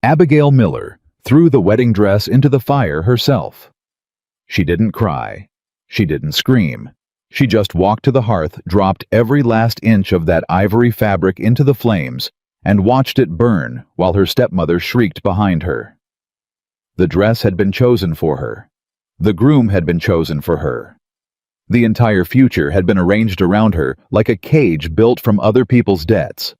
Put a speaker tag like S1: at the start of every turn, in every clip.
S1: Abigail Miller threw the wedding dress into the fire herself. She didn't cry. She didn't scream. She just walked to the hearth, dropped every last inch of that ivory fabric into the flames, and watched it burn while her stepmother shrieked behind her. The dress had been chosen for her. The groom had been chosen for her. The entire future had been arranged around her like a cage built from other people's debts.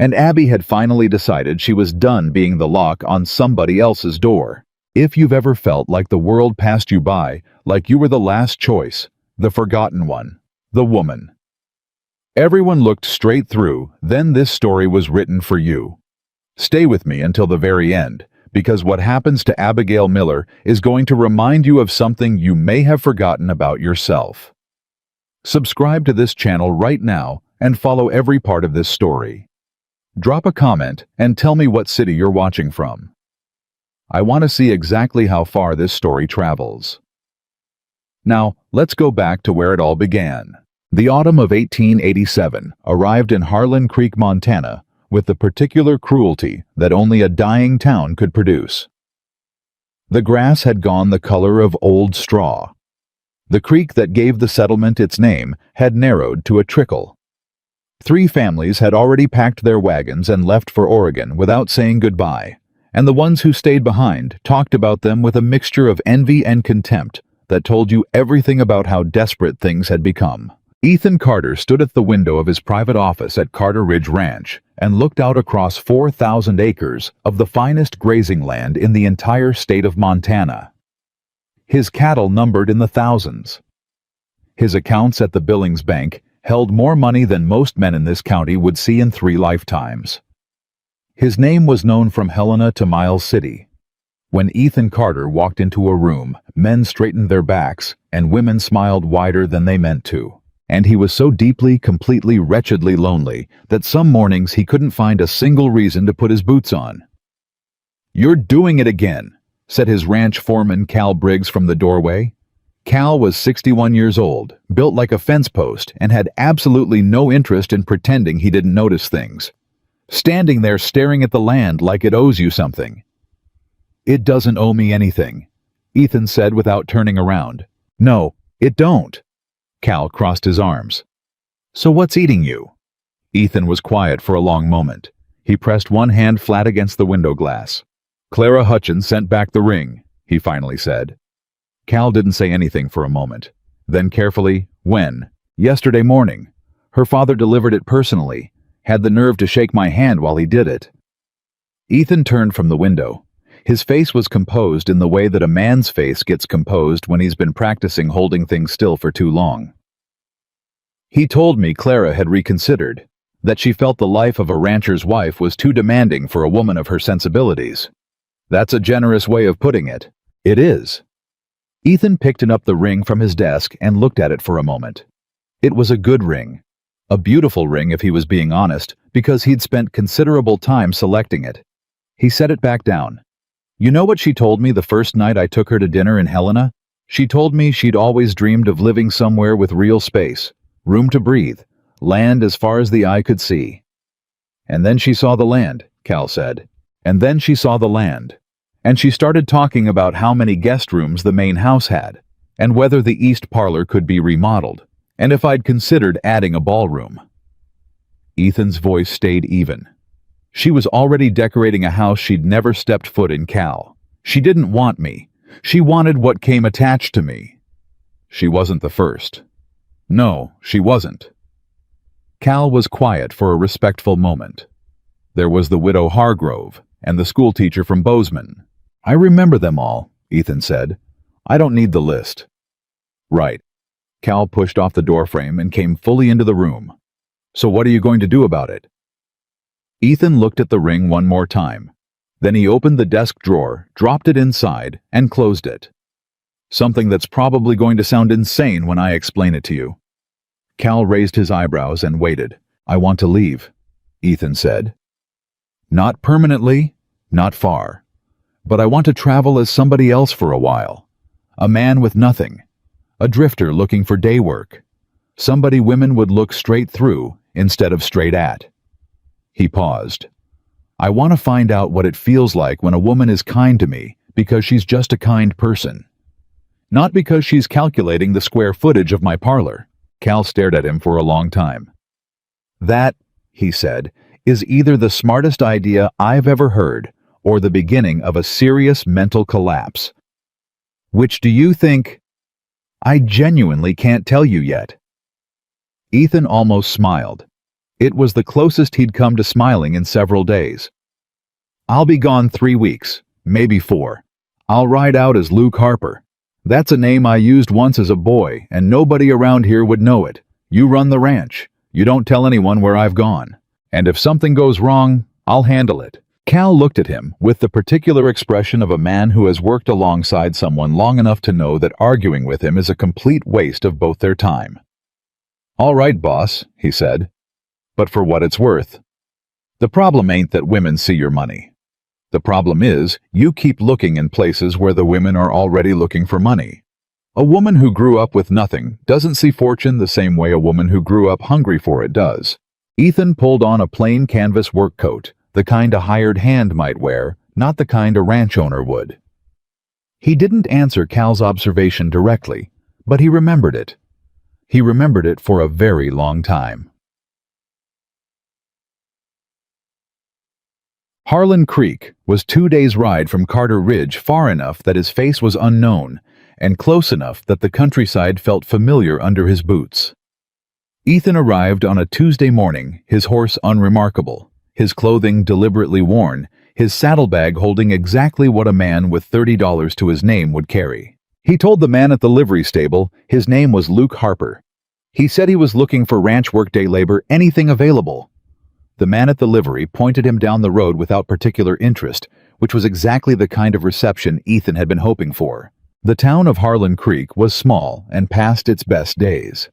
S1: And Abby had finally decided she was done being the lock on somebody else's door. If you've ever felt like the world passed you by, like you were the last choice, the forgotten one, the woman. Everyone looked straight through, then this story was written for you. Stay with me until the very end, because what happens to Abigail Miller is going to remind you of something you may have forgotten about yourself. Subscribe to this channel right now and follow every part of this story. Drop a comment and tell me what city you're watching from. I want to see exactly how far this story travels. Now, let's go back to where it all began. The autumn of 1887 arrived in Harlan Creek, Montana, with the particular cruelty that only a dying town could produce. The grass had gone the color of old straw. The creek that gave the settlement its name had narrowed to a trickle. 3 families had already packed their wagons and left for Oregon without saying goodbye, and the ones who stayed behind talked about them with a mixture of envy and contempt that told you everything about how desperate things had become. Ethan Carter stood at the window of his private office at Carter Ridge Ranch and looked out across 4,000 acres of the finest grazing land in the entire state of Montana. His cattle numbered in the thousands. His accounts at the Billings Bank held more money than most men in this county would see in 3 lifetimes. His name was known from Helena to Miles City. When Ethan Carter walked into a room, men straightened their backs and women smiled wider than they meant to. And he was so deeply, completely, wretchedly lonely that some mornings he couldn't find a single reason to put his boots on. "You're doing it again," said his ranch foreman Cal Briggs from the doorway. Cal was 61 years old, built like a fence post, and had absolutely no interest in pretending he didn't notice things. Standing there staring at the land like it owes you something. "It doesn't owe me anything," Ethan said without turning around. "No, it don't." Cal crossed his arms. "So what's eating you?" Ethan was quiet for a long moment. He pressed one hand flat against the window glass. "Clara Hutchins sent back the ring," he finally said. Cal didn't say anything for a moment. Then carefully, "When?" "Yesterday morning. Her father delivered it personally. Had the nerve to shake my hand while he did it." Ethan turned from the window. His face was composed in the way that a man's face gets composed when he's been practicing holding things still for too long. "He told me Clara had reconsidered, that she felt the life of a rancher's wife was too demanding for a woman of her sensibilities. That's a generous way of putting it." "It is." Ethan picked up the ring from his desk and looked at it for a moment. It was a good ring. A beautiful ring if he was being honest, because he'd spent considerable time selecting it. He set it back down. "You know what she told me the first night I took her to dinner in Helena? She told me she'd always dreamed of living somewhere with real space, room to breathe, land as far as the eye could see." "And then she saw the land," Cal said. "And then she saw the land. And she started talking about how many guest rooms the main house had, and whether the east parlor could be remodeled, and if I'd considered adding a ballroom." Ethan's voice stayed even. She was already decorating a house she'd never stepped foot in, Cal. She didn't want me. She wanted what came attached to me. She wasn't the first. No, she wasn't. Cal was quiet for a respectful moment. There was the widow Hargrove and the schoolteacher from Bozeman. "I remember them all," Ethan said. "I don't need the list." "Right." Cal pushed off the doorframe and came fully into the room. "So what are you going to do about it?" Ethan looked at the ring one more time. Then he opened the desk drawer, dropped it inside, and closed it. "Something that's probably going to sound insane when I explain it to you." Cal raised his eyebrows and waited. "I want to leave," Ethan said. "Not permanently, not far. But I want to travel as somebody else for a while. A man with nothing. A drifter looking for day work. Somebody women would look straight through instead of straight at." He paused. I want to find out what it feels like when a woman is kind to me because she's just a kind person. Not because she's calculating the square footage of my parlor." Cal stared at him for a long time. "That," he said, "is either the smartest idea I've ever heard or the beginning of a serious mental collapse. Which do you think?" "I genuinely can't tell you yet." Ethan almost smiled. It was the closest he'd come to smiling in several days. "I'll be gone 3 weeks, maybe 4. I'll ride out as Luke Harper. That's a name I used once as a boy, and nobody around here would know it. You run the ranch. You don't tell anyone where I've gone. And if something goes wrong, I'll handle it." Cal looked at him with the particular expression of a man who has worked alongside someone long enough to know that arguing with him is a complete waste of both their time. "All right, boss," he said. "But for what it's worth. The problem ain't that women see your money. The problem is, you keep looking in places where the women are already looking for money. A woman who grew up with nothing doesn't see fortune the same way a woman who grew up hungry for it does." Ethan pulled on a plain canvas work coat, the kind a hired hand might wear, not the kind a ranch owner would. He didn't answer Cal's observation directly, but he remembered it. He remembered it for a very long time. Harlan Creek was 2 days' ride from Carter Ridge, far enough that his face was unknown, and close enough that the countryside felt familiar under his boots. Ethan arrived on a Tuesday morning, his horse unremarkable, his clothing deliberately worn, his saddlebag holding exactly what a man with $30 to his name would carry. He told the man at the livery stable his name was Luke Harper. He said he was looking for ranch workday labor, anything available. The man at the livery pointed him down the road without particular interest, which was exactly the kind of reception Ethan had been hoping for. The town of Harlan Creek was small and past its best days.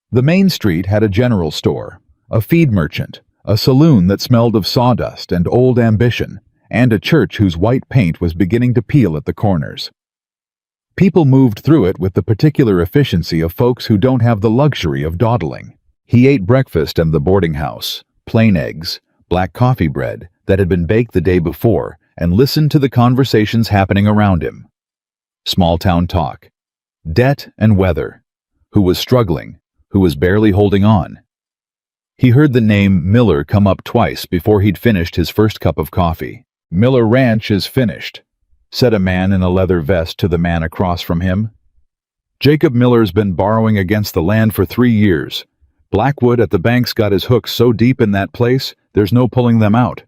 S1: The main street had a general store, a feed merchant, a saloon that smelled of sawdust and old ambition, and a church whose white paint was beginning to peel at the corners. People moved through it with the particular efficiency of folks who don't have the luxury of dawdling. He ate breakfast in the boarding house, plain eggs, black coffee bread that had been baked the day before, and listened to the conversations happening around him. Small-town talk. Debt and weather. Who was struggling? Who was barely holding on? He heard the name Miller come up twice before he'd finished his first cup of coffee. "Miller Ranch is finished," said a man in a leather vest to the man across from him. "Jacob Miller's been borrowing against the land for 3 years. Blackwood at the bank's got his hooks so deep in that place, there's no pulling them out."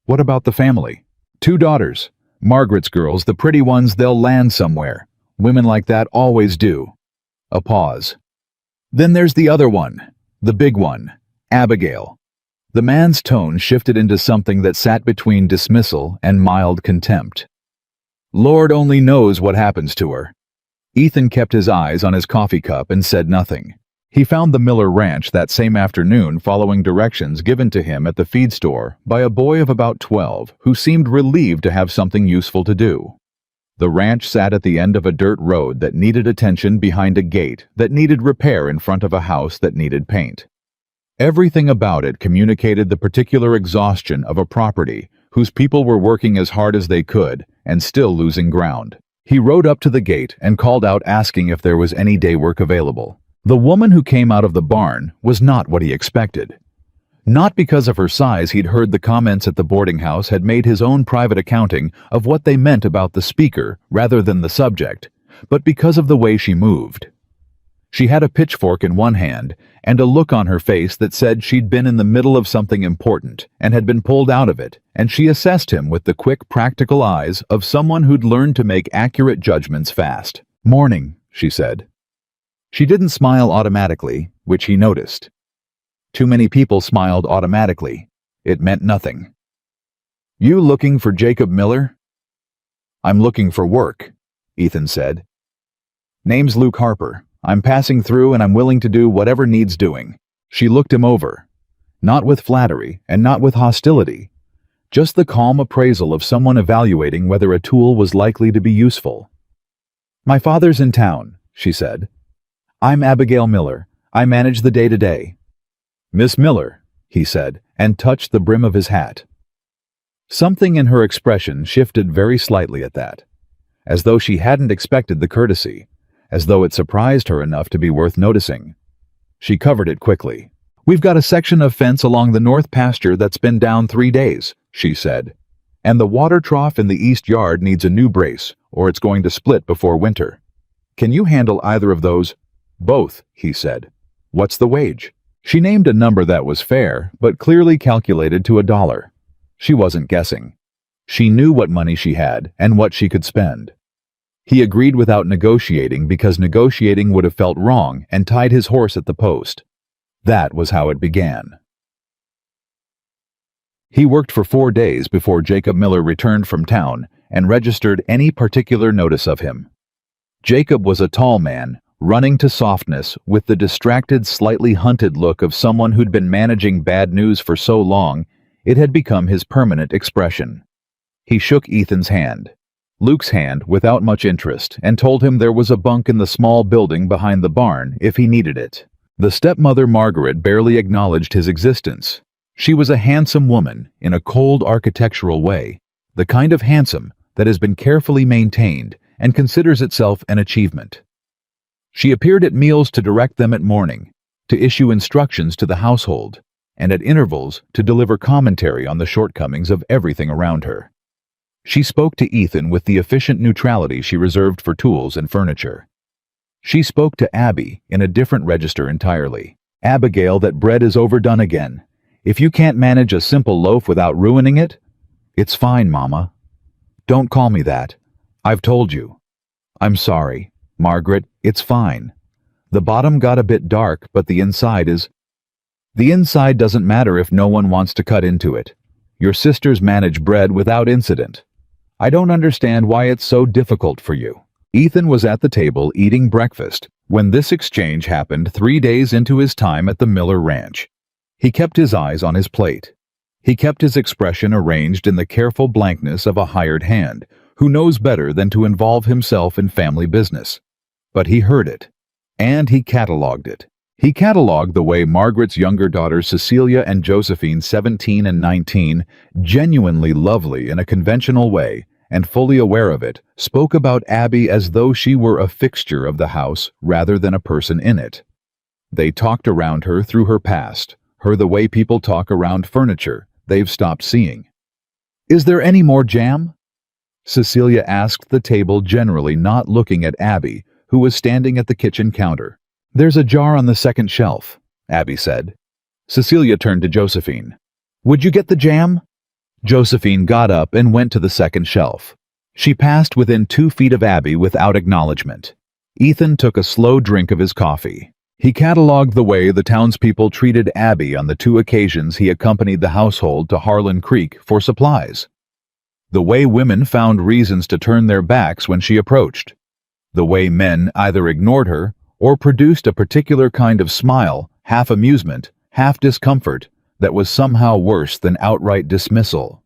S1: "What about the family?" "2 daughters. Margaret's girls, the pretty ones. They'll land somewhere. Women like that always do." A pause. "Then there's the other one, the big one, Abigail." The man's tone shifted into something that sat between dismissal and mild contempt. "Lord only knows what happens to her." Ethan kept his eyes on his coffee cup and said nothing. He found the Miller Ranch that same afternoon following directions given to him at the feed store by a boy of about 12 who seemed relieved to have something useful to do. The ranch sat at the end of a dirt road that needed attention behind a gate that needed repair in front of a house that needed paint. Everything about it communicated the particular exhaustion of a property whose people were working as hard as they could and still losing ground. He rode up to the gate and called out asking if there was any day work available. The woman who came out of the barn was not what he expected. Not because of her size, he'd heard the comments at the boarding house had made his own private accounting of what they meant about the speaker rather than the subject, but because of the way she moved. She had a pitchfork in one hand and a look on her face that said she'd been in the middle of something important and had been pulled out of it, and she assessed him with the quick, practical eyes of someone who'd learned to make accurate judgments fast. "Morning," she said. She didn't smile automatically, which he noticed. Too many people smiled automatically. It meant nothing. "You looking for Jacob Miller?" "I'm looking for work," Ethan said. "Name's Luke Harper. I'm passing through and I'm willing to do whatever needs doing." She looked him over. Not with flattery and not with hostility. Just the calm appraisal of someone evaluating whether a tool was likely to be useful. "My father's in town," she said. "I'm Abigail Miller. I manage the day-to-day." "Miss Miller," he said, and touched the brim of his hat. Something in her expression shifted very slightly at that, as though she hadn't expected the courtesy, as though it surprised her enough to be worth noticing. She covered it quickly. "We've got a section of fence along the north pasture that's been down 3 days," she said. "And the water trough in the east yard needs a new brace, or it's going to split before winter. Can you handle either of those?" "Both," he said. "What's the wage?" She named a number that was fair, but clearly calculated to $1. She wasn't guessing. She knew what money she had and what she could spend. He agreed without negotiating because negotiating would have felt wrong and tied his horse at the post. That was how it began. He worked for 4 days before Jacob Miller returned from town and registered any particular notice of him. Jacob was a tall man, running to softness with the distracted, slightly hunted look of someone who'd been managing bad news for so long it had become his permanent expression. He shook Ethan's hand, Luke's hand, without much interest, and told him there was a bunk in the small building behind the barn if he needed it. The stepmother Margaret barely acknowledged his existence. She was a handsome woman in a cold architectural way, the kind of handsome that has been carefully maintained and considers itself an achievement. She appeared at meals to direct them at morning, to issue instructions to the household, and at intervals to deliver commentary on the shortcomings of everything around her. She spoke to Ethan with the efficient neutrality she reserved for tools and furniture. She spoke to Abby in a different register entirely. "Abigail, that bread is overdone again. If you can't manage a simple loaf without ruining it, it's fine, Mama." "Don't call me that. I've told you." "I'm sorry, Margaret, it's fine. The bottom got a bit dark, but the inside is—" "The inside doesn't matter if no one wants to cut into it. Your sisters manage bread without incident. I don't understand why it's so difficult for you." Ethan was at the table eating breakfast when this exchange happened 3 days into his time at the Miller Ranch. He kept his eyes on his plate. He kept his expression arranged in the careful blankness of a hired hand who knows better than to involve himself in family business. But he heard it, and he catalogued it. He catalogued the way Margaret's younger daughters Cecilia and Josephine, 17 and 19, genuinely lovely in a conventional way, and fully aware of it, spoke about Abby as though she were a fixture of the house rather than a person in it. They talked around her through her past, her the way people talk around furniture they've stopped seeing. "Is there any more jam?" Cecilia asked the table, generally not looking at Abby, who was standing at the kitchen counter. "There's a jar on the second shelf," Abby said. Cecilia turned to Josephine. "Would you get the jam?" Josephine got up and went to the second shelf. She passed within 2 feet of Abby without acknowledgement. Ethan took a slow drink of his coffee. He catalogued the way the townspeople treated Abby on the 2 occasions he accompanied the household to Harlan Creek for supplies. The way women found reasons to turn their backs when she approached. The way men either ignored her or produced a particular kind of smile, half amusement, half discomfort, that was somehow worse than outright dismissal.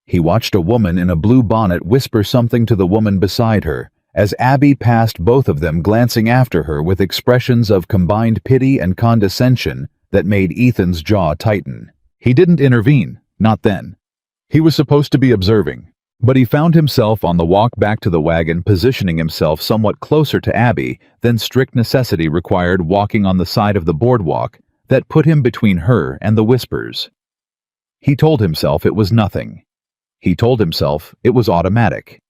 S1: He watched a woman in a blue bonnet whisper something to the woman beside her, as Abby passed both of them, glancing after her with expressions of combined pity and condescension that made Ethan's jaw tighten. He didn't intervene, not then. He was supposed to be observing. But he found himself on the walk back to the wagon positioning himself somewhat closer to Abby than strict necessity required, walking on the side of the boardwalk that put him between her and the whispers. He told himself it was nothing. He told himself it was automatic.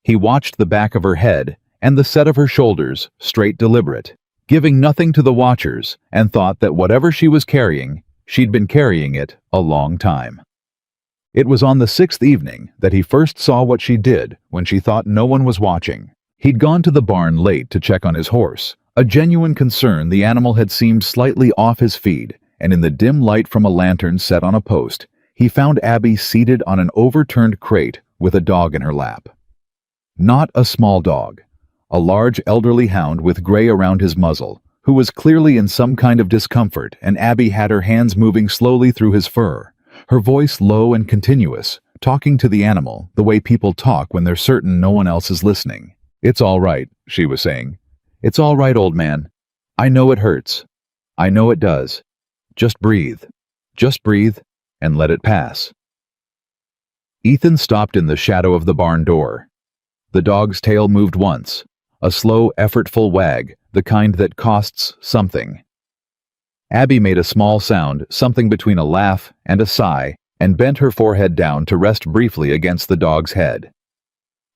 S1: He watched the back of her head and the set of her shoulders, straight, deliberate, giving nothing to the watchers, and thought that whatever she was carrying, she'd been carrying it a long time. It was on the 6th evening that he first saw what she did when she thought no one was watching. He'd gone to the barn late to check on his horse, a genuine concern the animal had seemed slightly off his feed, and in the dim light from a lantern set on a post, he found Abby seated on an overturned crate with a dog in her lap. Not a small dog, a large elderly hound with gray around his muzzle, who was clearly in some kind of discomfort, and Abby had her hands moving slowly through his fur, her voice low and continuous, talking to the animal the way people talk when they're certain no one else is listening. "It's all right," she was saying. "It's all right, old man. I know it hurts. I know it does. Just breathe. Just breathe and let it pass." Ethan stopped in the shadow of the barn door. The dog's tail moved once, a slow, effortful wag, the kind that costs something. Abby made a small sound, something between a laugh and a sigh, and bent her forehead down to rest briefly against the dog's head.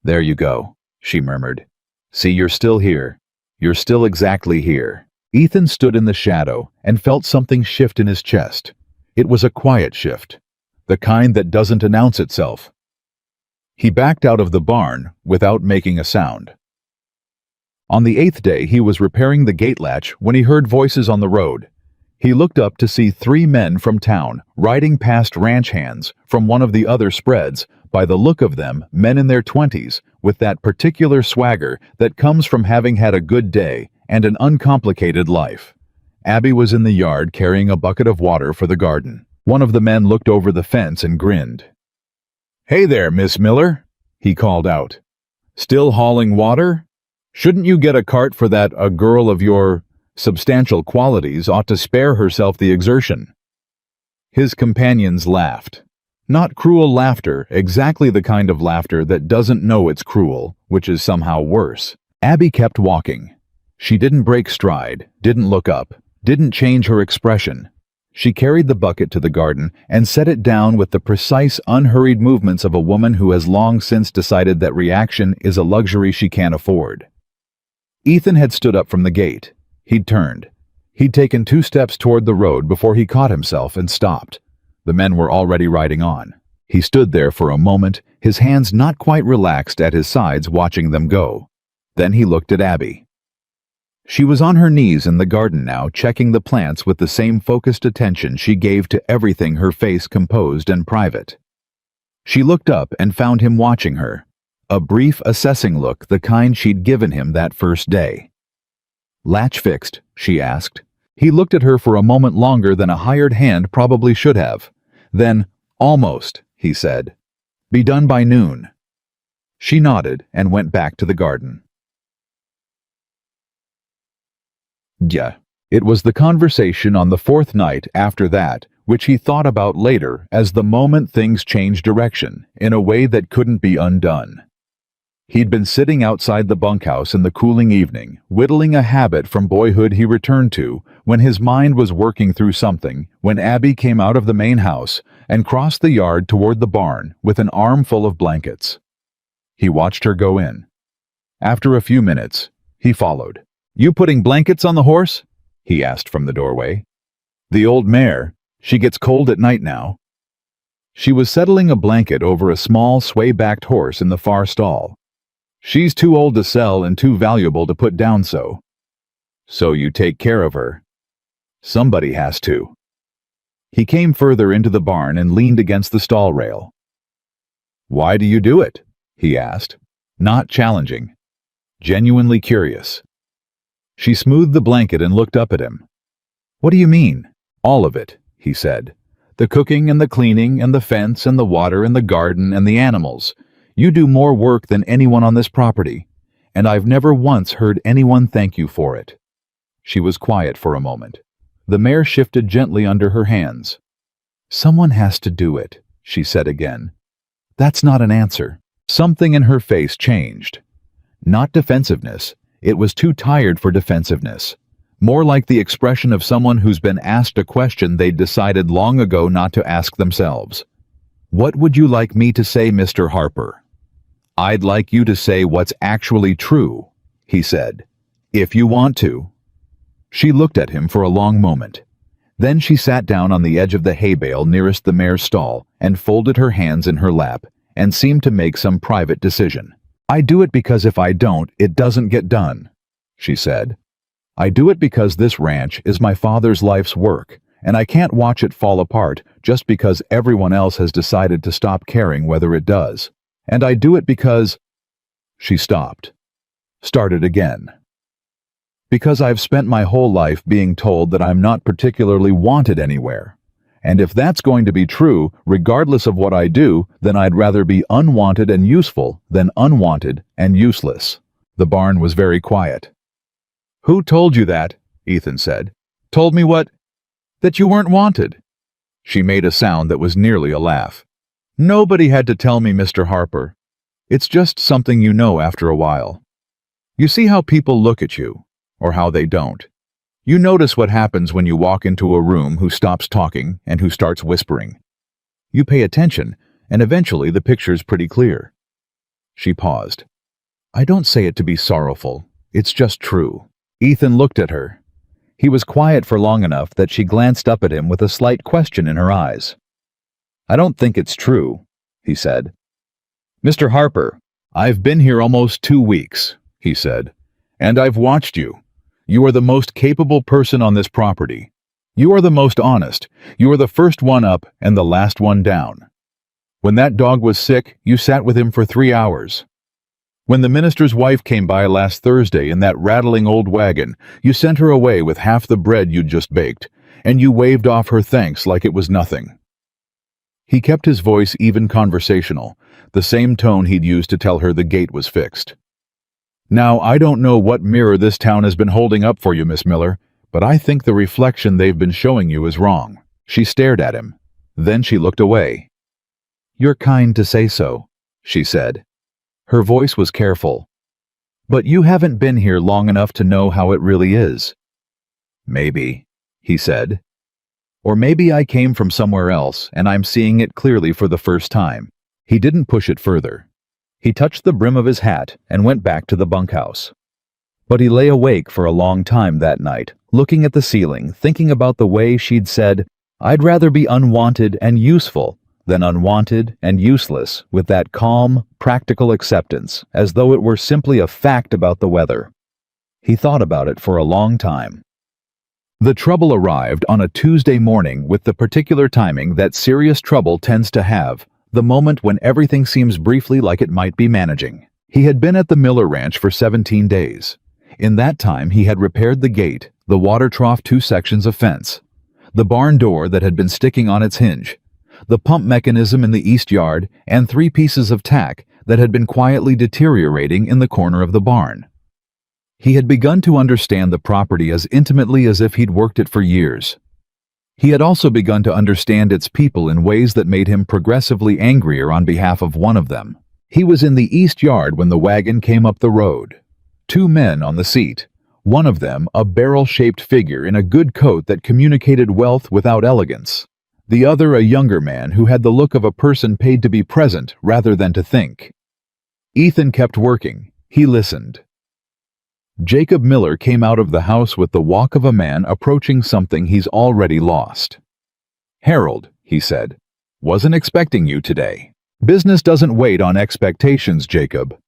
S1: "There you go," she murmured. "See, you're still here. You're still exactly here." Ethan stood in the shadow and felt something shift in his chest. It was a quiet shift, the kind that doesn't announce itself. He backed out of the barn without making a sound. On the 8th day, he was repairing the gate latch when he heard voices on the road. He looked up to see 3 men from town riding past ranch hands from one of the other spreads, by the look of them, men in their 20s, with that particular swagger that comes from having had a good day and an uncomplicated life. Abby was in the yard carrying a bucket of water for the garden. One of the men looked over the fence and grinned. "Hey there, Miss Miller," he called out. "Still hauling water? Shouldn't you get a cart for that? A girl of your substantial qualities ought to spare herself the exertion." His companions laughed. Not cruel laughter, exactly the kind of laughter that doesn't know it's cruel, which is somehow worse. Abby kept walking. She didn't break stride, didn't look up, didn't change her expression. She carried the bucket to the garden and set it down with the precise, unhurried movements of a woman who has long since decided that reaction is a luxury she can't afford. Ethan had stood up from the gate. He'd turned. He'd taken 2 steps toward the road before he caught himself and stopped. The men were already riding on. He stood there for a moment, his hands not quite relaxed at his sides, watching them go. Then he looked at Abby. She was on her knees in the garden now, checking the plants with the same focused attention she gave to everything, her face composed and private. She looked up and found him watching her. A brief, assessing look, the kind she'd given him that first day. "Latch fixed?" she asked. He looked at her for a moment longer than a hired hand probably should have. Then, "Almost," he said. "Be done by noon." She nodded and went back to the garden. Yeah, it was the conversation on the 4th night after that which he thought about later as the moment things changed direction in a way that couldn't be undone. He'd been sitting outside the bunkhouse in the cooling evening, whittling a habit from boyhood he returned to when his mind was working through something, when Abby came out of the main house and crossed the yard toward the barn with an armful of blankets. He watched her go in. After a few minutes, he followed. "You putting blankets on the horse?" he asked from the doorway. "The old mare. She gets cold at night now." She was settling a blanket over a small, sway-backed horse in the far stall. "She's too old to sell and too valuable to put down so." "So you take care of her?" "Somebody has to." He came further into the barn and leaned against the stall rail. "Why do you do it?" he asked, not challenging, genuinely curious. She smoothed the blanket and looked up at him. "What do you mean?" "All of it," he said. "The cooking and the cleaning and the fence and the water and the garden and the animals. You do more work than anyone on this property, and I've never once heard anyone thank you for it." She was quiet for a moment. The mare shifted gently under her hands. "Someone has to do it," she said again. "That's not an answer." Something in her face changed. Not defensiveness. It was too tired for defensiveness. More like the expression of someone who's been asked a question they'd decided long ago not to ask themselves. "What would you like me to say, Mr. Harper?" "I'd like you to say what's actually true," he said. "If you want to." She looked at him for a long moment. Then she sat down on the edge of the hay bale nearest the mare's stall and folded her hands in her lap and seemed to make some private decision. "I do it because if I don't, it doesn't get done," she said. "I do it because this ranch is my father's life's work, and I can't watch it fall apart just because everyone else has decided to stop caring whether it does. And I do it because—" She stopped. Started again. "Because I've spent my whole life being told that I'm not particularly wanted anywhere. And if that's going to be true, regardless of what I do, then I'd rather be unwanted and useful than unwanted and useless." The barn was very quiet. "Who told you that?" Ethan said. "Told me what?" "That you weren't wanted." She made a sound that was nearly a laugh. Nobody had to tell me, Mr. Harper. It's just something you know after a while. You see how people look at you, or how they don't. You notice what happens when you walk into a room who stops talking and who starts whispering. You pay attention, and eventually the picture's pretty clear. She paused. I don't say it to be sorrowful. It's just true. Ethan looked at her. He was quiet for long enough that she glanced up at him with a slight question in her eyes. I don't think it's true, he said. Mr. Harper, I've been here almost 2 weeks, he said, and I've watched you. You are the most capable person on this property. You are the most honest. You are the first one up and the last one down. When that dog was sick, you sat with him for 3 hours. When the minister's wife came by last Thursday in that rattling old wagon, you sent her away with half the bread you'd just baked, and you waved off her thanks like it was nothing. He kept his voice even conversational, the same tone he'd used to tell her the gate was fixed. Now, I don't know what mirror this town has been holding up for you, Miss Miller, but I think the reflection they've been showing you is wrong. She stared at him. Then she looked away. You're kind to say so, she said. Her voice was careful. But you haven't been here long enough to know how it really is. Maybe, he said. Or maybe I came from somewhere else and I'm seeing it clearly for the first time. He didn't push it further. He touched the brim of his hat and went back to the bunkhouse. But he lay awake for a long time that night, looking at the ceiling, thinking about the way she'd said, I'd rather be unwanted and useful than unwanted and useless, with that calm, practical acceptance, as though it were simply a fact about the weather. He thought about it for a long time. The trouble arrived on a Tuesday morning with the particular timing that serious trouble tends to have, the moment when everything seems briefly like it might be managing. He had been at the Miller Ranch for 17 days. In that time he had repaired the gate, the water trough 2 sections of fence, the barn door that had been sticking on its hinge, the pump mechanism in the east yard, and 3 pieces of tack that had been quietly deteriorating in the corner of the barn. He had begun to understand the property as intimately as if he'd worked it for years. He had also begun to understand its people in ways that made him progressively angrier on behalf of one of them. He was in the east yard when the wagon came up the road. 2 men on the seat, one of them a barrel-shaped figure in a good coat that communicated wealth without elegance. The other a younger man who had the look of a person paid to be present rather than to think. Ethan kept working. He listened. Jacob Miller came out of the house with the walk of a man approaching something he's already lost. Harold, he said, wasn't expecting you today. Business doesn't wait on expectations, Jacob.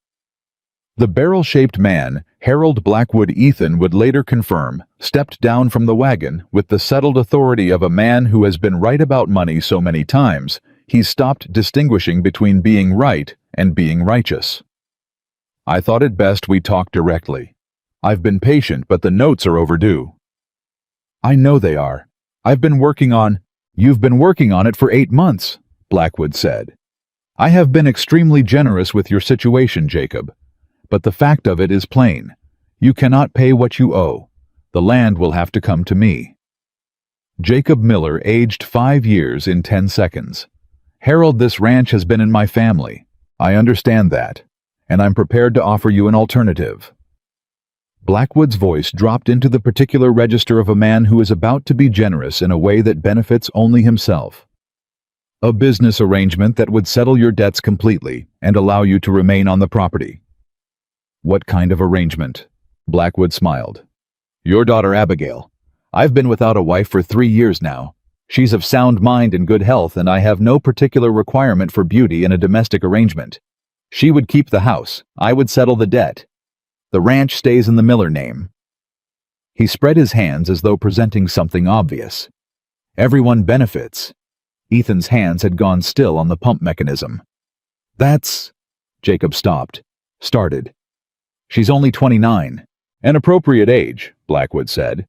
S1: The barrel-shaped man, Harold Blackwood Ethan would later confirm, stepped down from the wagon with the settled authority of a man who has been right about money so many times, he's stopped distinguishing between being right and being righteous. I thought it best we talk directly. I've been patient, but the notes are overdue. I know they are. I've been working on— You've been working on it for 8 months, Blackwood said. I have been extremely generous with your situation, Jacob. But the fact of it is plain. You cannot pay what you owe. The land will have to come to me. Jacob Miller aged 5 years in 10 seconds. Harold, this ranch has been in my family. I understand that, and I'm prepared to offer you an alternative. Blackwood's voice dropped into the particular register of a man who is about to be generous in a way that benefits only himself. A business arrangement that would settle your debts completely and allow you to remain on the property. What kind of arrangement? Blackwood smiled. Your daughter Abigail. I've been without a wife for 3 years now. She's of sound mind and good health, and I have no particular requirement for beauty in a domestic arrangement. She would keep the house. I would settle the debt. The ranch stays in the Miller name. He spread his hands as though presenting something obvious. Everyone benefits. Ethan's hands had gone still on the pump mechanism. That's— Jacob stopped. Started. She's only 29. An appropriate age, Blackwood said.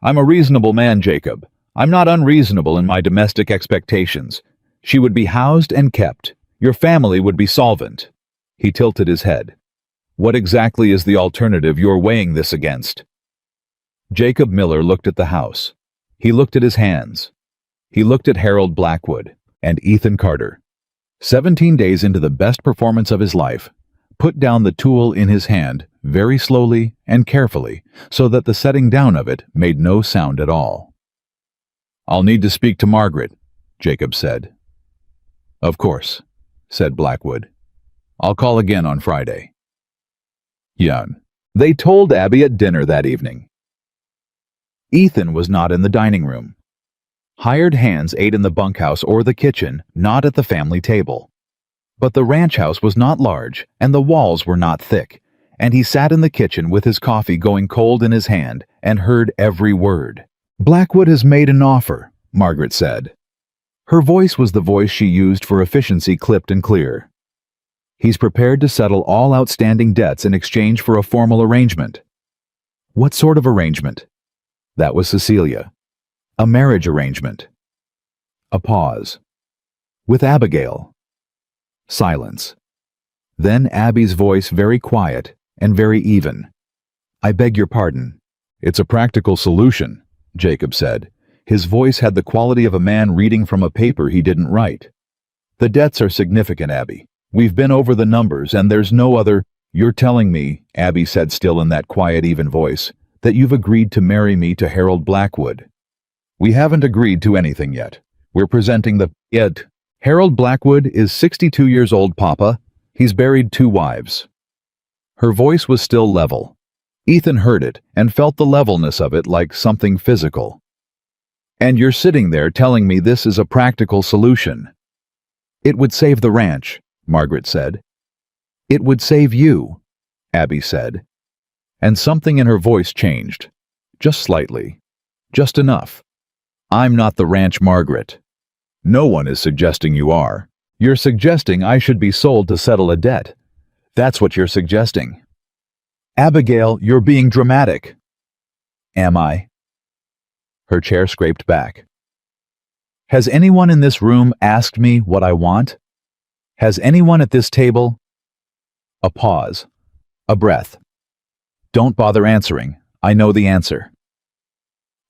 S1: I'm a reasonable man, Jacob. I'm not unreasonable in my domestic expectations. She would be housed and kept. Your family would be solvent. He tilted his head. What exactly is the alternative you're weighing this against? Jacob Miller looked at the house. He looked at his hands. He looked at Harold Blackwood and Ethan Carter. 17 days into the best performance of his life, put down the tool in his hand very slowly and carefully so that the setting down of it made no sound at all. "I'll need to speak to Margaret," Jacob said. "Of course," said Blackwood. "I'll call again on Friday." Yun. They told Abby at dinner that evening. Ethan was not in the dining room. Hired hands ate in the bunkhouse or the kitchen, not at the family table. But the ranch house was not large, and the walls were not thick, and he sat in the kitchen with his coffee going cold in his hand and heard every word. "Blackwood has made an offer," Margaret said. Her voice was the voice she used for efficiency, clipped and clear. "He's prepared to settle all outstanding debts in exchange for a formal arrangement." What sort of arrangement? That was Cecilia. A marriage arrangement. A pause. With Abigail. Silence. Then Abby's voice, very quiet and very even. "I beg your pardon." "It's a practical solution," Jacob said. His voice had the quality of a man reading from a paper he didn't write. "The debts are significant, Abby. We've been over the numbers and there's no other—" "You're telling me," Abby said, still in that quiet, even voice, "that you've agreed to marry me to Harold Blackwood." "We haven't agreed to anything yet. We're presenting the— Yet. Harold Blackwood is 62 years old, Papa. He's buried 2 wives. Her voice was still level. Ethan heard it and felt the levelness of it like something physical. "And you're sitting there telling me this is a practical solution." "It would save the ranch," Margaret said. "It would save you," Abby said. And something in her voice changed. Just slightly. Just enough. "I'm not the ranch, Margaret." "No one is suggesting you are. You're suggesting I should be sold to settle a debt. That's what you're suggesting." "Abigail, you're being dramatic." "Am I?" Her chair scraped back. "Has anyone in this room asked me what I want? Has anyone at this table—" A pause. A breath. "Don't bother answering. I know the answer."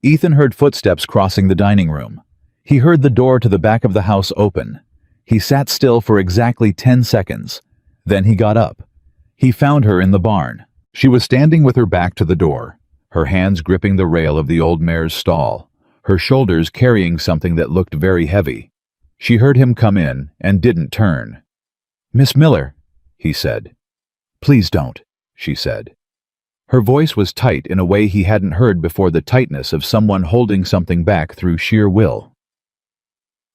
S1: Ethan heard footsteps crossing the dining room. He heard the door to the back of the house open. He sat still for exactly 10 seconds. Then he got up. He found her in the barn. She was standing with her back to the door, her hands gripping the rail of the old mare's stall, her shoulders carrying something that looked very heavy. She heard him come in and didn't turn. "Miss Miller," he said. "Please don't," she said. Her voice was tight in a way he hadn't heard before, the tightness of someone holding something back through sheer will.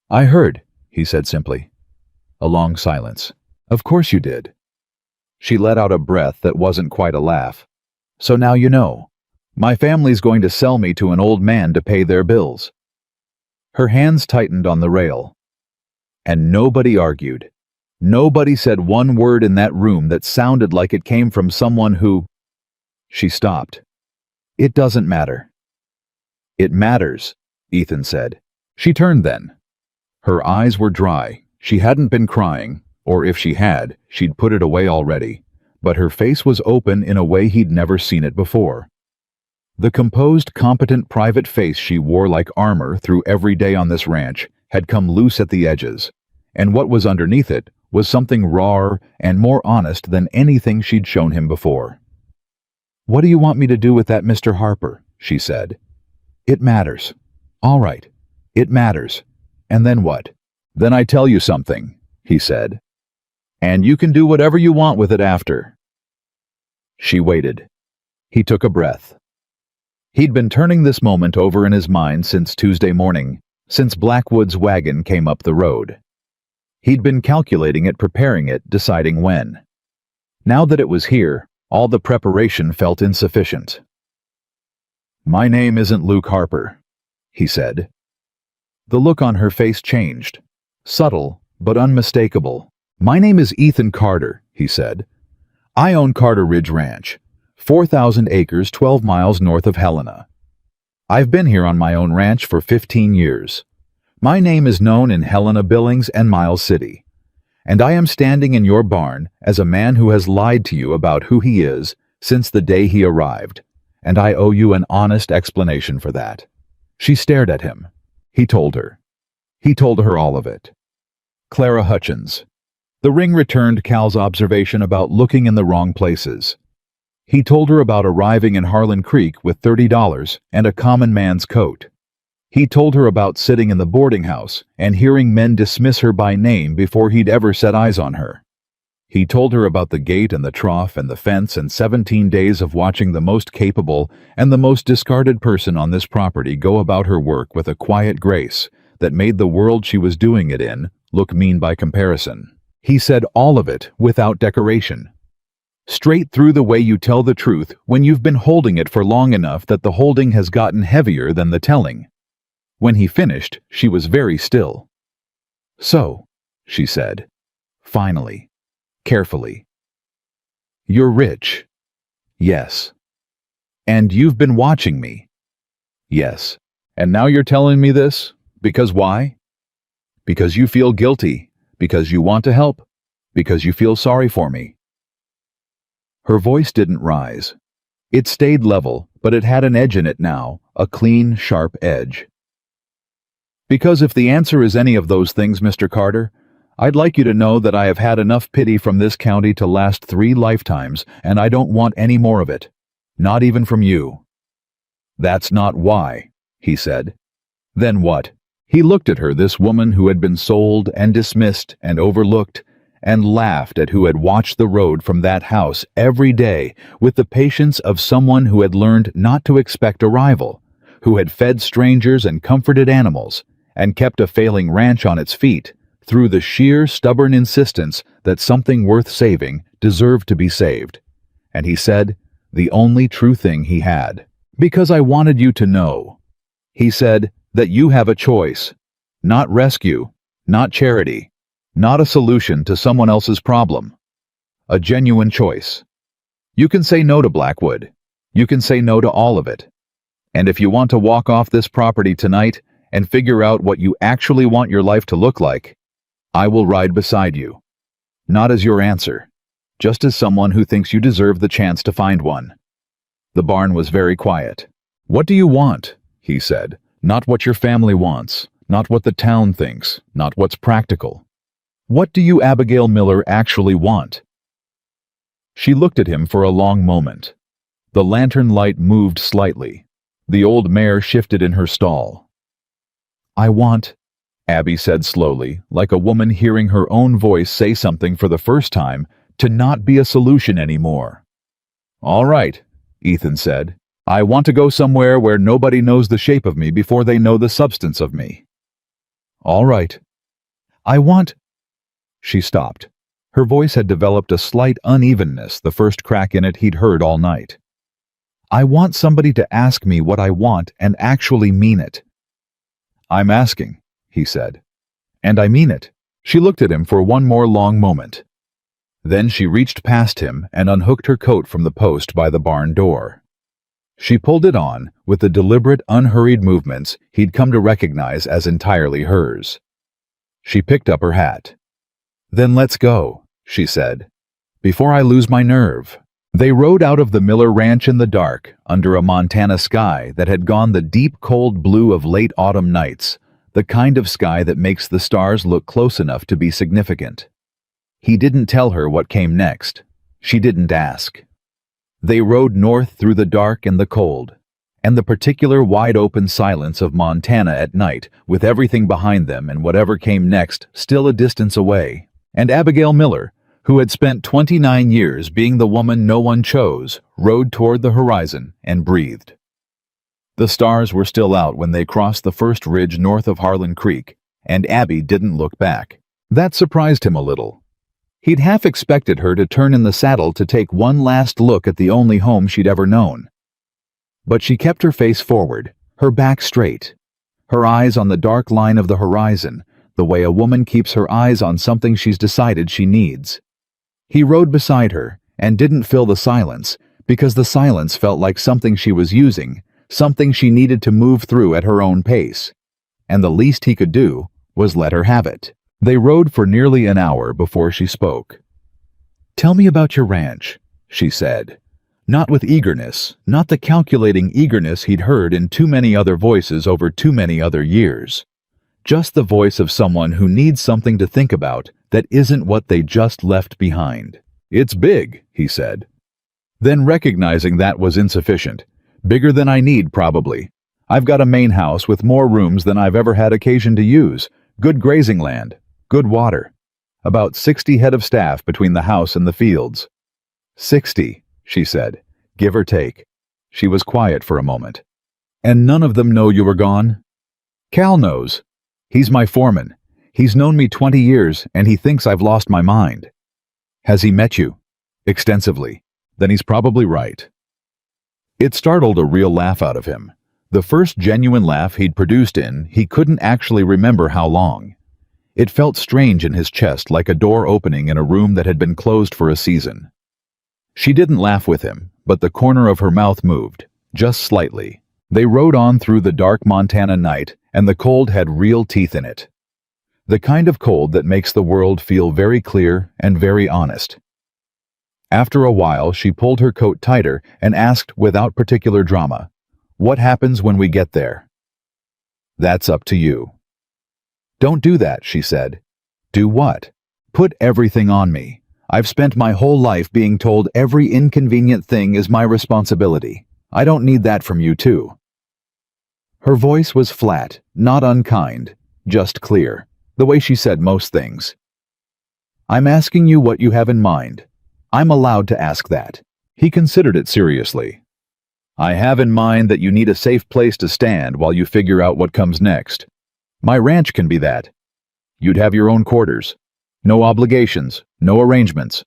S1: "I heard," he said simply. A long silence. "Of course you did." She let out a breath that wasn't quite a laugh. "So now you know. My family's going to sell me to an old man to pay their bills." Her hands tightened on the rail. And nobody argued. Nobody said one word in that room that sounded like it came from someone who— She stopped. "It doesn't matter." "It matters," Ethan said. She turned then. Her eyes were dry. She hadn't been crying, or if she had, she'd put it away already, but her face was open in a way he'd never seen it before. The composed, competent private face she wore like armor through every day on this ranch had come loose at the edges, and what was underneath it was something rawer and more honest than anything she'd shown him before. "What do you want me to do with that, Mr. Harper?" she said. "It matters." "All right. It matters. And then what?" "Then I tell you something," he said. "And you can do whatever you want with it after." She waited. He took a breath. He'd been turning this moment over in his mind since Tuesday morning, since Blackwood's wagon came up the road. He'd been calculating it, preparing it, deciding when. Now that it was here, all the preparation felt insufficient. "My name isn't Luke Harper," he said. The look on her face changed. Subtle, but unmistakable. "My name is Ethan Carter," he said. "I own Carter Ridge Ranch, 4,000 acres 12 miles north of Helena. I've been here on my own ranch for 15 years. My name is known in Helena, Billings, and Miles City. And I am standing in your barn as a man who has lied to you about who he is since the day he arrived, and I owe you an honest explanation for that." She stared at him. He told her. He told her all of it. Clara Hutchins. The ring returned Cal's observation about looking in the wrong places. He told her about arriving in Harlan Creek with $30 and a common man's coat. He told her about sitting in the boarding house and hearing men dismiss her by name before he'd ever set eyes on her. He told her about the gate and the trough and the fence and 17 days of watching the most capable and the most discarded person on this property go about her work with a quiet grace that made the world she was doing it in look mean by comparison. He said all of it without decoration. Straight through the way you tell the truth when you've been holding it for long enough that the holding has gotten heavier than the telling. When he finished, she was very still. "So," she said, finally, carefully. "You're rich." "Yes." "And you've been watching me." "Yes." "And now you're telling me this? Because why?" "Because you feel guilty. Because you want to help. Because you feel sorry for me." Her voice didn't rise. It stayed level, but it had an edge in it now, a clean, sharp edge. "Because if the answer is any of those things, Mr. Carter, I'd like you to know that I have had enough pity from this county to last 3 lifetimes, and I don't want any more of it. Not even from you." "That's not why," he said. "Then what?" He looked at her, this woman who had been sold and dismissed and overlooked, and laughed at who had watched the road from that house every day with the patience of someone who had learned not to expect a rival, who had fed strangers and comforted animals, and kept a failing ranch on its feet through the sheer stubborn insistence that something worth saving deserved to be saved. And he said, the only true thing he had. "Because I wanted you to know," he said, "that you have a choice. Not rescue, not charity, not a solution to someone else's problem. A genuine choice. You can say no to Blackwood. You can say no to all of it. And if you want to walk off this property tonight and figure out what you actually want your life to look like, I will ride beside you. Not as your answer, just as someone who thinks you deserve the chance to find one." The barn was very quiet. "What do you want?" he said. "Not what your family wants, not what the town thinks, not what's practical. What do you, Abigail Miller, actually want?" She looked at him for a long moment. The lantern light moved slightly. The old mare shifted in her stall. "I want," Abby said slowly, like a woman hearing her own voice say something for the first time, "to not be a solution anymore." "All right," Ethan said. "I want to go somewhere where nobody knows the shape of me before they know the substance of me." "All right." "I want—" She stopped. Her voice had developed a slight unevenness, the first crack in it he'd heard all night. "I want somebody to ask me what I want and actually mean it." "I'm asking," he said. "And I mean it." She looked at him for one more long moment. Then she reached past him and unhooked her coat from the post by the barn door. She pulled it on with the deliberate, unhurried movements he'd come to recognize as entirely hers. She picked up her hat. "Then let's go," she said, "before I lose my nerve." They rode out of the Miller Ranch in the dark, under a Montana sky that had gone the deep cold blue of late autumn nights, the kind of sky that makes the stars look close enough to be significant. He didn't tell her what came next. She didn't ask. They rode north through the dark and the cold, and the particular wide-open silence of Montana at night, with everything behind them and whatever came next still a distance away. And Abigail Miller, who had spent 29 years being the woman no one chose, rode toward the horizon and breathed. The stars were still out when they crossed the first ridge north of Harlan Creek, and Abby didn't look back. That surprised him a little. He'd half expected her to turn in the saddle to take one last look at the only home she'd ever known. But she kept her face forward, her back straight, her eyes on the dark line of the horizon, the way a woman keeps her eyes on something she's decided she needs. He rode beside her and didn't fill the silence, because the silence felt like something she was using, something she needed to move through at her own pace. And the least he could do was let her have it. They rode for nearly an hour before she spoke. "Tell me about your ranch," she said. Not with eagerness, not the calculating eagerness he'd heard in too many other voices over too many other years. Just the voice of someone who needs something to think about that isn't what they just left behind. "It's big," he said. Then, recognizing that was insufficient, "Bigger than I need, probably. I've got a main house with more rooms than I've ever had occasion to use, good grazing land, good water. About 60 head of staff between the house and the fields." 60, she said, give or take. She was quiet for a moment. "And none of them know you were gone?" "Cal knows. He's my foreman. He's known me 20 years, and he thinks I've lost my mind." "Has he met you?" "Extensively. Then he's probably right." It startled a real laugh out of him. The first genuine laugh he'd produced in, he couldn't actually remember how long. It felt strange in his chest, like a door opening in a room that had been closed for a season. She didn't laugh with him, but the corner of her mouth moved, just slightly. They rode on through the dark Montana night, and the cold had real teeth in it. The kind of cold that makes the world feel very clear and very honest. After a while, she pulled her coat tighter and asked without particular drama, "What happens when we get there?" "That's up to you." "Don't do that," she said. "Do what?" "Put everything on me. I've spent my whole life being told every inconvenient thing is my responsibility. I don't need that from you too." Her voice was flat, not unkind, just clear, the way she said most things. "I'm asking you what you have in mind. I'm allowed to ask that." He considered it seriously. "I have in mind that you need a safe place to stand while you figure out what comes next. My ranch can be that. You'd have your own quarters. No obligations, no arrangements."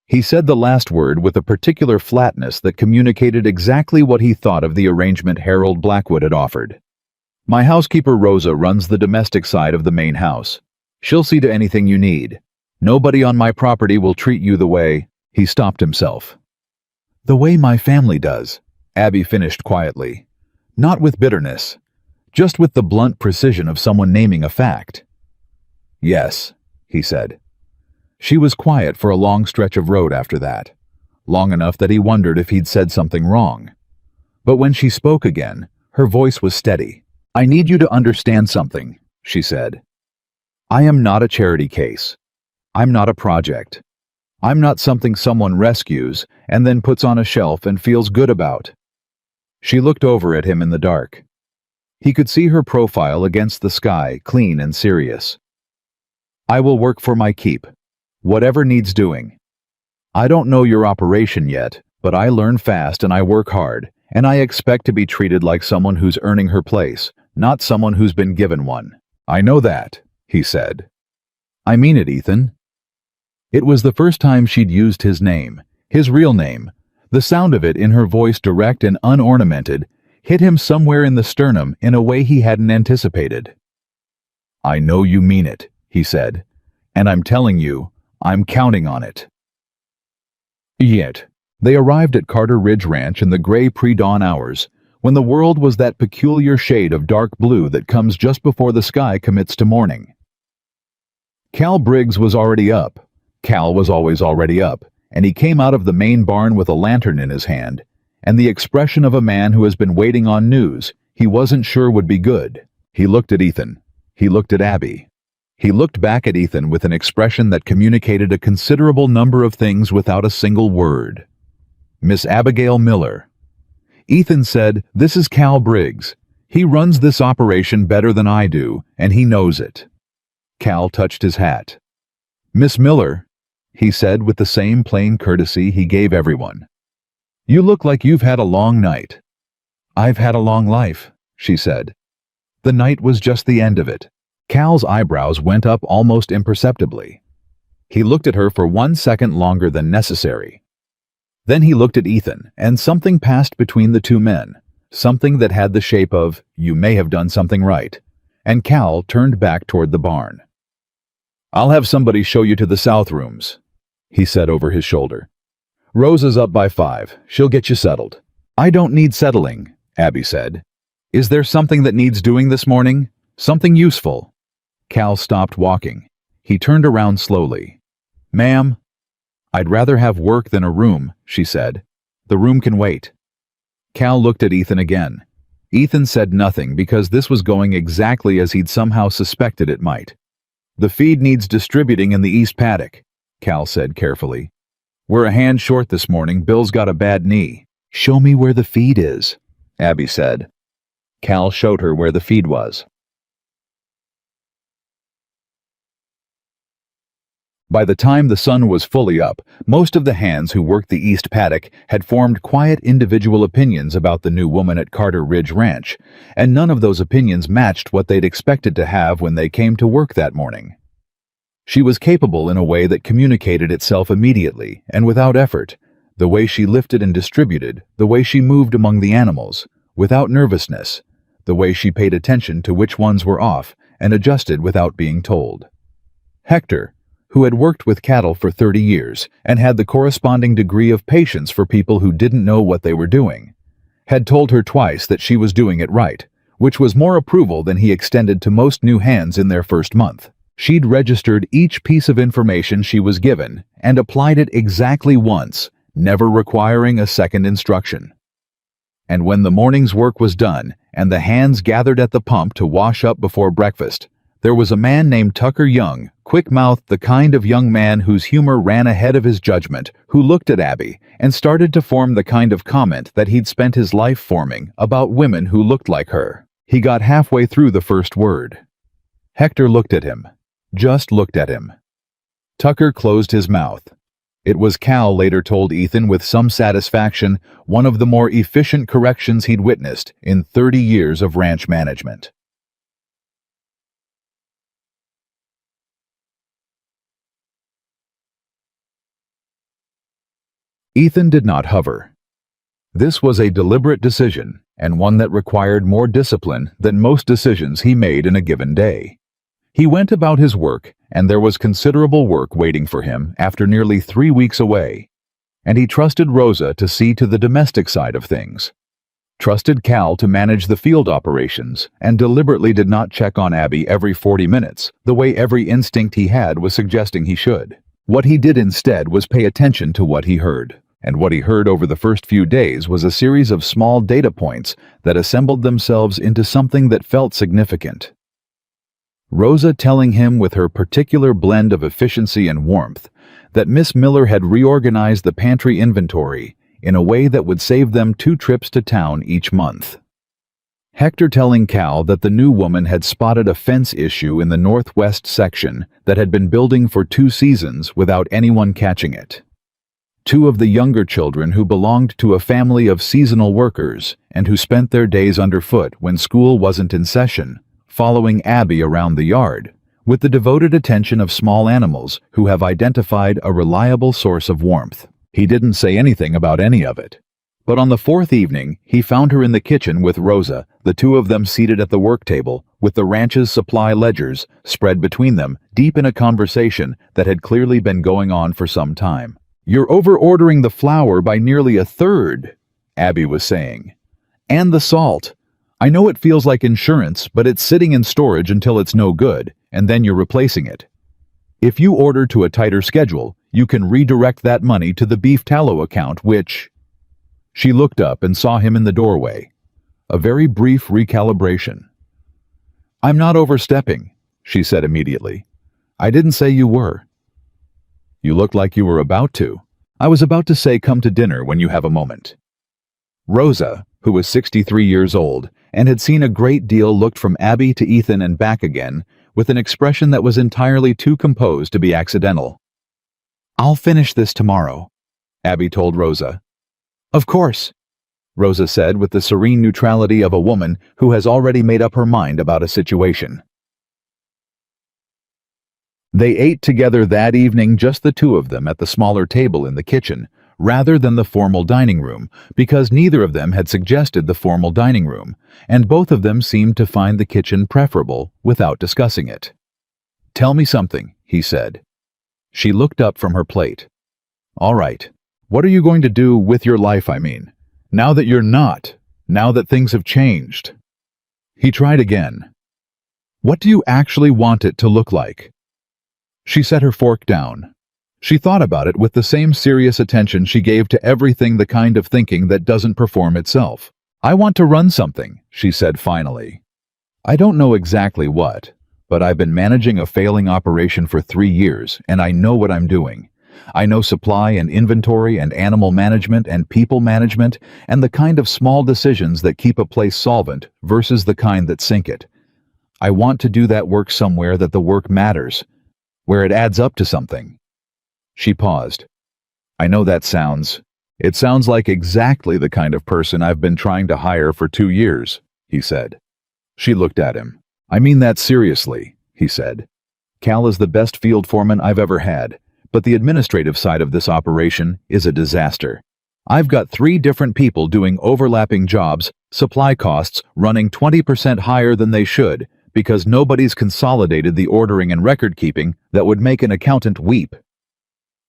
S1: He said the last word with a particular flatness that communicated exactly what he thought of the arrangement Harold Blackwood had offered. "My housekeeper Rosa runs the domestic side of the main house. She'll see to anything you need. Nobody on my property will treat you the way—" He stopped himself. "The way my family does," Abby finished quietly. Not with bitterness, just with the blunt precision of someone naming a fact. "Yes," he said. She was quiet for a long stretch of road after that, long enough that he wondered if he'd said something wrong. But when she spoke again, her voice was steady. "I need you to understand something," she said. "I am not a charity case. I'm not a project. I'm not something someone rescues and then puts on a shelf and feels good about." She looked over at him in the dark. He could see her profile against the sky, clean and serious. "I will work for my keep. Whatever needs doing. I don't know your operation yet, but I learn fast and I work hard, and I expect to be treated like someone who's earning her place, not someone who's been given one." "I know that," he said. "I mean it, Ethan." It was the first time she'd used his name, his real name. The sound of it in her voice, direct and unornamented, hit him somewhere in the sternum in a way he hadn't anticipated. "I know you mean it," he said, "and I'm telling you, I'm counting on it." Yet, they arrived at Carter Ridge Ranch in the gray pre-dawn hours, when the world was that peculiar shade of dark blue that comes just before the sky commits to morning. Cal Briggs was already up. Cal was always already up, and he came out of the main barn with a lantern in his hand, and the expression of a man who has been waiting on news he wasn't sure would be good. He looked at Ethan. He looked at Abby. He looked back at Ethan with an expression that communicated a considerable number of things without a single word. "Miss Abigail Miller." Ethan said, "This is Cal Briggs. He runs this operation better than I do, and he knows it." Cal touched his hat. "Miss Miller," he said with the same plain courtesy he gave everyone. "You look like you've had a long night." "I've had a long life," she said. The night was just the end of it. Cal's eyebrows went up almost imperceptibly. He looked at her for 1 second longer than necessary. Then he looked at Ethan, and something passed between the two men, something that had the shape of, "You may have done something right," and Cal turned back toward the barn. "I'll have somebody show you to the south rooms," he said over his shoulder. "Rosa's up by 5. She'll get you settled." "I don't need settling," Abby said. "Is there something that needs doing this morning? Something useful?" Cal stopped walking. He turned around slowly. "Ma'am." "I'd rather have work than a room," she said. "The room can wait." Cal looked at Ethan again. Ethan said nothing because this was going exactly as he'd somehow suspected it might. "The feed needs distributing in the east paddock," Cal said carefully. "We're a hand short this morning. Bill's got a bad knee." "Show me where the feed is," Abby said. Cal showed her where the feed was. By the time the sun was fully up, most of the hands who worked the east paddock had formed quiet individual opinions about the new woman at Carter Ridge Ranch, and none of those opinions matched what they'd expected to have when they came to work that morning. She was capable in a way that communicated itself immediately and without effort, the way she lifted and distributed, the way she moved among the animals, without nervousness, the way she paid attention to which ones were off and adjusted without being told. Hector, who had worked with cattle for 30 years and had the corresponding degree of patience for people who didn't know what they were doing, had told her twice that she was doing it right, which was more approval than he extended to most new hands in their first month. She'd registered each piece of information she was given and applied it exactly once, never requiring a second instruction. And when the morning's work was done and the hands gathered at the pump to wash up before breakfast, there was a man named Tucker Young, quick-mouthed, the kind of young man whose humor ran ahead of his judgment, who looked at Abby and started to form the kind of comment that he'd spent his life forming about women who looked like her. He got halfway through the first word. Hector looked at him. Just looked at him. Tucker closed his mouth. It was, Cal later told Ethan with some satisfaction, one of the more efficient corrections he'd witnessed in 30 years of ranch management. Ethan did not hover. This was a deliberate decision, and one that required more discipline than most decisions he made in a given day. He went about his work, and there was considerable work waiting for him after nearly 3 weeks away. And he trusted Rosa to see to the domestic side of things. Trusted Cal to manage the field operations, and deliberately did not check on Abby every 40 minutes, the way every instinct he had was suggesting he should. What he did instead was pay attention to what he heard. And what he heard over the first few days was a series of small data points that assembled themselves into something that felt significant. Rosa telling him with her particular blend of efficiency and warmth that Miss Miller had reorganized the pantry inventory in a way that would save them 2 trips to town each month. Hector telling Cal that the new woman had spotted a fence issue in the northwest section that had been building for 2 seasons without anyone catching it. 2 of the younger children who belonged to a family of seasonal workers and who spent their days underfoot when school wasn't in session, following Abby around the yard, with the devoted attention of small animals who have identified a reliable source of warmth. He didn't say anything about any of it. But on the 4th evening, he found her in the kitchen with Rosa, the 2 of them seated at the work table, with the ranch's supply ledgers spread between them, deep in a conversation that had clearly been going on for some time. "You're over-ordering the flour by nearly 1/3, Abby was saying. "And the salt. I know it feels like insurance, but it's sitting in storage until it's no good, and then you're replacing it. If you order to a tighter schedule, you can redirect that money to the beef tallow account, which..." She looked up and saw him in the doorway. A very brief recalibration. "I'm not overstepping," she said immediately. "I didn't say you were." "You looked like you were about to. I was about to say come to dinner when you have a moment." Rosa, who was 63 years old and had seen a great deal, looked from Abby to Ethan and back again with an expression that was entirely too composed to be accidental. "I'll finish this tomorrow," Abby told Rosa. "Of course," Rosa said with the serene neutrality of a woman who has already made up her mind about a situation. They ate together that evening, just the 2 of them at the smaller table in the kitchen, rather than the formal dining room, because neither of them had suggested the formal dining room, and both of them seemed to find the kitchen preferable without discussing it. "Tell me something," he said. She looked up from her plate. "All right. What are you going to do with your life, I mean? Now that you're not, now that things have changed." He tried again. "What do you actually want it to look like?" She set her fork down. She thought about it with the same serious attention she gave to everything, the kind of thinking that doesn't perform itself. I want to run something, she said finally. I don't know exactly what, but I've been managing a failing operation for 3 years, and I know what I'm doing. I know supply and inventory and animal management and people management and the kind of small decisions that keep a place solvent versus the kind that sink it. I want to do that work somewhere that the work matters, where it adds up to something. She paused. I know it sounds like exactly the kind of person I've been trying to hire for 2 years, he said. She looked at him. I mean that seriously, he said. Cal is the best field foreman I've ever had, but the administrative side of this operation is a disaster. I've got 3 different people doing overlapping jobs, supply costs running 20% higher than they should, because nobody's consolidated the ordering and record-keeping that would make an accountant weep.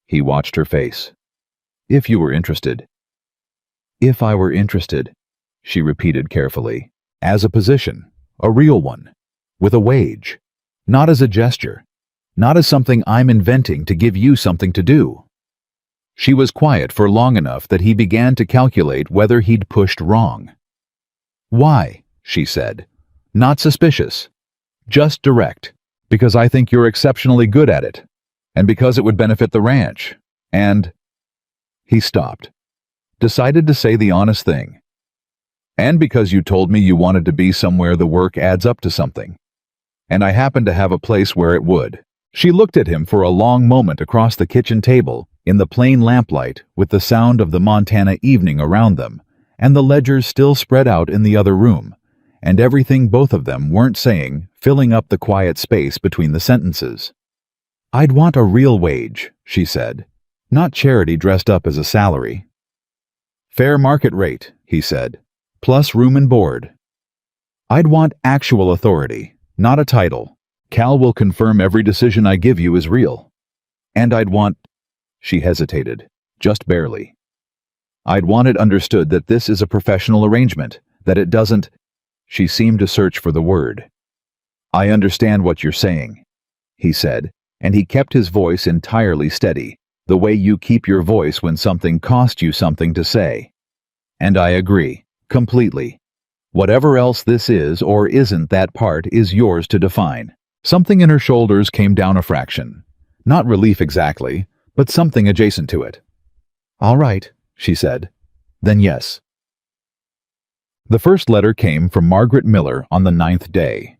S1: He watched her face. If you were interested. If I were interested, she repeated carefully. As a position, a real one, with a wage, not as a gesture, not as something I'm inventing to give you something to do. She was quiet for long enough that he began to calculate whether he'd pushed wrong. Why? She said. Not suspicious. Just direct. Because I think you're exceptionally good at it. And because it would benefit the ranch. And... He stopped. Decided to say the honest thing. And because you told me you wanted to be somewhere the work adds up to something. And I happen to have a place where it would. She looked at him for a long moment across the kitchen table, in the plain lamplight, with the sound of the Montana evening around them, and the ledgers still spread out in the other room, and everything both of them weren't saying, filling up the quiet space between the sentences. I'd want a real wage, she said, not charity dressed up as a salary. Fair market rate, he said, plus room and board. I'd want actual authority, not a title. Cal will confirm every decision I give you is real. And I'd want... She hesitated, just barely. I'd want it understood that this is a professional arrangement, that it doesn't... She seemed to search for the word. I understand what you're saying, he said, and he kept his voice entirely steady, the way you keep your voice when something cost you something to say. And I agree, completely. Whatever else this is or isn't, that part is yours to define. Something in her shoulders came down a fraction. Not relief exactly, but something adjacent to it. All right, she said. Then yes. The first letter came from Margaret Miller on the 9th day.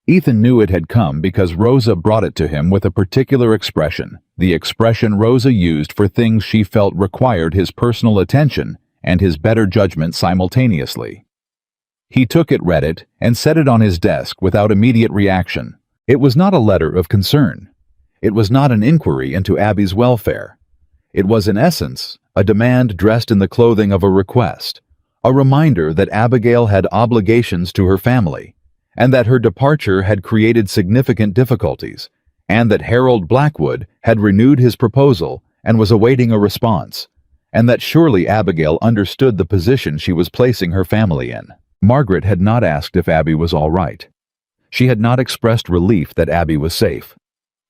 S1: Ethan knew it had come because Rosa brought it to him with a particular expression, the expression Rosa used for things she felt required his personal attention and his better judgment simultaneously. He took it, read it, and set it on his desk without immediate reaction. It was not a letter of concern. It was not an inquiry into Abby's welfare. It was, in essence, a demand dressed in the clothing of a request, a reminder that Abigail had obligations to her family, and that her departure had created significant difficulties, and that Harold Blackwood had renewed his proposal and was awaiting a response, and that surely Abigail understood the position she was placing her family in. Margaret had not asked if Abby was all right. She had not expressed relief that Abby was safe.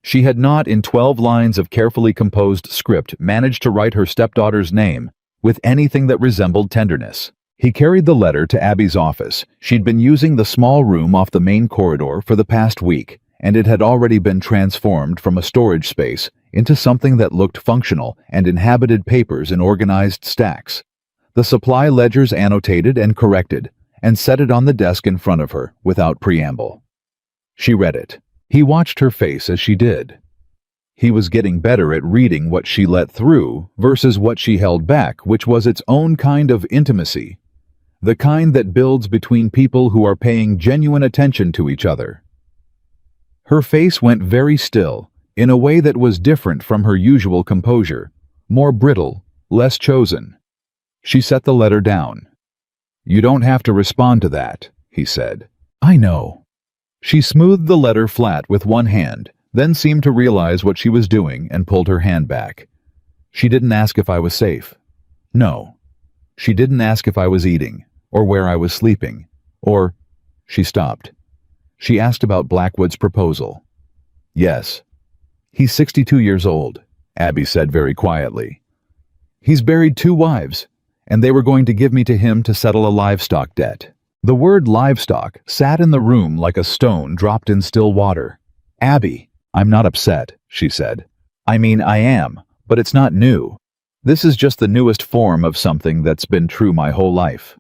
S1: She had not, in 12 lines of carefully composed script, managed to write her stepdaughter's name with anything that resembled tenderness. He carried the letter to Abby's office. She'd been using the small room off the main corridor for the past week, and it had already been transformed from a storage space into something that looked functional and inhabited papers in organized stacks. The supply ledgers annotated and corrected, and set it on the desk in front of her without preamble. She read it. He watched her face as she did. He was getting better at reading what she let through versus what she held back, which was its own kind of intimacy, the kind that builds between people who are paying genuine attention to each other. Her face went very still, in a way that was different from her usual composure, more brittle, less chosen. She set the letter down. You don't have to respond to that, he said. I know. She smoothed the letter flat with one hand, then seemed to realize what she was doing and pulled her hand back. She didn't ask if I was safe. No. She didn't ask if I was eating, or where I was sleeping, or... She stopped. She asked about Blackwood's proposal. Yes. He's 62 years old, Abby said very quietly. He's buried 2 wives, and they were going to give me to him to settle a livestock debt. The word livestock sat in the room like a stone dropped in still water. Abby, I'm not upset, she said. I mean, I am, but it's not new. This is just the newest form of something that's been true my whole life.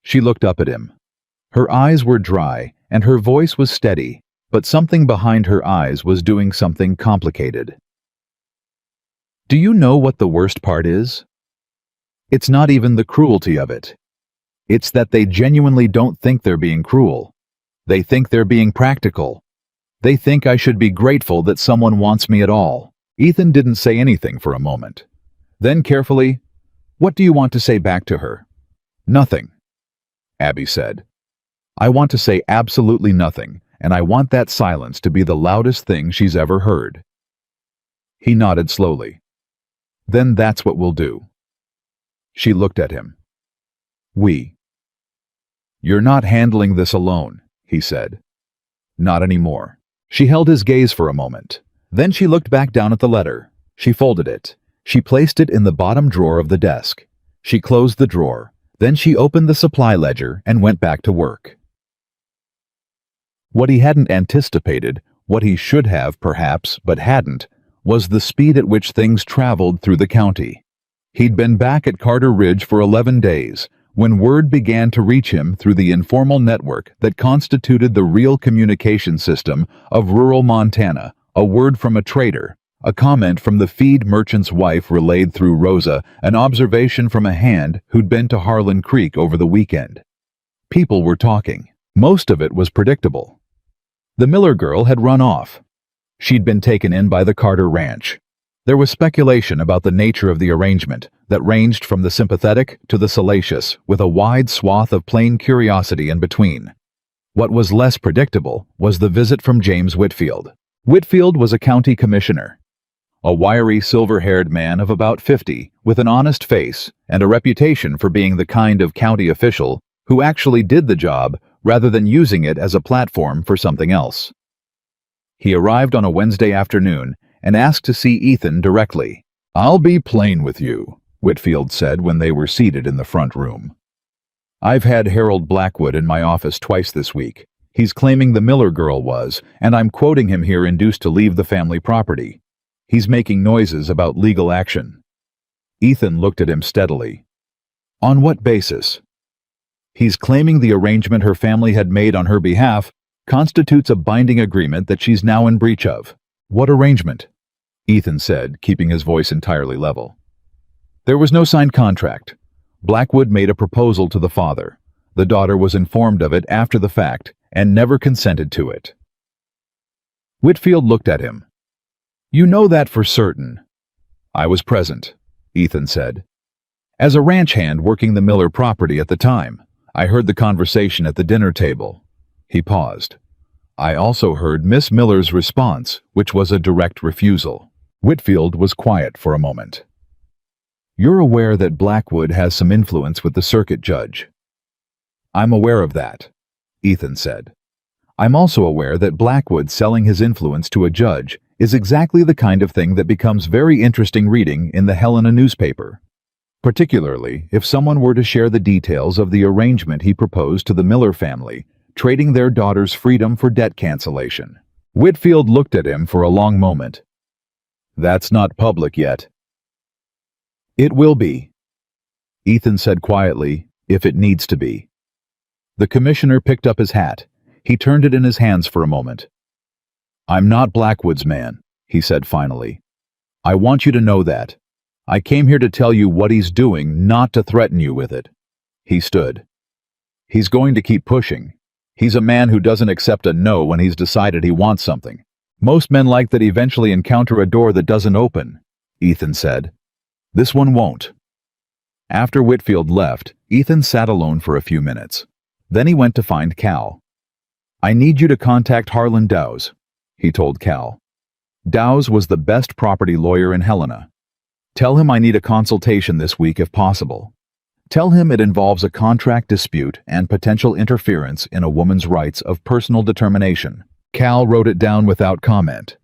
S1: She looked up at him. Her eyes were dry, and her voice was steady, but something behind her eyes was doing something complicated. Do you know what the worst part is? It's not even the cruelty of it. It's that they genuinely don't think they're being cruel. They think they're being practical. They think I should be grateful that someone wants me at all. Ethan didn't say anything for a moment. Then carefully, what do you want to say back to her? Nothing, Abby said. I want to say absolutely nothing, and I want that silence to be the loudest thing she's ever heard. He nodded slowly. Then that's what we'll do. She looked at him. We. You're not handling this alone, he said. Not anymore. She held his gaze for a moment. Then she looked back down at the letter. She folded it. She placed it in the bottom drawer of the desk. She closed the drawer. Then she opened the supply ledger and went back to work. What he hadn't anticipated, what he should have perhaps, but hadn't, was the speed at which things traveled through the county. He'd been back at Carter Ridge for 11 days, when word began to reach him through the informal network that constituted the real communication system of rural Montana, a word from a trader, a comment from the feed merchant's wife relayed through Rosa, an observation from a hand who'd been to Harlan Creek over the weekend. People were talking. Most of it was predictable. The Miller girl had run off. She'd been taken in by the Carter Ranch. There was speculation about the nature of the arrangement that ranged from the sympathetic to the salacious, with a wide swath of plain curiosity in between. What was less predictable was the visit from James Whitfield. Whitfield was a county commissioner. A wiry, silver-haired man of about 50, with an honest face and a reputation for being the kind of county official who actually did the job rather than using it as a platform for something else. He arrived on a Wednesday afternoon and asked to see Ethan directly. I'll be plain with you, Whitfield said when they were seated in the front room. I've had Harold Blackwood in my office twice this week. He's claiming the Miller girl was, and I'm quoting him here, induced to leave the family property. He's making noises about legal action. Ethan looked at him steadily. On what basis? He's claiming the arrangement her family had made on her behalf constitutes a binding agreement that she's now in breach of. What arrangement? Ethan said, keeping his voice entirely level. There was no signed contract. Blackwood made a proposal to the father. The daughter was informed of it after the fact and never consented to it. Whitfield looked at him. You know that for certain. I was present, Ethan said. As a ranch hand working the Miller property at the time, I heard the conversation at the dinner table. He paused. I also heard Miss Miller's response, which was a direct refusal. Whitfield was quiet for a moment. You're aware that Blackwood has some influence with the circuit judge. I'm aware of that, Ethan said. I'm also aware that Blackwood selling his influence to a judge is exactly the kind of thing that becomes very interesting reading in the Helena newspaper, particularly if someone were to share the details of the arrangement he proposed to the Miller family, trading their daughter's freedom for debt cancellation. Whitfield looked at him for a long moment. That's not public yet. It will be, Ethan said quietly, if it needs to be. The commissioner picked up his hat. He turned it in his hands for a moment. I'm not Blackwood's man, he said finally. I want you to know that. I came here to tell you what he's doing, not to threaten you with it. He stood. He's going to keep pushing. He's a man who doesn't accept a no when he's decided he wants something. Most men like that eventually encounter a door that doesn't open, Ethan said. This one won't. After Whitfield left, Ethan sat alone for a few minutes. Then he went to find Cal. I need you to contact Harlan Dowse, he told Cal. Dowse was the best property lawyer in Helena. Tell him I need a consultation this week if possible. Tell him it involves a contract dispute and potential interference in a woman's rights of personal determination. Cal wrote it down without comment.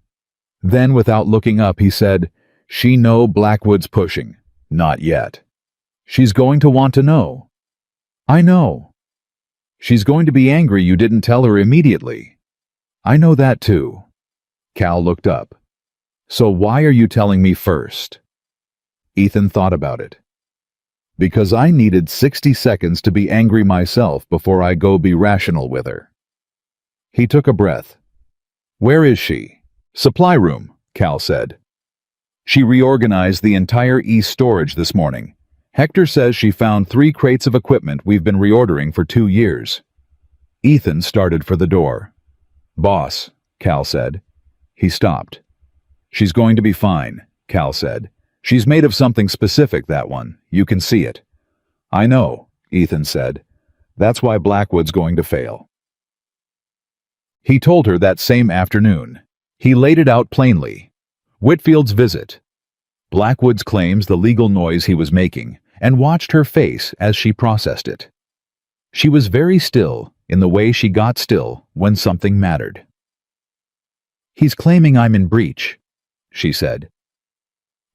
S1: Then, without looking up, he said, She know Blackwood's pushing. Not yet. She's going to want to know. I know. She's going to be angry you didn't tell her immediately. I know that too. Cal looked up. So why are you telling me first? Ethan thought about it. Because I needed 60 seconds to be angry myself before I go be rational with her. He took a breath. Where is she? Supply room, Cal said. She reorganized the entire East storage this morning. Hector says she found 3 crates of equipment we've been reordering for 2 years. Ethan started for the door. Boss, Cal said. He stopped. She's going to be fine, Cal said. She's made of something specific, that one. You can see it. I know, Ethan said. That's why Blackwood's going to fail. He told her that same afternoon. He laid it out plainly. Whitfield's visit. Blackwood's claims, the legal noise he was making, and watched her face as she processed it. She was very still in the way she got still when something mattered. He's claiming I'm in breach, she said.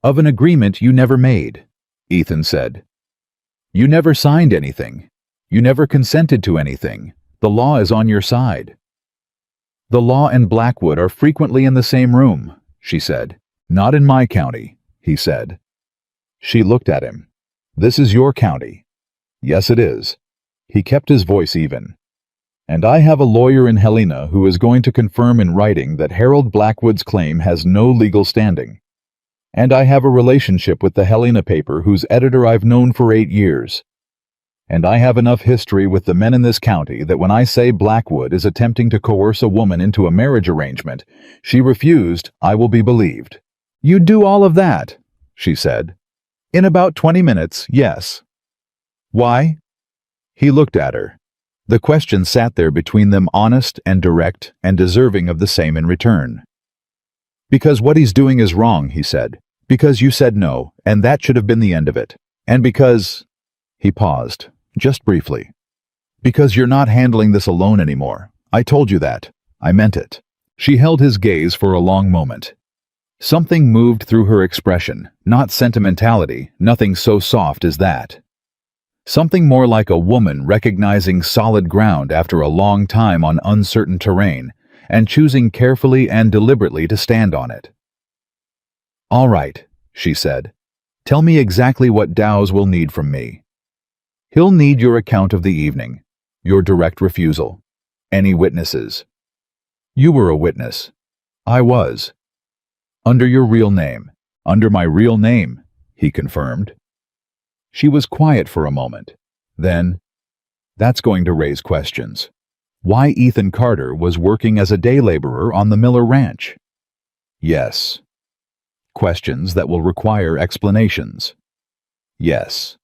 S1: Of an agreement you never made, Ethan said. You never signed anything. You never consented to anything. The law is on your side. The law and Blackwood are frequently in the same room, she said. Not in my county, he said. She looked at him. This is your county. Yes, it is. He kept his voice even. And I have a lawyer in Helena who is going to confirm in writing that Harold Blackwood's claim has no legal standing. And I have a relationship with the Helena paper whose editor I've known for 8 years. And I have enough history with the men in this county that when I say Blackwood is attempting to coerce a woman into a marriage arrangement, she refused, I will be believed. You'd do all of that, she said. In about 20 minutes, yes. Why? He looked at her. The question sat there between them, honest and direct and deserving of the same in return. Because what he's doing is wrong, he said. Because you said no, and that should have been the end of it. And because... He paused, just briefly. Because you're not handling this alone anymore. I told you that. I meant it. She held his gaze for a long moment. Something moved through her expression, not sentimentality, nothing so soft as that. Something more like a woman recognizing solid ground after a long time on uncertain terrain, and choosing carefully and deliberately to stand on it. All right, she said. Tell me exactly what Dowes will need from me. He'll need your account of the evening, your direct refusal, any witnesses. You were a witness. I was. Under your real name. Under my real name, he confirmed. She was quiet for a moment. Then, that's going to raise questions. Why Ethan Carter was working as a day laborer on the Miller Ranch. Yes. Questions that will require explanations. Yes.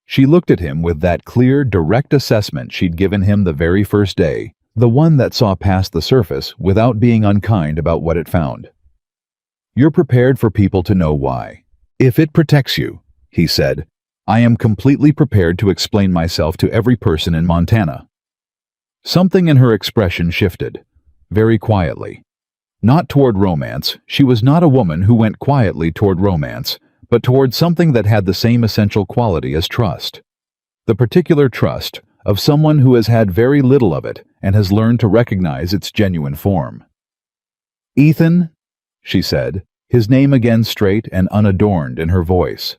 S1: She looked at him with that clear, direct assessment she'd given him the very first day, the one that saw past the surface without being unkind about what it found. You're prepared for people to know why. If it protects you, he said, I am completely prepared to explain myself to every person in Montana. Something in her expression shifted, very quietly. Not toward romance, she was not a woman who went quietly toward romance, but toward something that had the same essential quality as trust. The particular trust of someone who has had very little of it and has learned to recognize its genuine form. Ethan, she said, his name again straight and unadorned in her voice.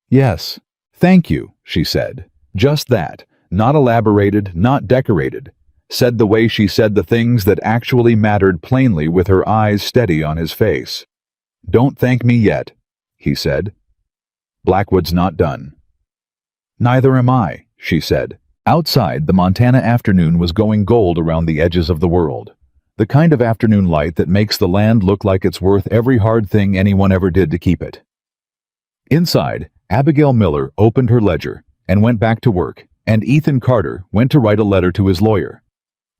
S1: Yes, thank you, she said. Just that. Not elaborated, not decorated, said the way she said the things that actually mattered plainly with her eyes steady on his face. Don't thank me yet, he said. Blackwood's not done. Neither am I, she said. Outside, the Montana afternoon was going gold around the edges of the world. The kind of afternoon light that makes the land look like it's worth every hard thing anyone ever did to keep it. Inside, Abigail Miller opened her ledger and went back to work, and Ethan Carter went to write a letter to his lawyer.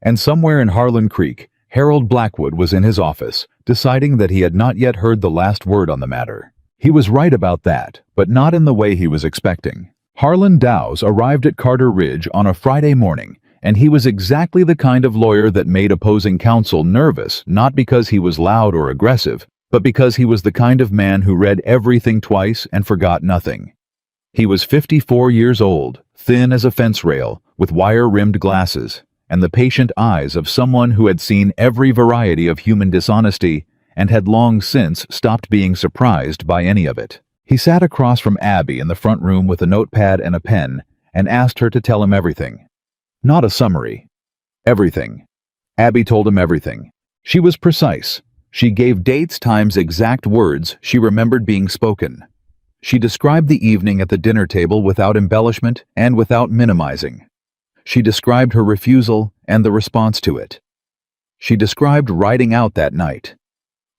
S1: And somewhere in Harlan Creek, Harold Blackwood was in his office, deciding that he had not yet heard the last word on the matter. He was right about that, but not in the way he was expecting. Harlan Dowes arrived at Carter Ridge on a Friday morning, and he was exactly the kind of lawyer that made opposing counsel nervous, not because he was loud or aggressive, but because he was the kind of man who read everything twice and forgot nothing. He was 54 years old, thin as a fence rail, with wire-rimmed glasses, and the patient eyes of someone who had seen every variety of human dishonesty and had long since stopped being surprised by any of it. He sat across from Abby in the front room with a notepad and a pen and asked her to tell him everything. Not a summary. Everything. Abby told him everything. She was precise. She gave dates, times, exact words she remembered being spoken. She described the evening at the dinner table without embellishment and without minimizing. She described her refusal and the response to it. She described riding out that night.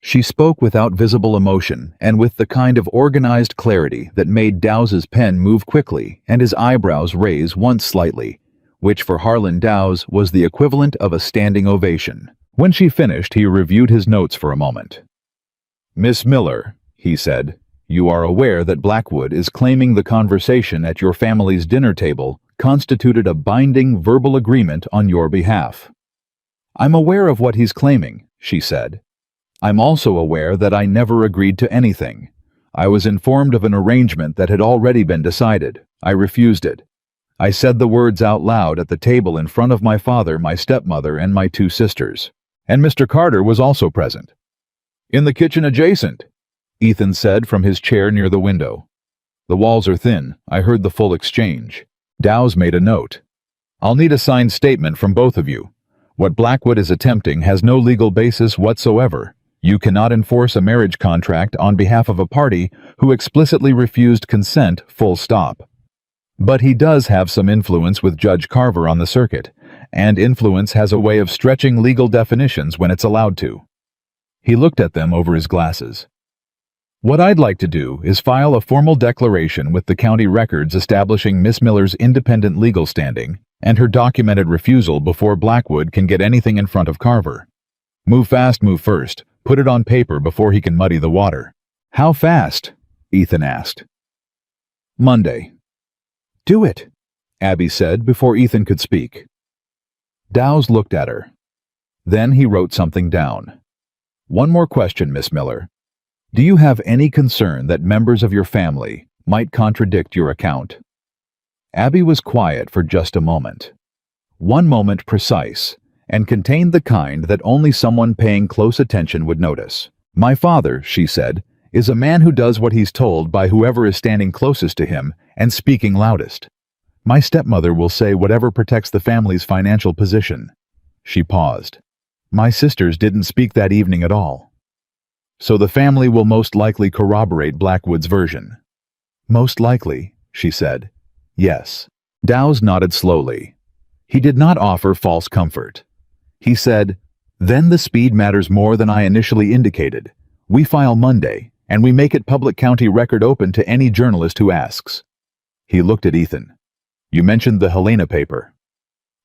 S1: She spoke without visible emotion and with the kind of organized clarity that made Dows's pen move quickly and his eyebrows raise once slightly, which for Harlan Dowse was the equivalent of a standing ovation. When she finished, he reviewed his notes for a moment. "Miss Miller," he said, "you are aware that Blackwood is claiming the conversation at your family's dinner table constituted a binding verbal agreement on your behalf." "I'm aware of what he's claiming," she said. "I'm also aware that I never agreed to anything. I was informed of an arrangement that had already been decided. I refused it. I said the words out loud at the table in front of my father, my stepmother, and my 2 sisters. And Mr. Carter was also present." "In the kitchen adjacent," Ethan said from his chair near the window. "The walls are thin. I heard the full exchange." Dowse made a note. "I'll need a signed statement from both of you. What Blackwood is attempting has no legal basis whatsoever. You cannot enforce a marriage contract on behalf of a party who explicitly refused consent, full stop. But he does have some influence with Judge Carver on the circuit, and influence has a way of stretching legal definitions when it's allowed to." He looked at them over his glasses. "What I'd like to do is file a formal declaration with the county records establishing Miss Miller's independent legal standing and her documented refusal before Blackwood can get anything in front of Carver. Move fast, move first. Put it on paper before he can muddy the water." "How fast?" Ethan asked. "Monday." "Do it," Abby said before Ethan could speak. Dowse looked at her. Then he wrote something down. "One more question, Miss Miller. Do you have any concern that members of your family might contradict your account?" Abby was quiet for just a moment. One moment precise, and contained the kind that only someone paying close attention would notice. "My father," she said, "is a man who does what he's told by whoever is standing closest to him and speaking loudest. My stepmother will say whatever protects the family's financial position." She paused. "My sisters didn't speak that evening at all." "So the family will most likely corroborate Blackwood's version." "Most likely," she said. "Yes." Dowse nodded slowly. He did not offer false comfort. He said, "Then the speed matters more than I initially indicated. We file Monday, and we make it public county record open to any journalist who asks." He looked at Ethan. "You mentioned the Helena paper."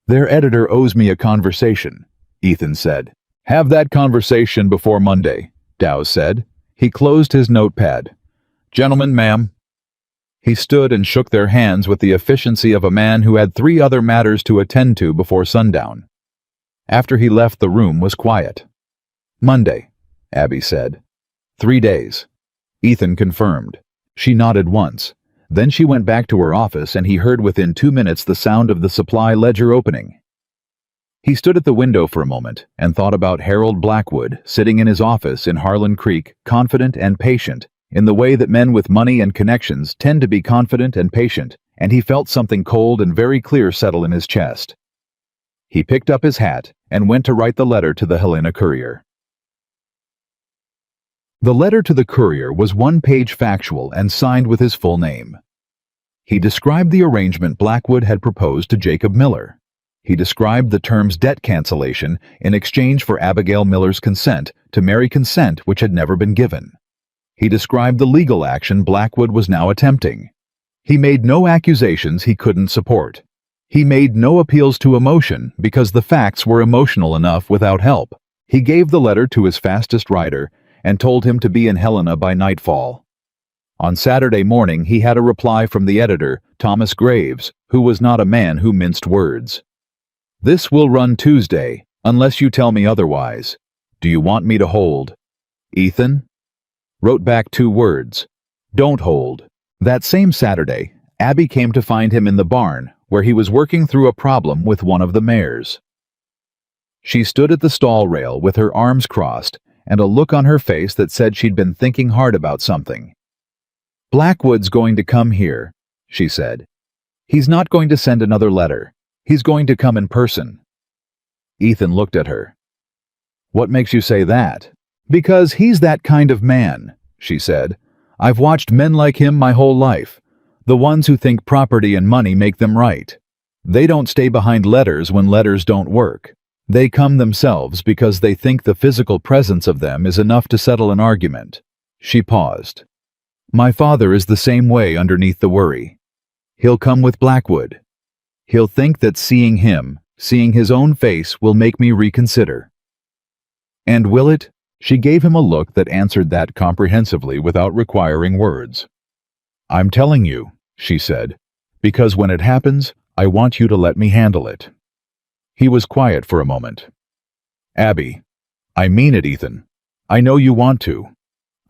S1: "Their editor owes me a conversation," Ethan said. "Have that conversation before Monday," Dowse said. He closed his notepad. "Gentlemen, ma'am." He stood and shook their hands with the efficiency of a man who had 3 other matters to attend to before sundown. After he left, the room was quiet. "Monday," Abby said. 3 days. Ethan confirmed. She nodded once. Then she went back to her office and he heard within 2 minutes the sound of the supply ledger opening. He stood at the window for a moment and thought about Harold Blackwood sitting in his office in Harlan Creek, confident and patient, in the way that men with money and connections tend to be confident and patient, and he felt something cold and very clear settle in his chest. He picked up his hat and went to write the letter to the Helena Courier. The letter to the Courier was 1-page factual and signed with his full name. He described the arrangement Blackwood had proposed to Jacob Miller. He described the terms debt cancellation in exchange for Abigail Miller's consent to marry consent which had never been given. He described the legal action Blackwood was now attempting. He made no accusations he couldn't support. He made no appeals to emotion because the facts were emotional enough without help. He gave the letter to his fastest rider and told him to be in Helena by nightfall. On Saturday morning he had a reply from the editor, Thomas Graves, who was not a man who minced words. "This will run Tuesday, unless you tell me otherwise. Do you want me to hold?" Ethan wrote back 2 words. "Don't hold." That same Saturday, Abby came to find him in the barn, where he was working through a problem with one of the mares. She stood at the stall rail with her arms crossed and a look on her face that said she'd been thinking hard about something. "Blackwood's going to come here," she said. "He's not going to send another letter. He's going to come in person." Ethan looked at her. "What makes you say that?" "Because he's that kind of man," she said. "I've watched men like him my whole life. The ones who think property and money make them right. They don't stay behind letters when letters don't work. They come themselves because they think the physical presence of them is enough to settle an argument." She paused. "My father is the same way underneath the worry. He'll come with Blackwood. He'll think that seeing him, seeing his own face, will make me reconsider." "And will it?" She gave him a look that answered that comprehensively without requiring words. "I'm telling you," she said, "because when it happens, I want you to let me handle it." He was quiet for a moment. "Abby, I mean it, Ethan. I know you want to.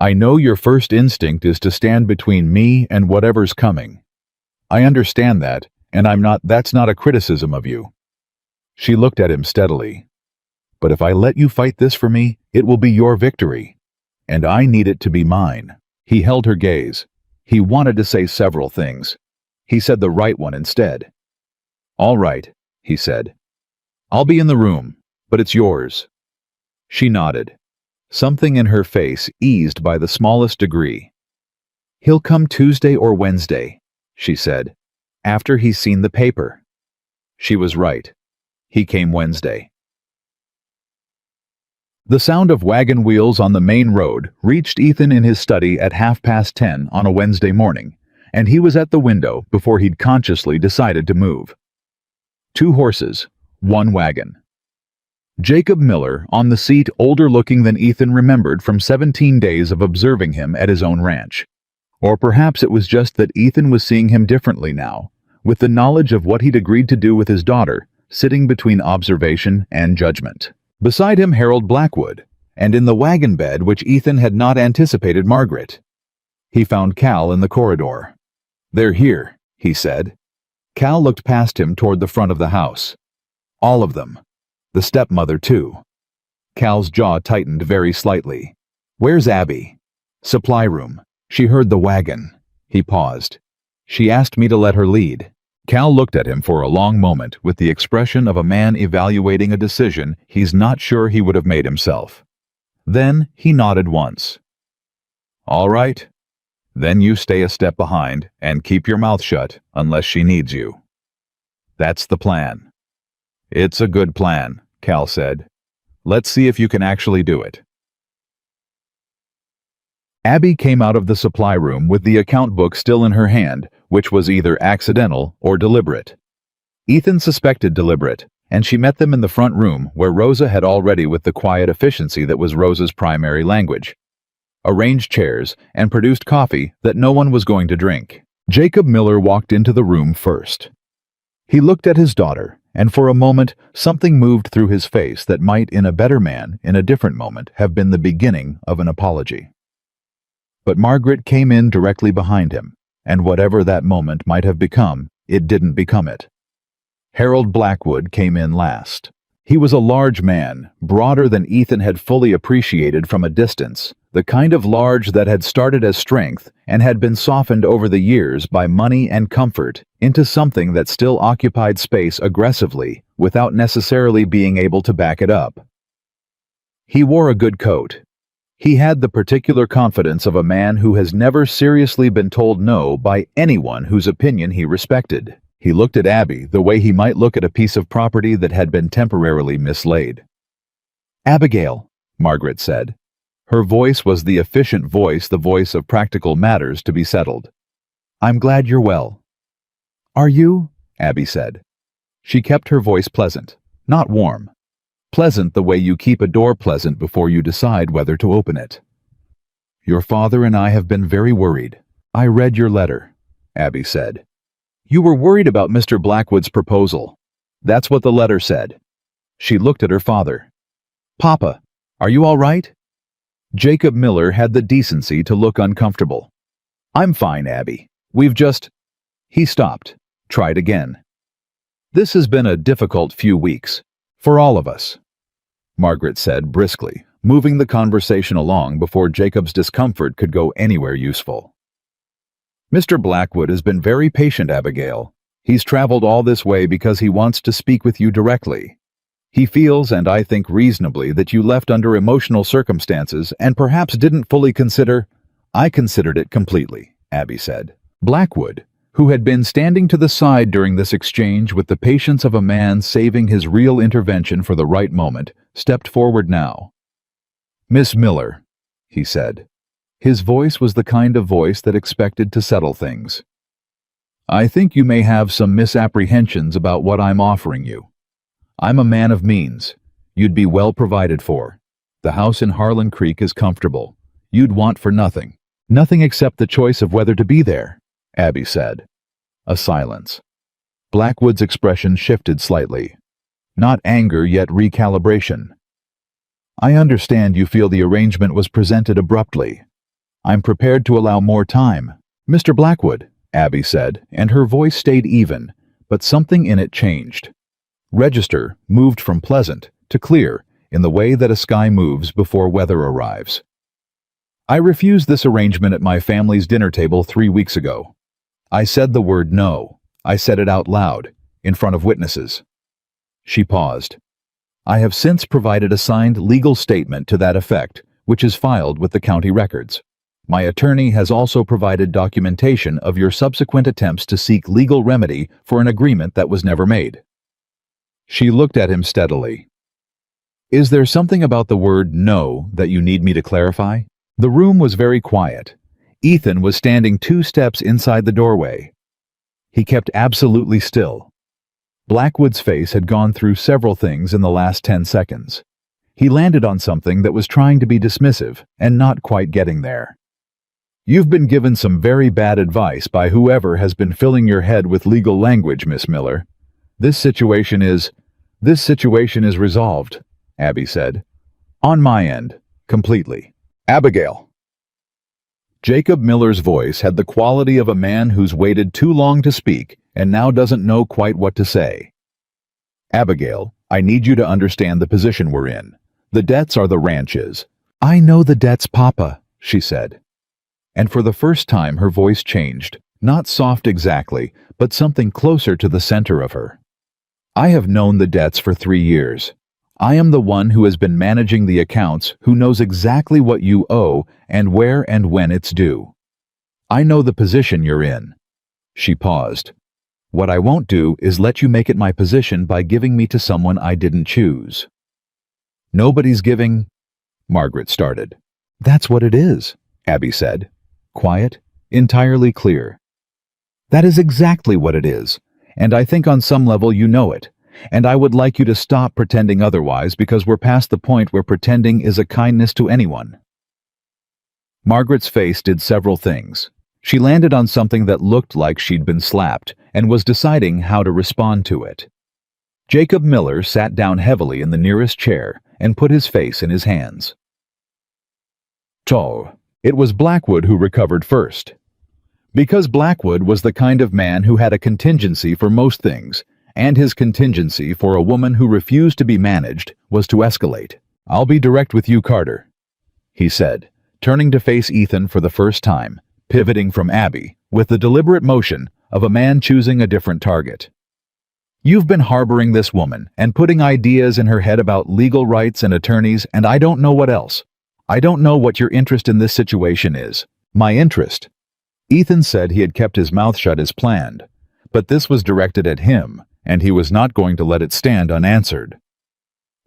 S1: I know your first instinct is to stand between me and whatever's coming. I understand that, and that's not a criticism of you." She looked at him steadily. "But if I let you fight this for me, it will be your victory. And I need it to be mine." He held her gaze. He wanted to say several things. He said the right one instead. "All right," he said. "I'll be in the room, but it's yours." She nodded. Something in her face eased by the smallest degree. "He'll come Tuesday or Wednesday," she said, "after he's seen the paper." She was right. He came Wednesday. The sound of wagon wheels on the main road reached Ethan in his study at 10:30 on a Wednesday morning, and he was at the window before he'd consciously decided to move. 2 horses, 1 wagon. Jacob Miller on the seat, older looking than Ethan remembered from 17 days of observing him at his own ranch. Or perhaps it was just that Ethan was seeing him differently now, with the knowledge of what he'd agreed to do with his daughter sitting between observation and judgment. Beside him, Harold Blackwood, and in the wagon bed which Ethan had not anticipated, Margaret. He found Cal in the corridor. "They're here," he said. Cal looked past him toward the front of the house. "All of them. The stepmother, too." Cal's jaw tightened very slightly. "Where's Abby?" "Supply room. She heard the wagon." He paused. "She asked me to let her lead." Cal looked at him for a long moment with the expression of a man evaluating a decision he's not sure he would have made himself. Then he nodded once. "All right. Then you stay a step behind and keep your mouth shut unless she needs you." "That's the plan." "It's a good plan," Cal said. "Let's see if you can actually do it." Abby came out of the supply room with the account book still in her hand, which was either accidental or deliberate. Ethan suspected deliberate, and she met them in the front room where Rosa had already, with the quiet efficiency that was Rosa's primary language, arranged chairs and produced coffee that no one was going to drink. Jacob Miller walked into the room first. He looked at his daughter, and for a moment something moved through his face that might, in a better man, in a different moment, have been the beginning of an apology. But Margaret came in directly behind him, and whatever that moment might have become, it didn't become it. Harold Blackwood came in last. He was a large man, broader than Ethan had fully appreciated from a distance, the kind of large that had started as strength and had been softened over the years by money and comfort into something that still occupied space aggressively without necessarily being able to back it up. He wore a good coat. He had the particular confidence of a man who has never seriously been told no by anyone whose opinion he respected. He looked at Abby the way he might look at a piece of property that had been temporarily mislaid. "Abigail," Margaret said. Her voice was the efficient voice, the voice of practical matters to be settled. "I'm glad you're well." "Are you?" Abby said. She kept her voice pleasant, not warm. Pleasant the way you keep a door pleasant before you decide whether to open it. "Your father and I have been very worried. I read your letter," Abby said. "You were worried about Mr. Blackwood's proposal. That's what the letter said." She looked at her father. "Papa, are you all right?" Jacob Miller had the decency to look uncomfortable. "I'm fine, Abby. We've just..." He stopped. Tried again. "This has been a difficult few weeks. For all of us," Margaret said briskly, moving the conversation along before Jacob's discomfort could go anywhere useful. "Mr. Blackwood has been very patient, Abigail. He's traveled all this way because he wants to speak with you directly. He feels, and I think reasonably, that you left under emotional circumstances and perhaps didn't fully consider—" "I considered it completely," Abby said. Blackwood, who had been standing to the side during this exchange with the patience of a man saving his real intervention for the right moment, stepped forward now. "Miss Miller," he said. His voice was the kind of voice that expected to settle things. "I think you may have some misapprehensions about what I'm offering you. I'm a man of means. You'd be well provided for. The house in Harlan Creek is comfortable. You'd want for nothing. Nothing except the choice of whether to be there," Abby said. A silence. Blackwood's expression shifted slightly. Not anger, yet recalibration. "I understand you feel the arrangement was presented abruptly. I'm prepared to allow more time." "Mr. Blackwood," Abby said, and her voice stayed even, but something in it changed. Register moved from pleasant to clear in the way that a sky moves before weather arrives. "I refused this arrangement at my family's dinner table 3 weeks ago. I said the word no. I said it out loud, in front of witnesses." She paused. "I have since provided a signed legal statement to that effect, which is filed with the county records. My attorney has also provided documentation of your subsequent attempts to seek legal remedy for an agreement that was never made." She looked at him steadily. "Is there something about the word no that you need me to clarify?" The room was very quiet. Ethan was standing 2 steps inside the doorway. He kept absolutely still. Blackwood's face had gone through several things in the last 10 seconds. He landed on something that was trying to be dismissive and not quite getting there. "You've been given some very bad advice by whoever has been filling your head with legal language, Miss Miller. This situation is resolved," Abby said. "On my end, completely. Abigail." Jacob Miller's voice had the quality of a man who's waited too long to speak and now doesn't know quite what to say. "Abigail, I need you to understand the position we're in. The debts are the ranch's." "I know the debts, Papa," she said. And for the first time her voice changed, not soft exactly, but something closer to the center of her. "I have known the debts for 3 years. I am the one who has been managing the accounts, who knows exactly what you owe and where and when it's due. I know the position you're in." She paused. "What I won't do is let you make it my position by giving me to someone I didn't choose." "Nobody's giving—" Margaret started. "That's what it is," Abby said. Quiet, entirely clear. "That is exactly what it is, and I think on some level you know it. And I would like you to stop pretending otherwise, because we're past the point where pretending is a kindness to anyone." Margaret's face did several things. She landed on something that looked like she'd been slapped and was deciding how to respond to it. Jacob Miller sat down heavily in the nearest chair and put his face in his hands. It was Blackwood who recovered first. Because Blackwood was the kind of man who had a contingency for most things, and his contingency for a woman who refused to be managed was to escalate. "I'll be direct with you, Carter," he said, turning to face Ethan for the first time, pivoting from Abby, with the deliberate motion of a man choosing a different target. "You've been harboring this woman and putting ideas in her head about legal rights and attorneys, and I don't know what else. I don't know what your interest in this situation is." "My interest?" Ethan said he had kept his mouth shut as planned, but this was directed at him, and he was not going to let it stand unanswered.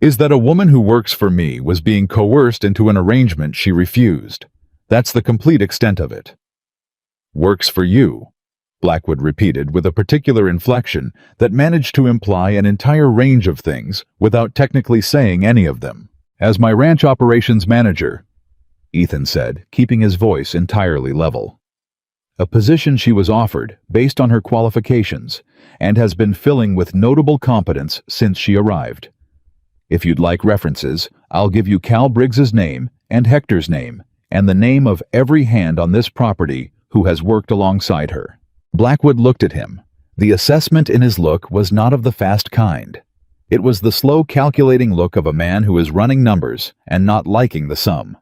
S1: "Is that a woman who works for me was being coerced into an arrangement she refused. That's the complete extent of it." "Works for you," Blackwood repeated with a particular inflection that managed to imply an entire range of things without technically saying any of them. "As my ranch operations manager," Ethan said, keeping his voice entirely level. A position she was offered based on her qualifications and has been filling with notable competence since she arrived. If you'd like references, I'll give you Cal Briggs's name and Hector's name and the name of every hand on this property who has worked alongside her. Blackwood looked at him. The assessment in his look was not of the fast kind. It was the slow, calculating look of a man who is running numbers and not liking the sum.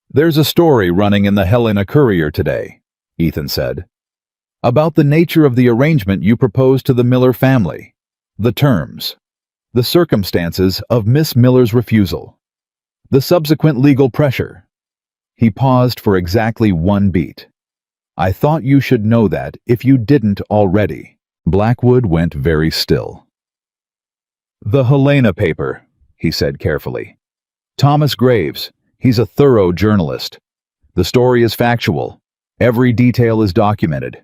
S1: "There's a story running in the Helena Courier today," Ethan said, "about the nature of the arrangement you proposed to the Miller family, the terms, the circumstances of Miss Miller's refusal, the subsequent legal pressure." He paused for exactly one beat. "I thought you should know that if you didn't already." Blackwood went very still. "The Helena paper," he said carefully. "Thomas Graves, he's a thorough journalist. The story is factual. Every detail is documented."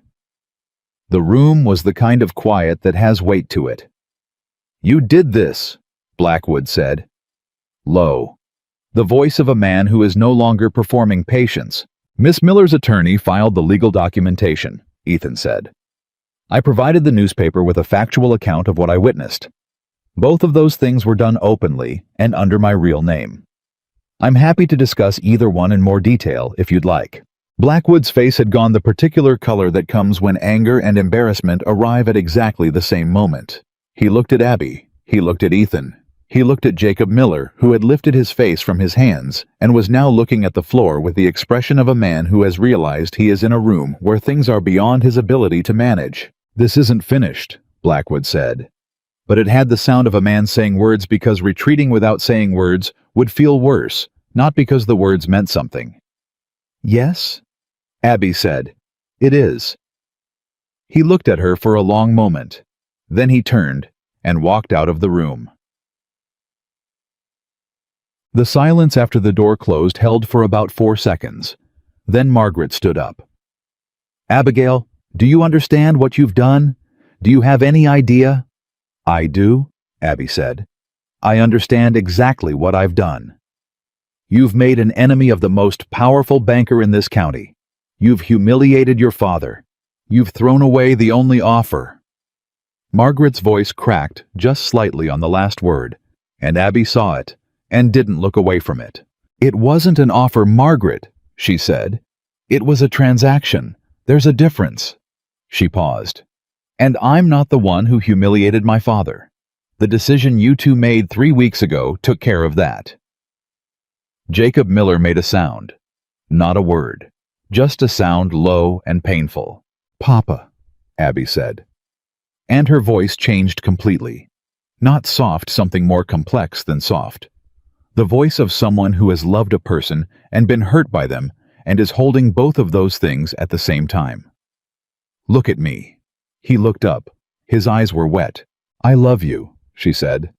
S1: The room was the kind of quiet that has weight to it. "You did this," Blackwood said. Low. The voice of a man who is no longer performing patience. "Miss Miller's attorney filed the legal documentation," Ethan said. "I provided the newspaper with a factual account of what I witnessed. Both of those things were done openly and under my real name. I'm happy to discuss either one in more detail if you'd like." Blackwood's face had gone the particular color that comes when anger and embarrassment arrive at exactly the same moment. He looked at Abby. He looked at Ethan. He looked at Jacob Miller, who had lifted his face from his hands and was now looking at the floor with the expression of a man who has realized he is in a room where things are beyond his ability to manage. "This isn't finished," Blackwood said. But it had the sound of a man saying words because retreating without saying words would feel worse, not because the words meant something. "Yes?" Abby said. "It is." He looked at her for a long moment. Then he turned and walked out of the room. The silence after the door closed held for about 4 seconds. Then Margaret stood up. "Abigail, do you understand what you've done? Do you have any idea?" "I do," Abby said. "I understand exactly what I've done. You've made an enemy of the most powerful banker in this county. You've humiliated your father. You've thrown away the only offer." Margaret's voice cracked just slightly on the last word, and Abby saw it and didn't look away from it. "It wasn't an offer, Margaret," she said. "It was a transaction. There's a difference." She paused. "And I'm not the one who humiliated my father. The decision you two made 3 weeks ago took care of that." Jacob Miller made a sound. Not a word. Just a sound low and painful. "Papa," Abby said. And her voice changed completely. Not soft, something more complex than soft. The voice of someone who has loved a person and been hurt by them and is holding both of those things at the same time. "Look at me." He looked up. His eyes were wet. "I love you," she said.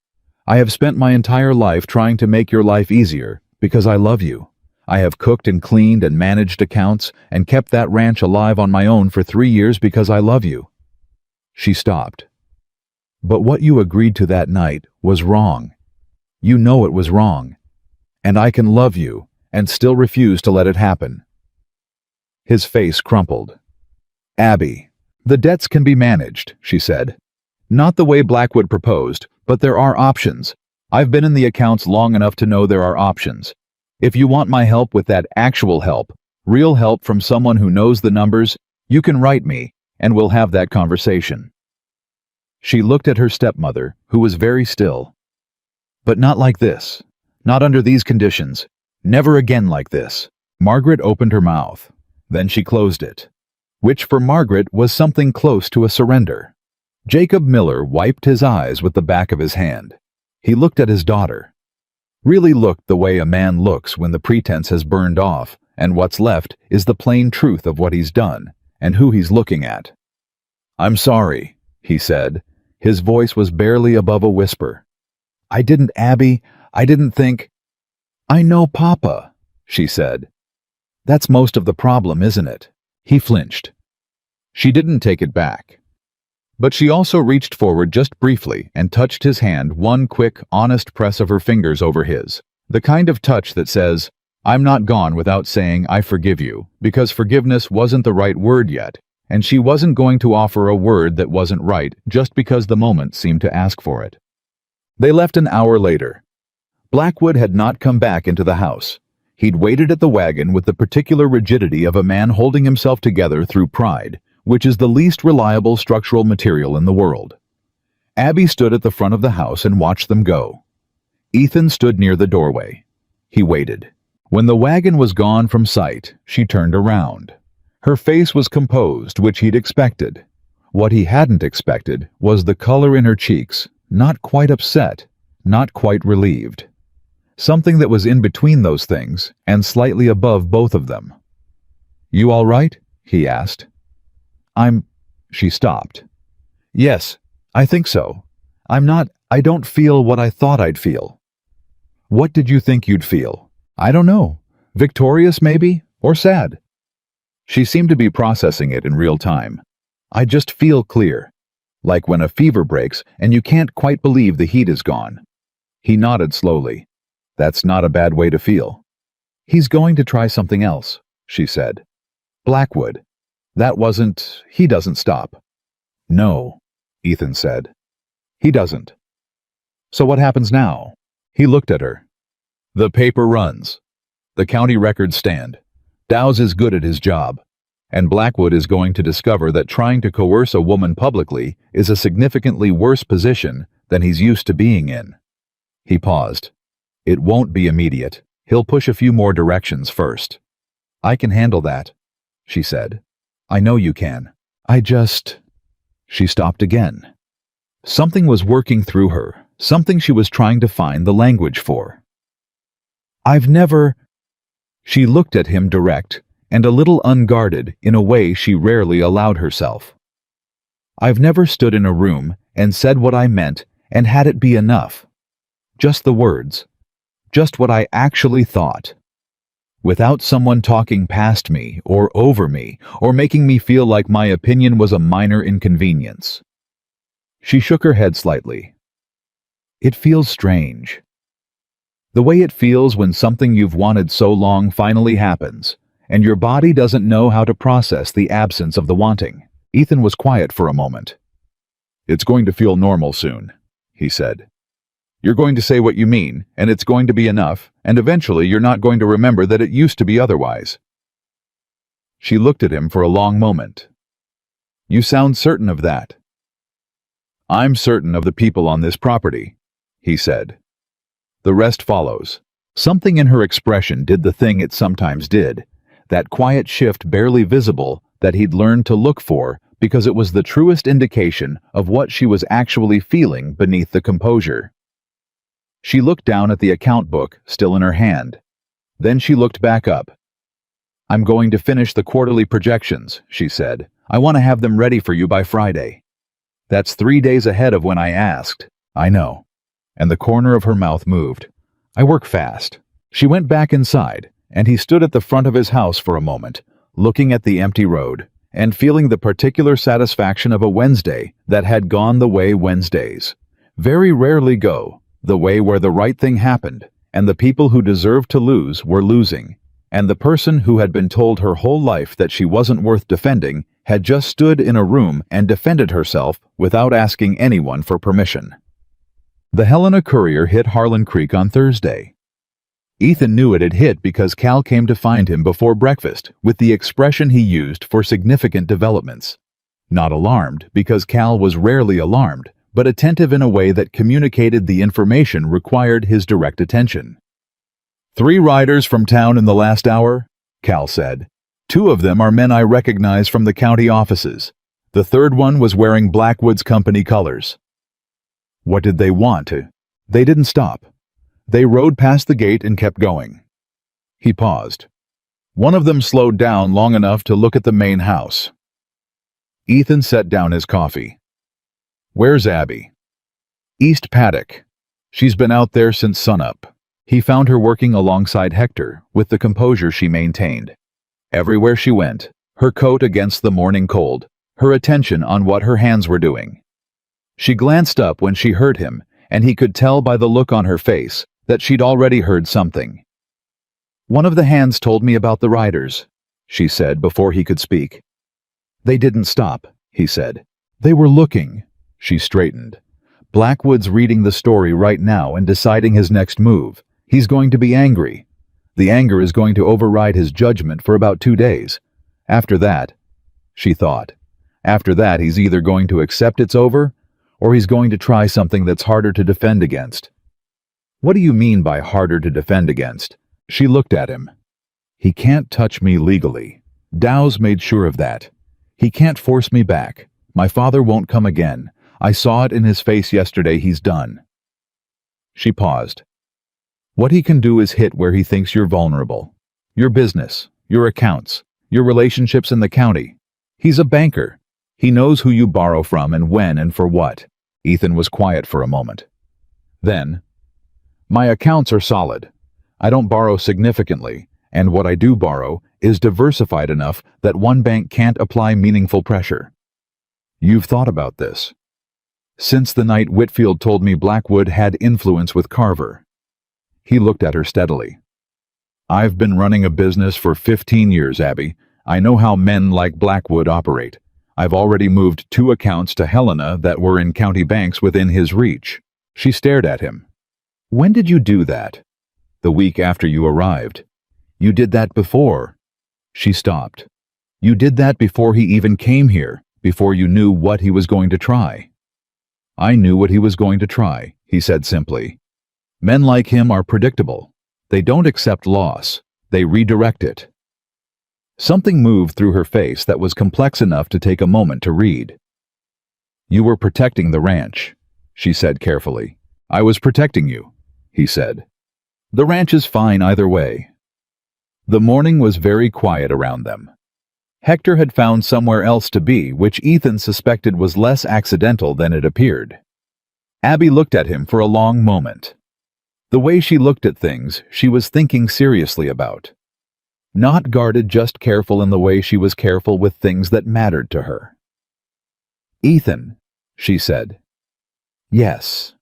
S1: "I have spent my entire life trying to make your life easier because I love you. I have cooked and cleaned and managed accounts and kept that ranch alive on my own for 3 years because I love you." She stopped. "But what you agreed to that night was wrong. You know it was wrong. And I can love you and still refuse to let it happen." His face crumpled. "Abby, the debts can be managed," she said. "Not the way Blackwood proposed, but there are options. I've been in the accounts long enough to know there are options. If you want my help with that actual help, real help from someone who knows the numbers, you can write me, and we'll have that conversation." She looked at her stepmother, who was very still. "But not like this. Not under these conditions. Never again like this." Margaret opened her mouth. Then she closed it, which for Margaret was something close to a surrender. Jacob Miller wiped his eyes with the back of his hand. He looked at his daughter. Really looked the way a man looks when the pretense has burned off, and what's left is the plain truth of what he's done and who he's looking at. "I'm sorry," he said. His voice was barely above a whisper. "I didn't, Abby. I didn't think—" "I know, Papa," she said. "That's most of the problem, isn't it?" He flinched. She didn't take it back. But she also reached forward just briefly and touched his hand, one quick, honest press of her fingers over his. The kind of touch that says, "I'm not gone without saying I forgive you," because forgiveness wasn't the right word yet, and she wasn't going to offer a word that wasn't right just because the moment seemed to ask for it. They left an hour later. Blackwood had not come back into the house. He'd waited at the wagon with the particular rigidity of a man holding himself together through pride, which is the least reliable structural material in the world. Abby stood at the front of the house and watched them go. Ethan stood near the doorway. He waited. When the wagon was gone from sight, she turned around. Her face was composed, which he'd expected. What he hadn't expected was the color in her cheeks, not quite upset, not quite relieved. Something that was in between those things and slightly above both of them. "You all right?" he asked. She stopped. "Yes, I think so. I don't feel what I thought I'd feel." "What did you think you'd feel?" "I don't know. Victorious, maybe, or sad." She seemed to be processing it in real time. "I just feel clear. Like when a fever breaks and you can't quite believe the heat is gone." He nodded slowly. "That's not a bad way to feel." "He's going to try something else," she said. "Blackwood. He doesn't stop." "No," Ethan said. "He doesn't." "So what happens now?" He looked at her. "The paper runs. The county records stand. Dowse is good at his job. And Blackwood is going to discover that trying to coerce a woman publicly is a significantly worse position than he's used to being in." He paused. "It won't be immediate. He'll push a few more directions first." "I can handle that," she said. "I know you can. She stopped again. Something was working through her, something she was trying to find the language for. She looked at him direct and a little unguarded in a way she rarely allowed herself. "I've never stood in a room and said what I meant and had it be enough. Just the words. Just what I actually thought. Without someone talking past me or over me or making me feel like my opinion was a minor inconvenience." She shook her head slightly. "It feels strange. The way it feels when something you've wanted so long finally happens, and your body doesn't know how to process the absence of the wanting." Ethan was quiet for a moment. "It's going to feel normal soon," he said. "You're going to say what you mean, and it's going to be enough, and eventually you're not going to remember that it used to be otherwise." She looked at him for a long moment. "You sound certain of that." "I'm certain of the people on this property," he said. The rest follows. Something in her expression did the thing it sometimes did, that quiet shift barely visible that he'd learned to look for because it was the truest indication of what she was actually feeling beneath the composure. She looked down at the account book still in her hand. Then she looked back up. "I'm going to finish the quarterly projections," she said. "I want to have them ready for you by Friday." "That's 3 days ahead of when I asked." "I know." And the corner of her mouth moved. "I work fast." She went back inside, and he stood at the front of his house for a moment, looking at the empty road, and feeling the particular satisfaction of a Wednesday that had gone the way Wednesdays very rarely go, the way where the right thing happened, and the people who deserved to lose were losing, and the person who had been told her whole life that she wasn't worth defending had just stood in a room and defended herself without asking anyone for permission. The Helena Courier hit Harlan Creek on Thursday. Ethan knew it had hit because Cal came to find him before breakfast with the expression he used for significant developments. Not alarmed, because Cal was rarely alarmed, but attentive in a way that communicated the information required his direct attention. "3 riders from town in the last hour," Cal said. "2 of them are men I recognize from the county offices. The 3rd one was wearing Blackwood's company colors." "What did they want?" "They didn't stop. They rode past the gate and kept going." He paused. "One of them slowed down long enough to look at the main house." Ethan set down his coffee. "Where's Abby?" "East Paddock. She's been out there since sunup." He found her working alongside Hector with the composure she maintained. Everywhere she went, her coat against the morning cold, her attention on what her hands were doing. She glanced up when she heard him, and he could tell by the look on her face that she'd already heard something. "One of the hands told me about the riders," she said before he could speak. "They didn't stop," he said. "They were looking." She straightened. "Blackwood's reading the story right now and deciding his next move. He's going to be angry. The anger is going to override his judgment for about 2 days. After that," she thought, After that, he's either going to accept it's over, or he's going to try something that's harder to defend against. What do you mean by harder to defend against? She looked at him. He can't touch me legally. Dow's made sure of that. He can't force me back. My father won't come again. I saw it in his face yesterday. He's done. She paused. What he can do is hit where he thinks you're vulnerable. Your business, your accounts, your relationships in the county. He's a banker. He knows who you borrow from and when and for what. Ethan was quiet for a moment. Then, my accounts are solid. I don't borrow significantly, and what I do borrow is diversified enough that one bank can't apply meaningful pressure. You've thought about this. Since the night Whitfield told me Blackwood had influence with Carver. He looked at her steadily. I've been running a business for 15 years, Abby. I know how men like Blackwood operate. I've already moved 2 accounts to Helena that were in county banks within his reach. She stared at him. When did you do that? The week after you arrived. You did that before. She stopped. You did that before he even came here, before you knew what he was going to try. I knew what he was going to try, he said simply. Men like him are predictable. They don't accept loss. They redirect it. Something moved through her face that was complex enough to take a moment to read. You were protecting the ranch, she said carefully. I was protecting you, he said. The ranch is fine either way. The morning was very quiet around them. Hector had found somewhere else to be, which Ethan suspected was less accidental than it appeared. Abby looked at him for a long moment. The way she looked at things, she was thinking seriously about. Not guarded, just careful in the way she was careful with things that mattered to her. Ethan, she said. Yes.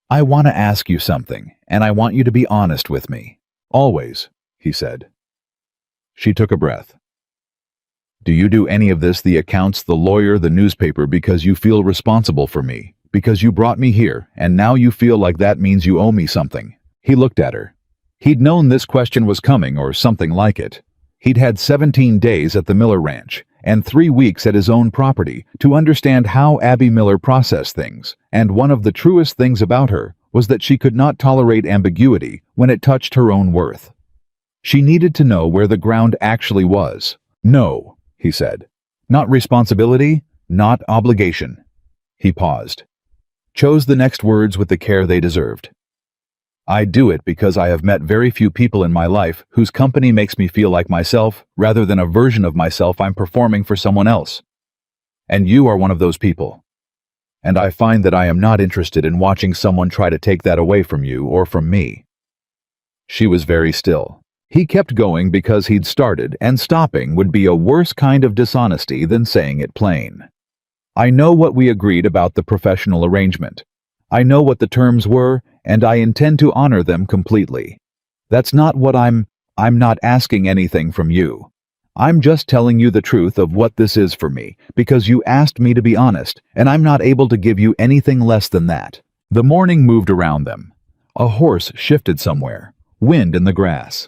S1: I want to ask you something, and I want you to be honest with me. Always, he said. She took a breath. Do you do any of this, the accounts, the lawyer, the newspaper, because you feel responsible for me, because you brought me here, and now you feel like that means you owe me something? He looked at her. He'd known this question was coming, or something like it. He'd had 17 days at the Miller Ranch, and 3 weeks at his own property to understand how Abby Miller processed things, and one of the truest things about her was that she could not tolerate ambiguity when it touched her own worth. She needed to know where the ground actually was. No, he said. Not responsibility, not obligation. He paused. Chose the next words with the care they deserved. I do it because I have met very few people in my life whose company makes me feel like myself rather than a version of myself I'm performing for someone else. And you are one of those people. And I find that I am not interested in watching someone try to take that away from you or from me. She was very still. He kept going because he'd started, and stopping would be a worse kind of dishonesty than saying it plain. I know what we agreed about the professional arrangement. I know what the terms were, and I intend to honor them completely. That's not what I'm not asking anything from you. I'm just telling you the truth of what this is for me, because you asked me to be honest, and I'm not able to give you anything less than that. The morning moved around them. A horse shifted somewhere. Wind in the grass.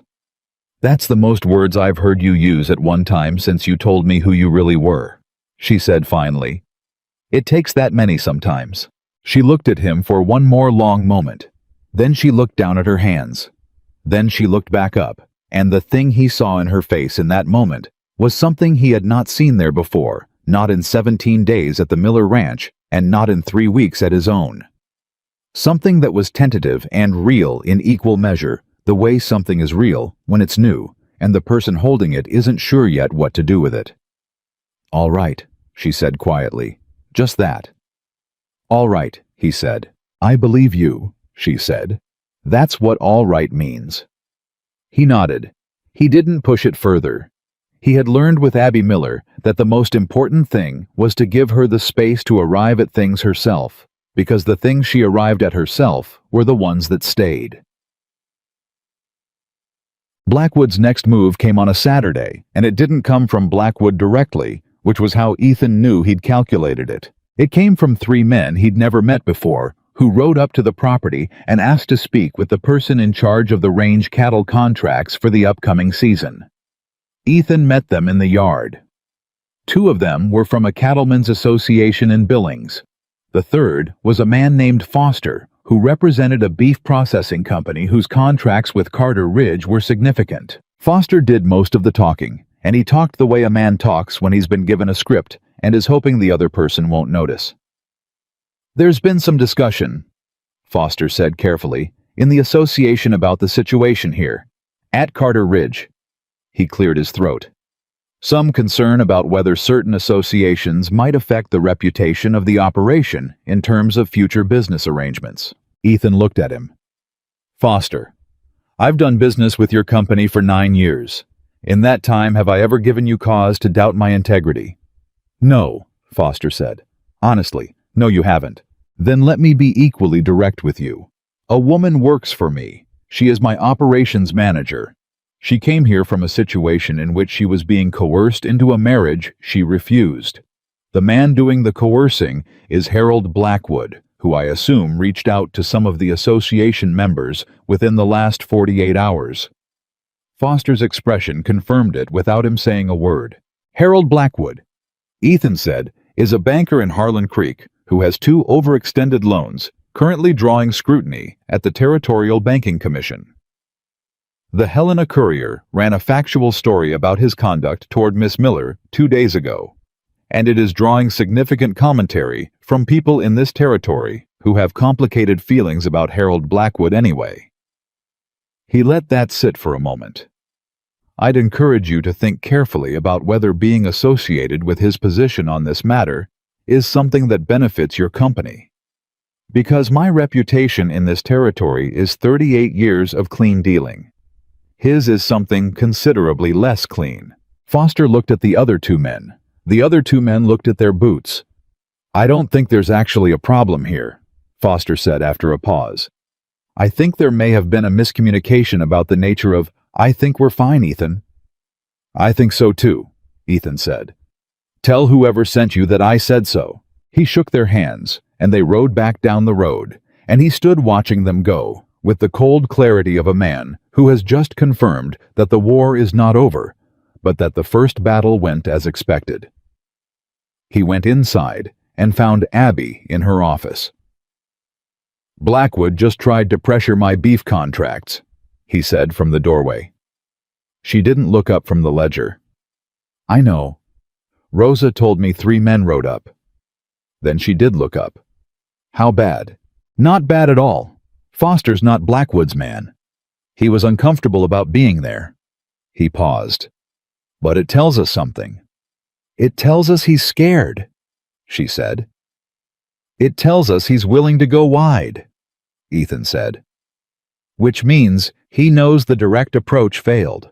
S1: That's the most words I've heard you use at one time since you told me who you really were, she said finally. It takes that many sometimes. She looked at him for one more long moment. Then she looked down at her hands. Then she looked back up, and the thing he saw in her face in that moment was something he had not seen there before, not in 17 days at the Miller Ranch, and not in 3 weeks at his own. Something that was tentative and real in equal measure, the way something is real when it's new, and the person holding it isn't sure yet what to do with it. All right, she said quietly. Just that. All right, he said. I believe you, she said. That's what all right means. He nodded. He didn't push it further. He had learned with Abby Miller that the most important thing was to give her the space to arrive at things herself, because the things she arrived at herself were the ones that stayed. Blackwood's next move came on a Saturday, and it didn't come from Blackwood directly, which was how Ethan knew he'd calculated it. It came from 3 men he'd never met before, who rode up to the property and asked to speak with the person in charge of the range cattle contracts for the upcoming season. Ethan met them in the yard. 2 of them were from a cattlemen's association in Billings. The third was a man named Foster, who represented a beef processing company whose contracts with Carter Ridge were significant. Foster did most of the talking, and he talked the way a man talks when he's been given a script and is hoping the other person won't notice. "There's been some discussion," Foster said carefully, "in the association about the situation here. At Carter Ridge." He cleared his throat. "Some concern about whether certain associations might affect the reputation of the operation in terms of future business arrangements." Ethan looked at him. "Foster, I've done business with your company for 9 years. In that time, have I ever given you cause to doubt my integrity?" "No," Foster said. "Honestly, no, you haven't." "Then let me be equally direct with you. A woman works for me. She is my operations manager. She came here from a situation in which she was being coerced into a marriage she refused. The man doing the coercing is Harold Blackwood, who I assume reached out to some of the association members within the last 48 hours. Foster's expression confirmed it without him saying a word. "Harold Blackwood," Ethan said, "is a banker in Harlan Creek who has 2 overextended loans, currently drawing scrutiny at the Territorial Banking Commission." The Helena Courier ran a factual story about his conduct toward Miss Miller 2 days ago, and it is drawing significant commentary from people in this territory who have complicated feelings about Harold Blackwood anyway. He let that sit for a moment. "I'd encourage you to think carefully about whether being associated with his position on this matter is something that benefits your company. Because my reputation in this territory is 38 years of clean dealing. His is something considerably less clean." Foster looked at the other 2 men. The other 2 men looked at their boots. "I don't think there's actually a problem here," Foster said after a pause. "I think there may have been a miscommunication about the nature of, 'I think we're fine, Ethan.'" "I think so too," Ethan said. "Tell whoever sent you that I said so." He shook their hands, and they rode back down the road, and he stood watching them go, with the cold clarity of a man who has just confirmed that the war is not over, but that the first battle went as expected. He went inside and found Abby in her office. "Blackwood just tried to pressure my beef contracts," he said from the doorway. She didn't look up from the ledger. "I know. Rosa told me 3 men rode up." Then she did look up. "How bad?" "Not bad at all. Foster's not Blackwood's man. He was uncomfortable about being there." He paused. "But it tells us something." "It tells us he's scared," she said. "It tells us he's willing to go wide," Ethan said. "Which means he knows the direct approach failed."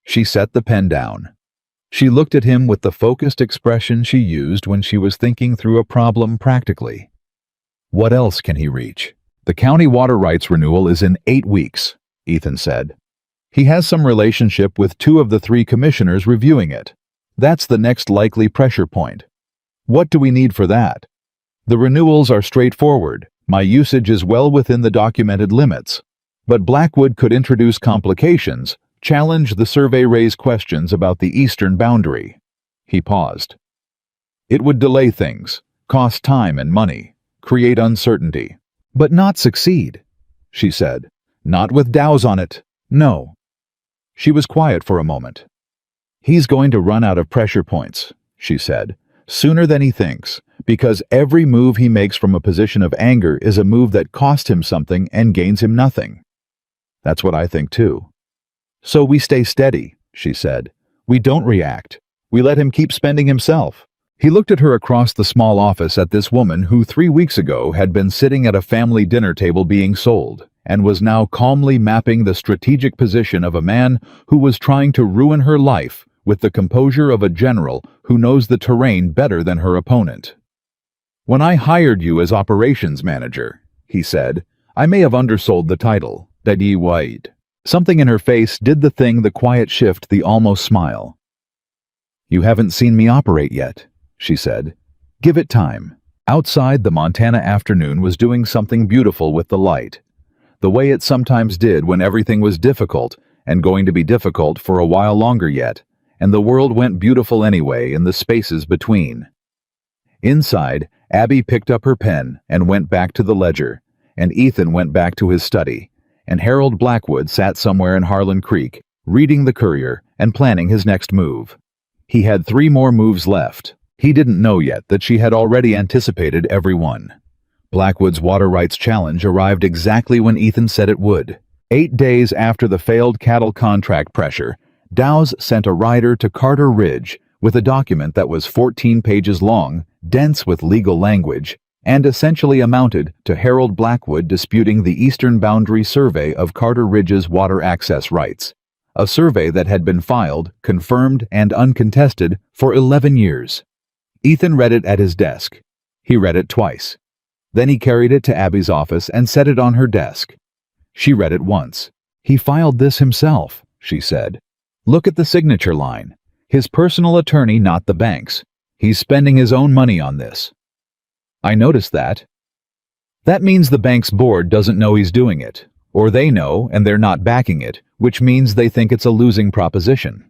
S1: She set the pen down. She looked at him with the focused expression she used when she was thinking through a problem practically. "What else can he reach?" "The county water rights renewal is in 8 weeks, Ethan said. "He has some relationship with 2 of the 3 commissioners reviewing it. That's the next likely pressure point. What do we need for that? The renewals are straightforward. My usage is well within the documented limits. But Blackwood could introduce complications, challenge the survey, raise questions about the eastern boundary." He paused. "It would delay things, cost time and money, create uncertainty. But not succeed," she said. "Not with Dows on it, no." She was quiet for a moment. "He's going to run out of pressure points," she said, "sooner than he thinks, because every move he makes from a position of anger is a move that costs him something and gains him nothing." "That's what I think too." "So we stay steady," she said. "We don't react. We let him keep spending himself." He looked at her across the small office at this woman who 3 weeks ago had been sitting at a family dinner table being sold, and was now calmly mapping the strategic position of a man who was trying to ruin her life with the composure of a general who knows the terrain better than her opponent. "When I hired you as operations manager," he said, "I may have undersold the title, Daddy White." Something in her face did the thing, the quiet shift, the almost smile. "You haven't seen me operate yet," she said. "Give it time." Outside, the Montana afternoon was doing something beautiful with the light, the way it sometimes did when everything was difficult and going to be difficult for a while longer yet, and the world went beautiful anyway in the spaces between. Inside, Abby picked up her pen and went back to the ledger, and Ethan went back to his study, and Harold Blackwood sat somewhere in Harlan Creek, reading the Courier and planning his next move. He had 3 more moves left. He didn't know yet that she had already anticipated every one. Blackwood's water rights challenge arrived exactly when Ethan said it would. 8 days after the failed cattle contract pressure, Dowse sent a rider to Carter Ridge with a document that was 14 pages long, dense with legal language, and essentially amounted to Harold Blackwood disputing the eastern boundary survey of Carter Ridge's water access rights, a survey that had been filed, confirmed, and uncontested for 11 years. Ethan read it at his desk. He read it twice. Then he carried it to Abby's office and set it on her desk. She read it once. "He filed this himself," she said. "Look at the signature line. His personal attorney, not the bank's. He's spending his own money on this." "I noticed that." "That means the bank's board doesn't know he's doing it, or they know and they're not backing it, which means they think it's a losing proposition."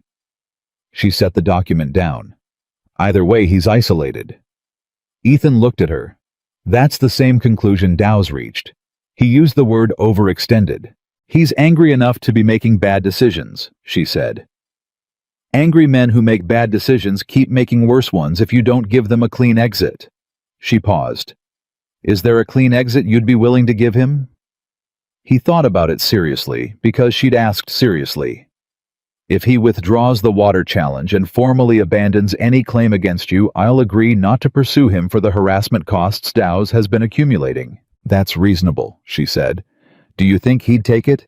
S1: She set the document down. "Either way, he's isolated." Ethan looked at her. That's the same conclusion Dowse reached. He used the word overextended. "He's angry enough to be making bad decisions," she said. "Angry men who make bad decisions keep making worse ones if you don't give them a clean exit." She paused. "Is there a clean exit you'd be willing to give him?" He thought about it seriously, because she'd asked seriously. "If he withdraws the water challenge and formally abandons any claim against you, I'll agree not to pursue him for the harassment costs Dowse has been accumulating." "That's reasonable," she said. "Do you think he'd take it?"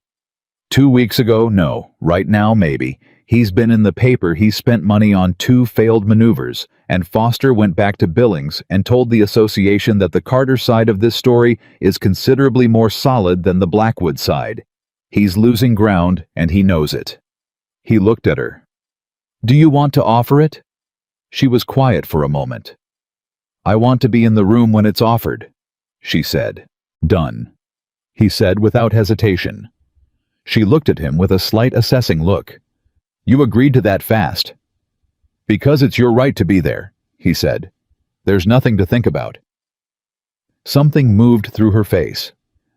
S1: 2 weeks ago, no. Right now, maybe. He's been in the paper. He spent money on 2 failed maneuvers, and Foster went back to Billings and told the association that the Carter side of this story is considerably more solid than the Blackwood side. He's losing ground, and he knows it. He looked at her. "Do you want to offer it?" She was quiet for a moment. "I want to be in the room when it's offered," she said. "Done," he said without hesitation. She looked at him with a slight assessing look. "You agreed to that fast." "Because it's your right to be there," he said. "There's nothing to think about." Something moved through her face.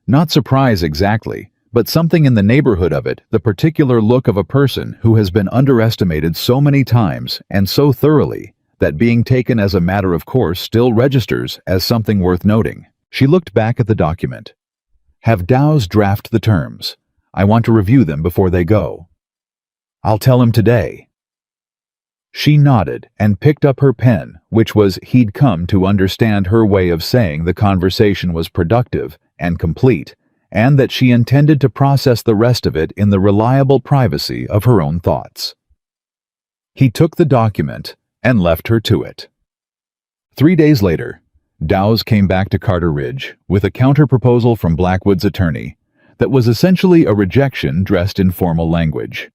S1: Not surprise exactly, but something in the neighborhood of it, the particular look of a person who has been underestimated so many times and so thoroughly that being taken as a matter of course still registers as something worth noting. She looked back at the document. "Have Dowse draft the terms. I want to review them before they go." "I'll tell him today." She nodded and picked up her pen, which was he'd come to understand her way of saying the conversation was productive and complete, and that she intended to process the rest of it in the reliable privacy of her own thoughts. He took the document and left her to it. 3 days later, Dowse came back to Carter Ridge with a counter-proposal from Blackwood's attorney that was essentially a rejection dressed in formal language.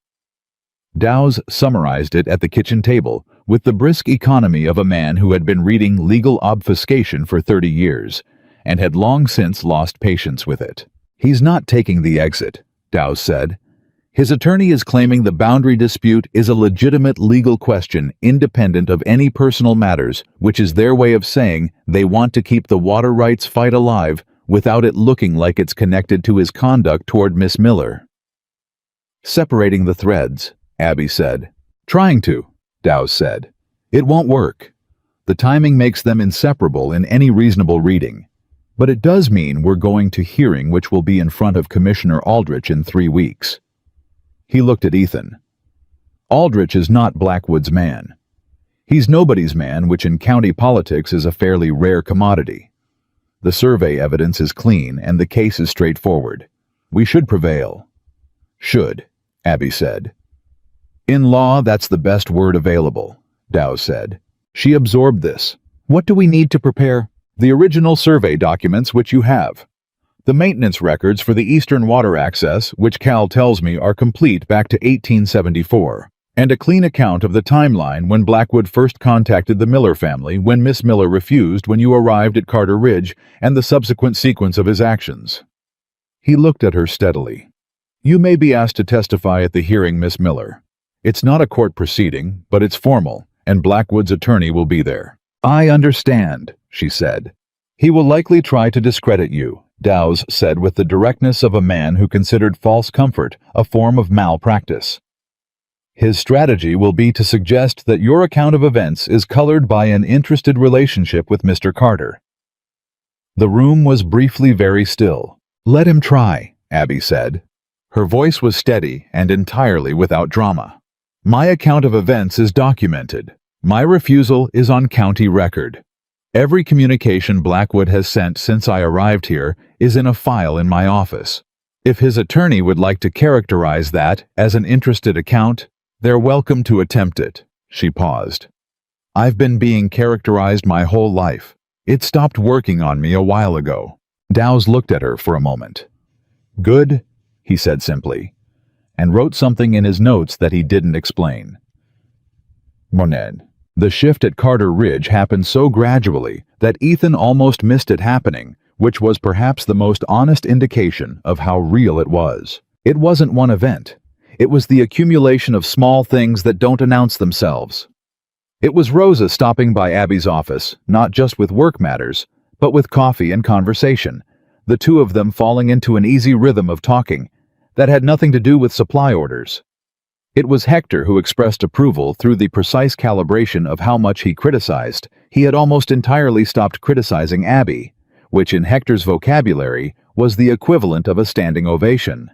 S1: Dowse summarized it at the kitchen table with the brisk economy of a man who had been reading legal obfuscation for 30 years and had long since lost patience with it. "He's not taking the exit," Dowse said. "His attorney is claiming the boundary dispute is a legitimate legal question independent of any personal matters, which is their way of saying they want to keep the water rights fight alive without it looking like it's connected to his conduct toward Miss Miller." "Separating the threads," Abby said. "Trying to," Dowse said. "It won't work. The timing makes them inseparable in any reasonable reading. But it does mean we're going to hearing which will be in front of Commissioner Aldrich in 3 weeks. He looked at Ethan. Aldrich is not Blackwood's man. He's nobody's man, which in county politics is a fairly rare commodity. The survey evidence is clean and the case is straightforward. We should prevail. Should, Abby said. In law, that's the best word available, Dowse said. She absorbed this. What do we need to prepare? The original survey documents which you have. The maintenance records for the Eastern Water Access, which Cal tells me are complete back to 1874, and a clean account of the timeline when Blackwood first contacted the Miller family when Miss Miller refused when you arrived at Carter Ridge and the subsequent sequence of his actions. He looked at her steadily. You may be asked to testify at the hearing, Miss Miller. It's not a court proceeding, but it's formal, and Blackwood's attorney will be there. I understand, she said. He will likely try to discredit you, Dowes said with the directness of a man who considered false comfort a form of malpractice. His strategy will be to suggest that your account of events is colored by an interested relationship with Mr. Carter. The room was briefly very still. Let him try, Abby said. Her voice was steady and entirely without drama. My account of events is documented. My refusal is on county record. Every communication Blackwood has sent since I arrived here is in a file in my office. If his attorney would like to characterize that as an interested account, they're welcome to attempt it. She paused. I've been being characterized my whole life. It stopped working on me a while ago. Dowes looked at her for a moment. Good, he said simply, and wrote something in his notes that he didn't explain. Moned. The shift at Carter Ridge happened so gradually that Ethan almost missed it happening, which was perhaps the most honest indication of how real it was. It wasn't one event. It was the accumulation of small things that don't announce themselves. It was Rosa stopping by Abby's office, not just with work matters, but with coffee and conversation, the two of them falling into an easy rhythm of talking that had nothing to do with supply orders. It was Hector who expressed approval through the precise calibration of how much he criticized. He had almost entirely stopped criticizing Abby, which in Hector's vocabulary was the equivalent of a standing ovation.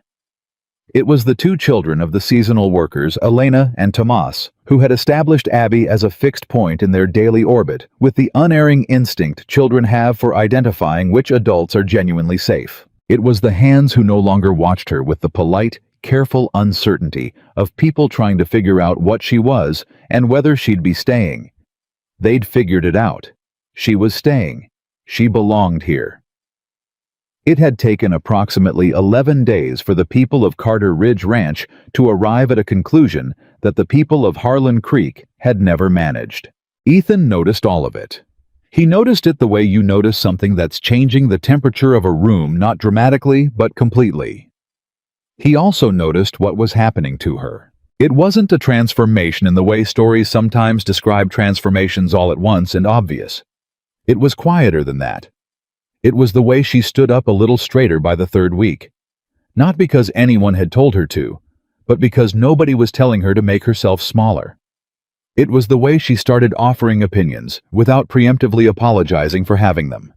S1: It was the two children of the seasonal workers, Elena and Tomas, who had established Abby as a fixed point in their daily orbit with the unerring instinct children have for identifying which adults are genuinely safe. It was the hands who no longer watched her with the polite, careful uncertainty of people trying to figure out what she was and whether she'd be staying. They'd figured it out. She was staying. She belonged here. It had taken approximately 11 days for the people of Carter Ridge Ranch to arrive at a conclusion that the people of Harlan Creek had never managed. Ethan noticed all of it. He noticed it the way you notice something that's changing the temperature of a room, not dramatically, but completely. He also noticed what was happening to her. It wasn't a transformation in the way stories sometimes describe transformations all at once and obvious. It was quieter than that. It was the way she stood up a little straighter by the third week. Not because anyone had told her to, but because nobody was telling her to make herself smaller. It was the way she started offering opinions without preemptively apologizing for having them.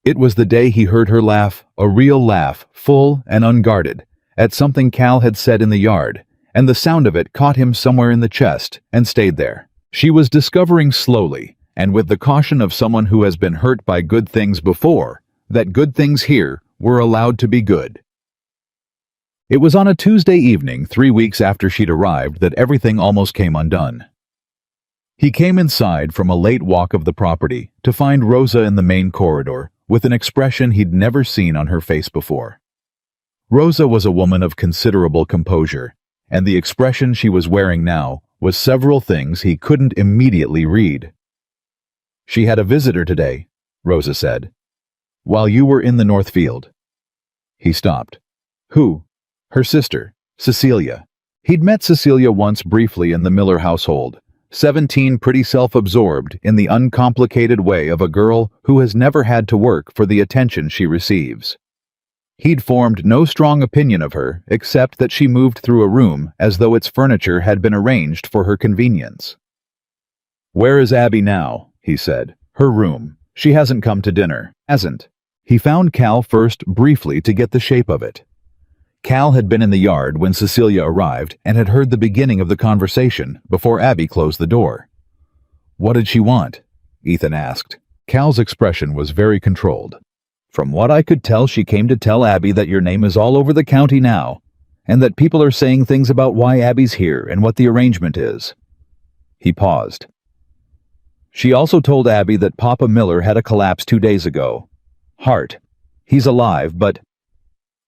S1: It was the day he heard her laugh, a real laugh, full and unguarded, at something Cal had said in the yard, and the sound of it caught him somewhere in the chest and stayed there. She was discovering slowly, and with the caution of someone who has been hurt by good things before, that good things here were allowed to be good. It was on a Tuesday evening, 3 weeks after she'd arrived, that everything almost came undone. He came inside from a late walk of the property to find Rosa in the main corridor with an expression he'd never seen on her face before. Rosa was a woman of considerable composure, and the expression she was wearing now was several things he couldn't immediately read. She had a visitor today, Rosa said, while you were in the Northfield. He stopped. Who? Her sister, Cecilia. He'd met Cecilia once briefly in the Miller household, 17, pretty self-absorbed in the uncomplicated way of a girl who has never had to work for the attention she receives. He'd formed no strong opinion of her except that she moved through a room as though its furniture had been arranged for her convenience. Where is Abby now? He said. Her room. She hasn't come to dinner. Hasn't. He found Cal first briefly to get the shape of it. Cal had been in the yard when Cecilia arrived and had heard the beginning of the conversation before Abby closed the door. What did she want? Ethan asked. Cal's expression was very controlled. From what I could tell, she came to tell Abby that your name is all over the county now, and that people are saying things about why Abby's here and what the arrangement is. He paused. She also told Abby that Papa Miller had a collapse 2 days ago. Heart. He's alive, but...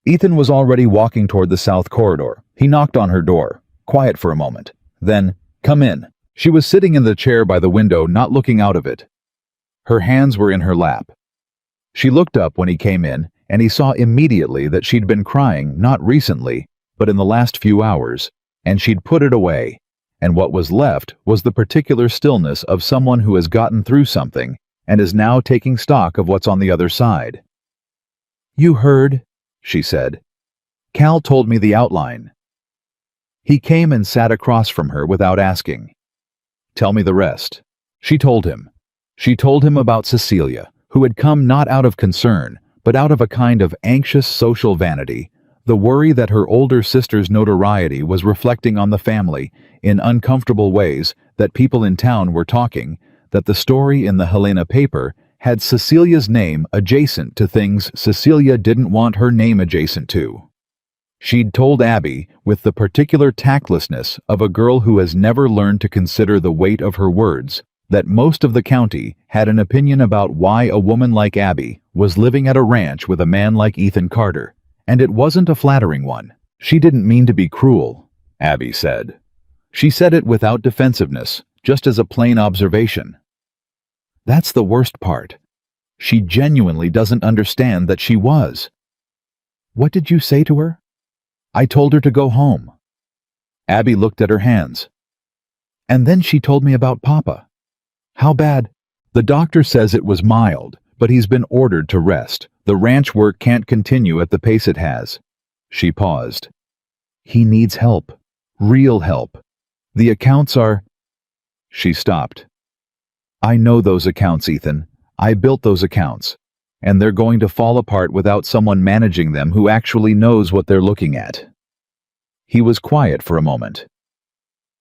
S1: Ethan was already walking toward the south corridor. He knocked on her door, quiet for a moment. Then, come in. She was sitting in the chair by the window, not looking out of it. Her hands were in her lap. She looked up when he came in, and he saw immediately that she'd been crying not recently, but in the last few hours, and she'd put it away. and what was left was the particular stillness of someone who has gotten through something and is now taking stock of what's on the other side. "You heard," she said. "Cal told me the outline." He came and sat across from her without asking. "Tell me the rest." She told him. She told him about Cecilia, who had come not out of concern, but out of a kind of anxious social vanity, the worry that her older sister's notoriety was reflecting on the family in uncomfortable ways, that people in town were talking, that the story in the Helena paper had Cecilia's name adjacent to things Cecilia didn't want her name adjacent to. She'd told Abby with the particular tactlessness of a girl who has never learned to consider the weight of her words, that most of the county had an opinion about why a woman like Abby was living at a ranch with a man like Ethan Carter, and it wasn't a flattering one. She didn't mean to be cruel, Abby said. She said it without defensiveness, just as a plain observation. That's the worst part. She genuinely doesn't understand that she was. What did you say to her? I told her to go home. Abby looked at her hands. And then she told me about Papa. How bad? The doctor says it was mild, but he's been ordered to rest. The ranch work can't continue at the pace it has. She paused. He needs help. Real help. The accounts are... She stopped. I know those accounts, Ethan. I built those accounts. And they're going to fall apart without someone managing them who actually knows what they're looking at. He was quiet for a moment.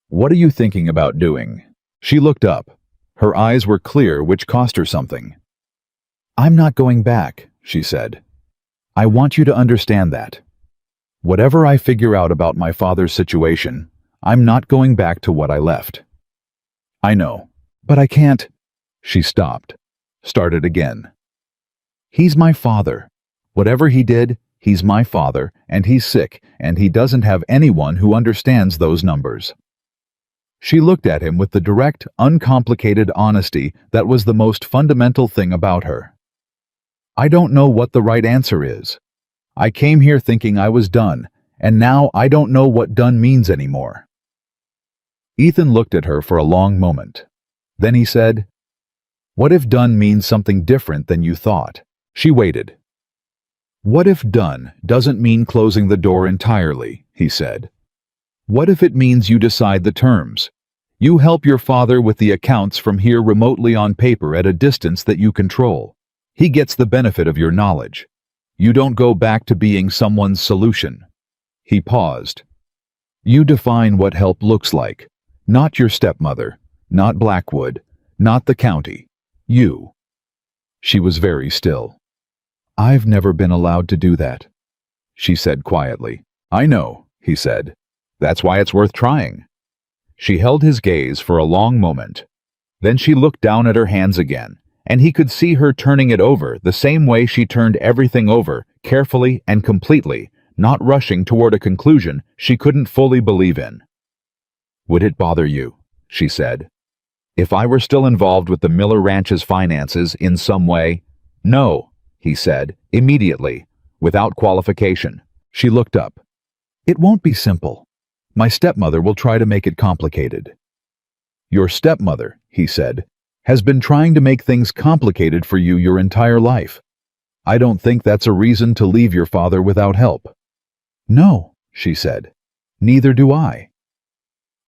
S1: What are you thinking about doing? She looked up. Her eyes were clear, which cost her something. I'm not going back, she said. I want you to understand that. Whatever I figure out about my father's situation, I'm not going back to what I left. I know, but I can't. She stopped, started again. He's my father. Whatever he did, he's my father, and he's sick, and he doesn't have anyone who understands those numbers. She looked at him with the direct, uncomplicated honesty that was the most fundamental thing about her. I don't know what the right answer is. I came here thinking I was done, and now I don't know what done means anymore. Ethan looked at her for a long moment. Then he said, What if done means something different than you thought? She waited. What if done doesn't mean closing the door entirely, he said. What if it means you decide the terms? You help your father with the accounts from here remotely on paper at a distance that you control. He gets the benefit of your knowledge. You don't go back to being someone's solution. He paused. You define what help looks like. Not your stepmother, not Blackwood, not the county. You. She was very still. I've never been allowed to do that, she said quietly. I know, he said. That's why it's worth trying. She held his gaze for a long moment. Then she looked down at her hands again, and he could see her turning it over the same way she turned everything over, carefully and completely, not rushing toward a conclusion she couldn't fully believe in. Would it bother you, she said, if I were still involved with the Miller Ranch's finances in some way? No, he said, immediately, without qualification. She looked up. It won't be simple. My stepmother will try to make it complicated. Your stepmother, he said, has been trying to make things complicated for you your entire life. I don't think that's a reason to leave your father without help. No, she said. Neither do I.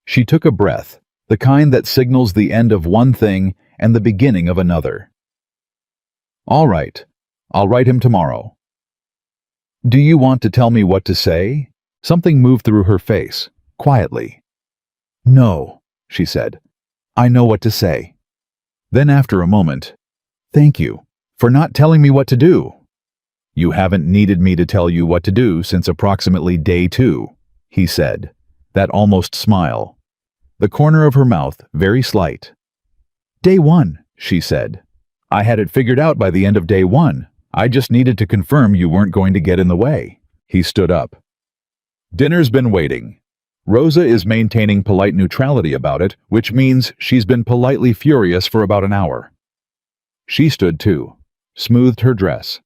S1: She took a breath, the kind that signals the end of one thing and the beginning of another. All right, I'll write him tomorrow. Do you want to tell me what to say? Something moved through her face, quietly. No, she said. I know what to say. Then after a moment, thank you for not telling me what to do. You haven't needed me to tell you what to do since approximately day 2, he said, that almost smile. The corner of her mouth very slight. Day 1, she said. I had it figured out by the end of day 1. I just needed to confirm you weren't going to get in the way. He stood up. Dinner's been waiting. Rosa is maintaining polite neutrality about it, which means she's been politely furious for about an hour. She stood too, smoothed her dress,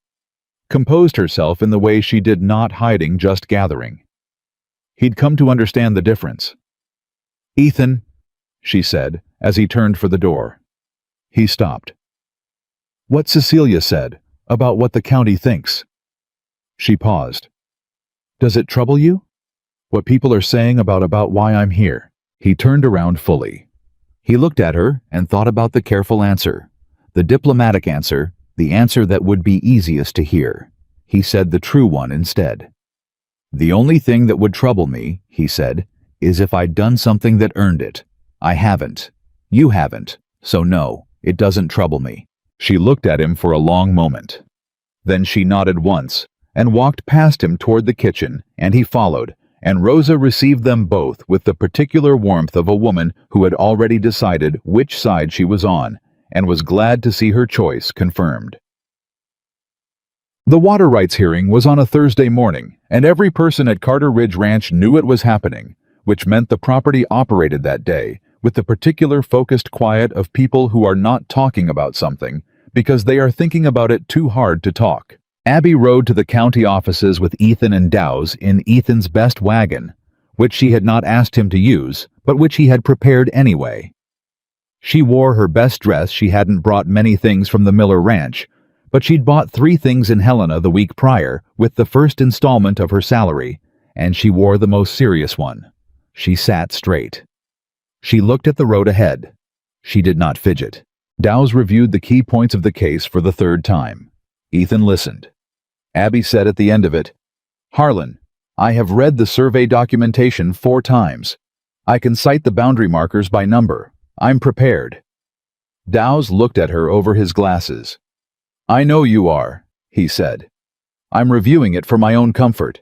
S1: composed herself in the way she did not hiding just gathering. He'd come to understand the difference. "Ethan," she said, as he turned for the door. He stopped. "What Cecilia said, about what the county thinks." She paused. "Does it trouble you? What people are saying about why I'm here?" He turned around fully. He looked at her and thought about the careful answer, the diplomatic answer, the answer that would be easiest to hear. He said the true one instead. "The only thing that would trouble me," he said, "is if I'd done something that earned it. I haven't. You haven't. So no, it doesn't trouble me." She looked at him for a long moment. Then she nodded once and walked past him toward the kitchen, and he followed, and Rosa received them both with the particular warmth of a woman who had already decided which side she was on and was glad to see her choice confirmed. The water rights hearing was on a Thursday morning, and every person at Carter Ridge Ranch knew it was happening, which meant the property operated that day with the particular focused quiet of people who are not talking about something because they are thinking about it too hard to talk. Abby rode to the county offices with Ethan and Dowse in Ethan's best wagon, which she had not asked him to use, but which he had prepared anyway. She wore her best dress. She hadn't brought many things from the Miller Ranch, but she'd bought 3 things in Helena the week prior with the first installment of her salary, and she wore the most serious one. She sat straight. She looked at the road ahead. She did not fidget. Dowse reviewed the key points of the case for the 3rd time. Ethan listened. Abby said at the end of it, "Harlan, I have read the survey documentation 4 times. I can cite the boundary markers by number. I'm prepared." Dowse looked at her over his glasses. "I know you are," he said. "I'm reviewing it for my own comfort."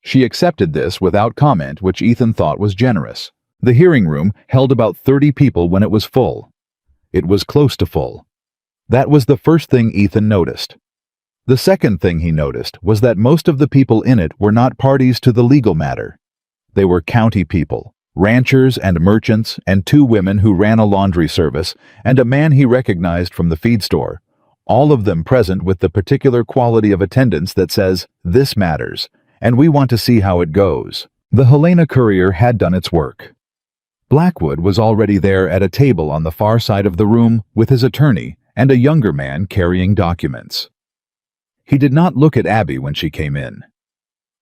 S1: She accepted this without comment, which Ethan thought was generous. The hearing room held about 30 people when it was full. It was close to full. That was the first thing Ethan noticed. The second thing he noticed was that most of the people in it were not parties to the legal matter. They were county people, ranchers and merchants, and 2 women who ran a laundry service, and a man he recognized from the feed store, all of them present with the particular quality of attendance that says, "This matters, and we want to see how it goes." The Helena Courier had done its work. Blackwood was already there at a table on the far side of the room with his attorney and a younger man carrying documents. He did not look at Abby when she came in.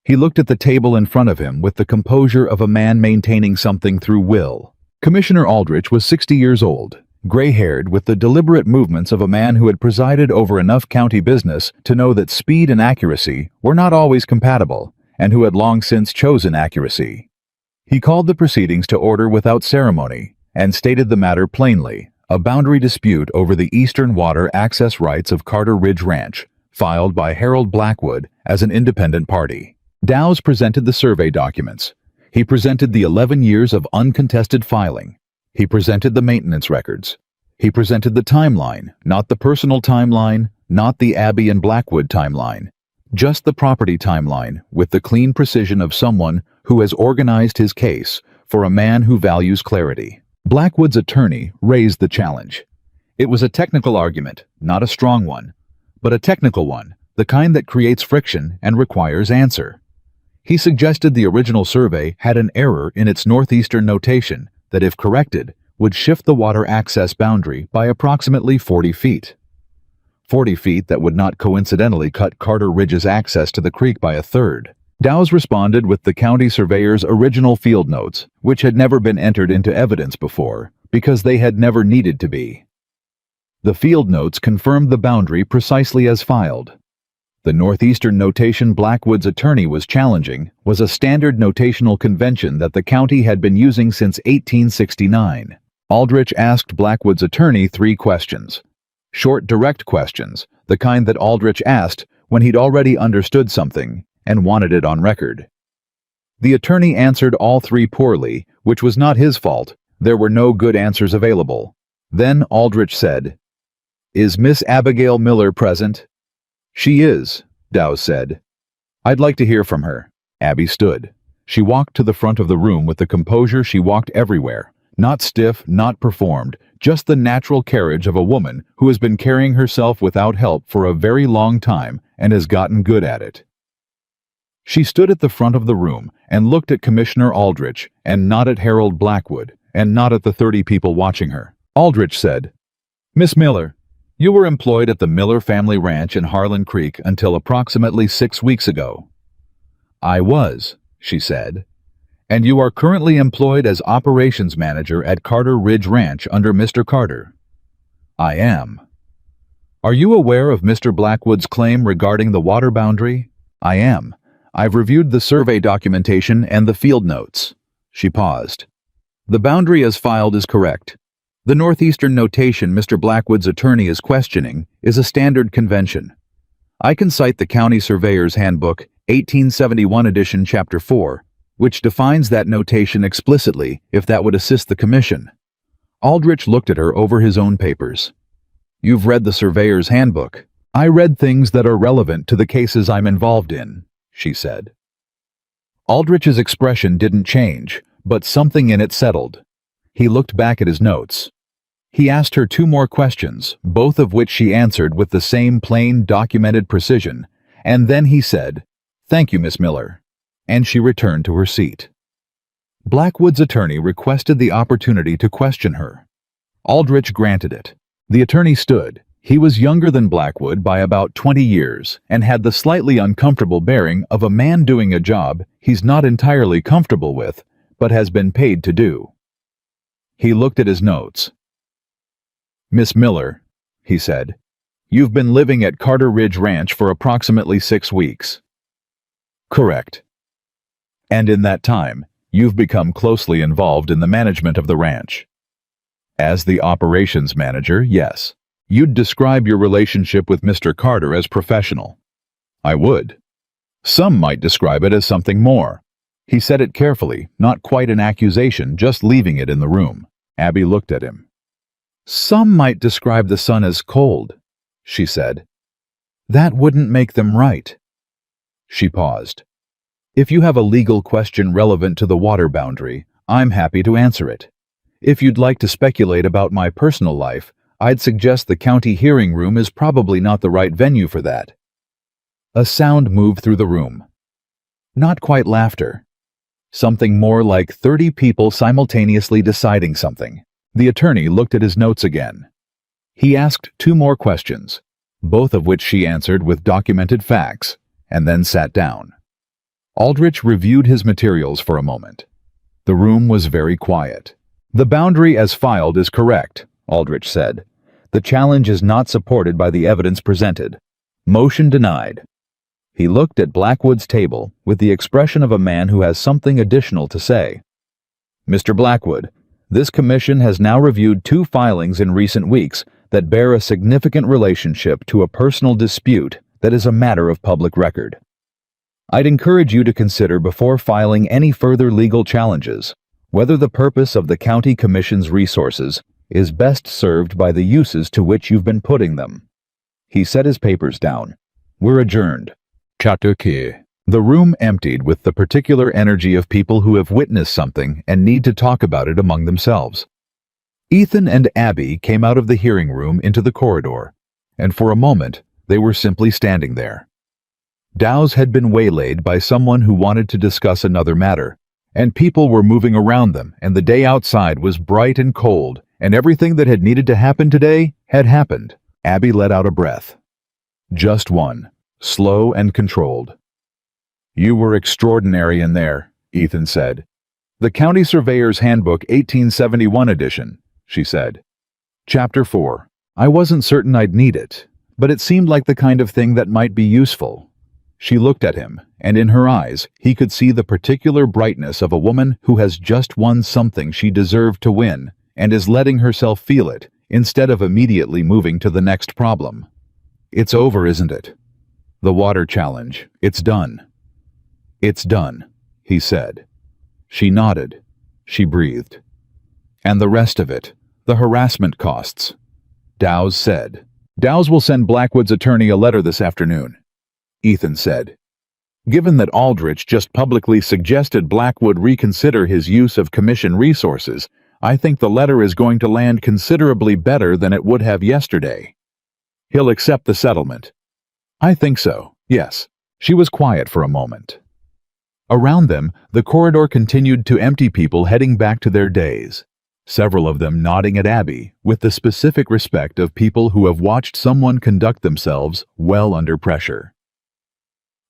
S1: He looked at the table in front of him with the composure of a man maintaining something through will. Commissioner Aldrich was 60 years old, gray-haired, with the deliberate movements of a man who had presided over enough county business to know that speed and accuracy were not always compatible, and who had long since chosen accuracy. He called the proceedings to order without ceremony and stated the matter plainly: a boundary dispute over the eastern water access rights of Carter Ridge Ranch, filed by Harold Blackwood as an independent party. Dowse presented the survey documents. He presented the 11 years of uncontested filing. He presented the maintenance records. He presented the timeline, not the personal timeline, not the Abby and Blackwood timeline, just the property timeline with the clean precision of someone who has organized his case for a man who values clarity. Blackwood's attorney raised the challenge. It was a technical argument, not a strong one, but a technical one, the kind that creates friction and requires answer. He suggested the original survey had an error in its northeastern notation that, if corrected, would shift the water access boundary by approximately 40 feet. 40 feet that would not coincidentally cut Carter Ridge's access to the creek by a third. Dowse responded with the county surveyor's original field notes, which had never been entered into evidence before, because they had never needed to be. The field notes confirmed the boundary precisely as filed. The northeastern notation Blackwood's attorney was challenging was a standard notational convention that the county had been using since 1869. Aldrich asked Blackwood's attorney 3 questions. Short, direct questions, the kind that Aldrich asked when he'd already understood something and wanted it on record. The attorney answered all 3 poorly, which was not his fault. There were no good answers available. Then Aldrich said, "Is Miss Abigail Miller present?" "She is," Dowse said. "I'd like to hear from her." Abby stood. She walked to the front of the room with the composure she walked everywhere. Not stiff, not performed, just the natural carriage of a woman who has been carrying herself without help for a very long time and has gotten good at it. She stood at the front of the room and looked at Commissioner Aldrich and not at Harold Blackwood, and not at the 30 people watching her. Aldrich said, "Miss Miller, you were employed at the Miller family ranch in Harlan Creek until approximately 6 weeks ago." "I was," she said. "And you are currently employed as operations manager at Carter Ridge Ranch under Mr. Carter." "I am." "Are you aware of Mr. Blackwood's claim regarding the water boundary?" "I am. I've reviewed the survey documentation and the field notes." She paused. "The boundary as filed is correct. The northeastern notation Mr. Blackwood's attorney is questioning is a standard convention. I can cite the County Surveyor's Handbook, 1871 edition, Chapter 4, which defines that notation explicitly if that would assist the commission." Aldrich looked at her over his own papers. "You've read the Surveyor's Handbook." "I read things that are relevant to the cases I'm involved in," she said. Aldrich's expression didn't change, but something in it settled. He looked back at his notes. He asked her 2 more questions, both of which she answered with the same plain, documented precision, and then he said, "Thank you, Miss Miller," and she returned to her seat. Blackwood's attorney requested the opportunity to question her. Aldrich granted it. The attorney stood. He was younger than Blackwood by about 20 years and had the slightly uncomfortable bearing of a man doing a job he's not entirely comfortable with, but has been paid to do. He looked at his notes. "Miss Miller," he said, "you've been living at Carter Ridge Ranch for approximately 6 weeks." "Correct." "And in that time, you've become closely involved in the management of the ranch." "As the operations manager, yes. You'd describe your relationship with Mr. Carter as professional." "I would. Some might describe it as something more." He said it carefully, not quite an accusation, just leaving it in the room. Abby looked at him. "Some might describe the sun as cold," she said. "That wouldn't make them right." She paused. "If you have a legal question relevant to the water boundary, I'm happy to answer it. If you'd like to speculate about my personal life, I'd suggest the county hearing room is probably not the right venue for that." A sound moved through the room. Not quite laughter. Something more like 30 people simultaneously deciding something. The attorney looked at his notes again. He asked 2 more questions, both of which she answered with documented facts, and then sat down. Aldrich reviewed his materials for a moment. The room was very quiet. "The boundary as filed is correct," Aldrich said. "The challenge is not supported by the evidence presented. Motion denied." He looked at Blackwood's table with the expression of a man who has something additional to say. "Mr. Blackwood, this commission has now reviewed 2 filings in recent weeks that bear a significant relationship to a personal dispute that is a matter of public record. I'd encourage you to consider before filing any further legal challenges whether the purpose of the county commission's resources is best served by the uses to which you've been putting them." He set his papers down. "We're adjourned." Chapter Key. The room emptied with the particular energy of people who have witnessed something and need to talk about it among themselves. Ethan and Abby came out of the hearing room into the corridor, and for a moment they were simply standing there. Dowse had been waylaid by someone who wanted to discuss another matter, and people were moving around them, and the day outside was bright and cold, and everything that had needed to happen today had happened. Abby let out a breath. Just one, slow and controlled. "You were extraordinary in there," Ethan said. "The County Surveyor's Handbook, 1871 edition," she said. Chapter 4. "I wasn't certain I'd need it, but it seemed like the kind of thing that might be useful." She looked at him, and in her eyes he could see the particular brightness of a woman who has just won something she deserved to win and is letting herself feel it instead of immediately moving to the next problem. "It's over, isn't it? The water challenge, it's done." "It's done," he said. She nodded. She breathed. "And the rest of it, the harassment costs," Dowse said. "Dowse will send Blackwood's attorney a letter this afternoon," Ethan said. Given that Aldrich just publicly suggested Blackwood reconsider his use of commission resources, I think the letter is going to land considerably better than it would have yesterday. He'll accept the settlement. I think so, yes. She was quiet for a moment. Around them, the corridor continued to empty people heading back to their days. several of them nodding at Abby with the specific respect of people who have watched someone conduct themselves well under pressure.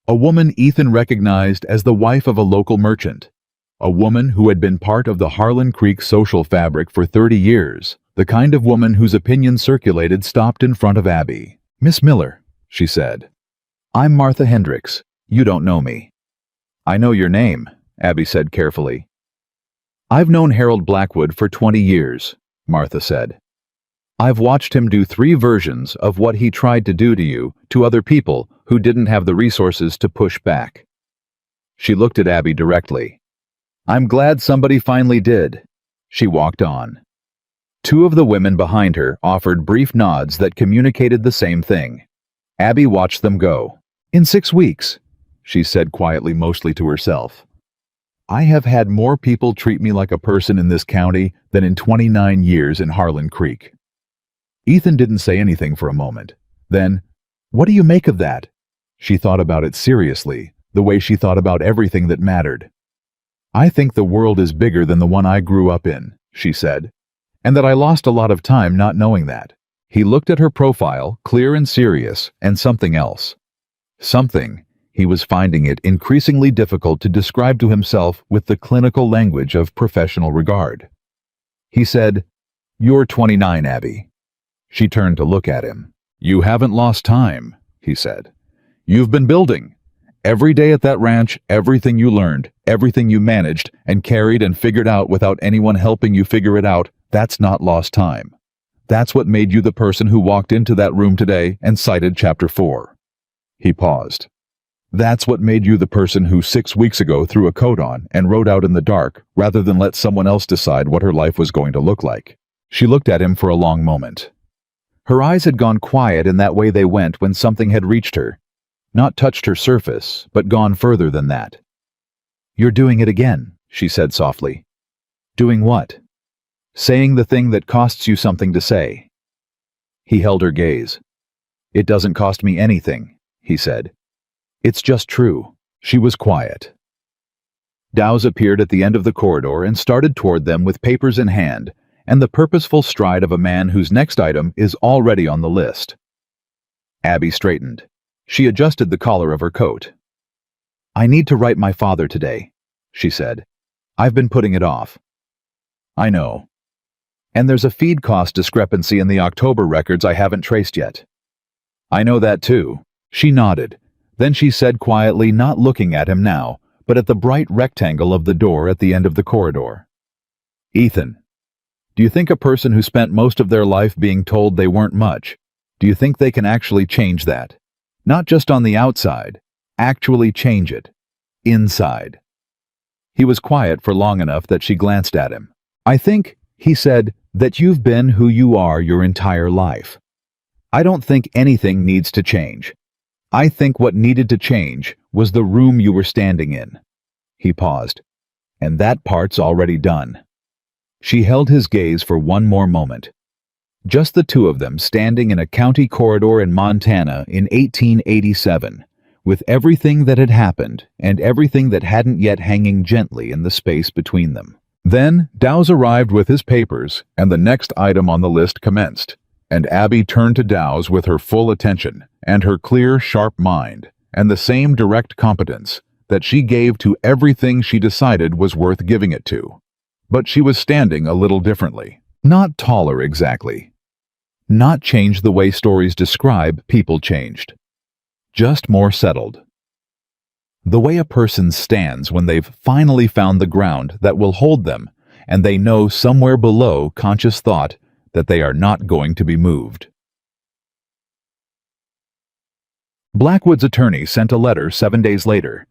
S1: A woman Ethan recognized as the wife of a local merchant, a woman who had been part of the Harlan Creek social fabric for 30 years, the kind of woman whose opinion circulated, stopped in front of Abby. "Miss Miller," she said. "I'm Martha Hendricks. You don't know me." "I know your name," Abby said carefully. "I've known Harold Blackwood for 20 years, Martha said. "I've watched him do 3 versions of what he tried to do to you to other people who didn't have the resources to push back." She looked at Abby directly. "I'm glad somebody finally did." She walked on. 2 of the women behind her offered brief nods that communicated the same thing. Abby watched them go. "In 6 weeks," she said quietly, mostly to herself. "I have had more people treat me like a person in this county than in 29 years in Harlan Creek." Ethan didn't say anything for a moment. Then, "What do you make of that?" She thought about it seriously, the way she thought about everything that mattered. "I think the world is bigger than the one I grew up in," she said, "and that I lost a lot of time not knowing that." He looked at her profile, clear and serious, and something else. Something he was finding it increasingly difficult to describe to himself with the clinical language of professional regard. He said, "You're 29, Abby." She turned to look at him. "You haven't lost time," he said. "You've been building. Every day at that ranch, everything you learned, everything you managed and carried and figured out without anyone helping you figure it out, that's not lost time. That's what made you the person who walked into that room today and cited Chapter 4. He paused. "That's what made you the person who 6 weeks ago threw a coat on and rode out in the dark rather than let someone else decide what her life was going to look like." She looked at him for a long moment. Her eyes had gone quiet in that way they went when something had reached her. Not touched her surface, but gone further than that. "You're doing it again," she said softly. "Doing what?" "Saying the thing that costs you something to say." He held her gaze. "It doesn't cost me anything," he said. "It's just true." She was quiet. Dowse appeared at the end of the corridor and started toward them with papers in hand and the purposeful stride of a man whose next item is already on the list. Abby straightened. She adjusted the collar of her coat. "I need to write my father today," she said. "I've been putting it off." "I know. And there's a feed cost discrepancy in the October records I haven't traced yet." "I know that too." She nodded. Then she said quietly, not looking at him now, but at the bright rectangle of the door at the end of the corridor. "Ethan, do you think a person who spent most of their life being told they weren't much, do you think they can actually change that? Not just on the outside, actually change it. Inside." He was quiet for long enough that she glanced at him. "I think," he said, "that you've been who you are your entire life. I don't think anything needs to change. I think what needed to change was the room you were standing in." He paused. "And that part's already done." She held his gaze for one more moment. Just the 2 of them standing in a county corridor in Montana in 1887, with everything that had happened and everything that hadn't yet hanging gently in the space between them. Then Dowse arrived with his papers, and the next item on the list commenced, and Abby turned to Dowse with her full attention and her clear, sharp mind, and the same direct competence that she gave to everything she decided was worth giving it to. But she was standing a little differently. Not taller exactly. Not changed the way stories describe people changed. Just more settled. The way a person stands when they've finally found the ground that will hold them, and they know somewhere below conscious thought that they are not going to be moved. Blackwood's attorney sent a letter 7 days later.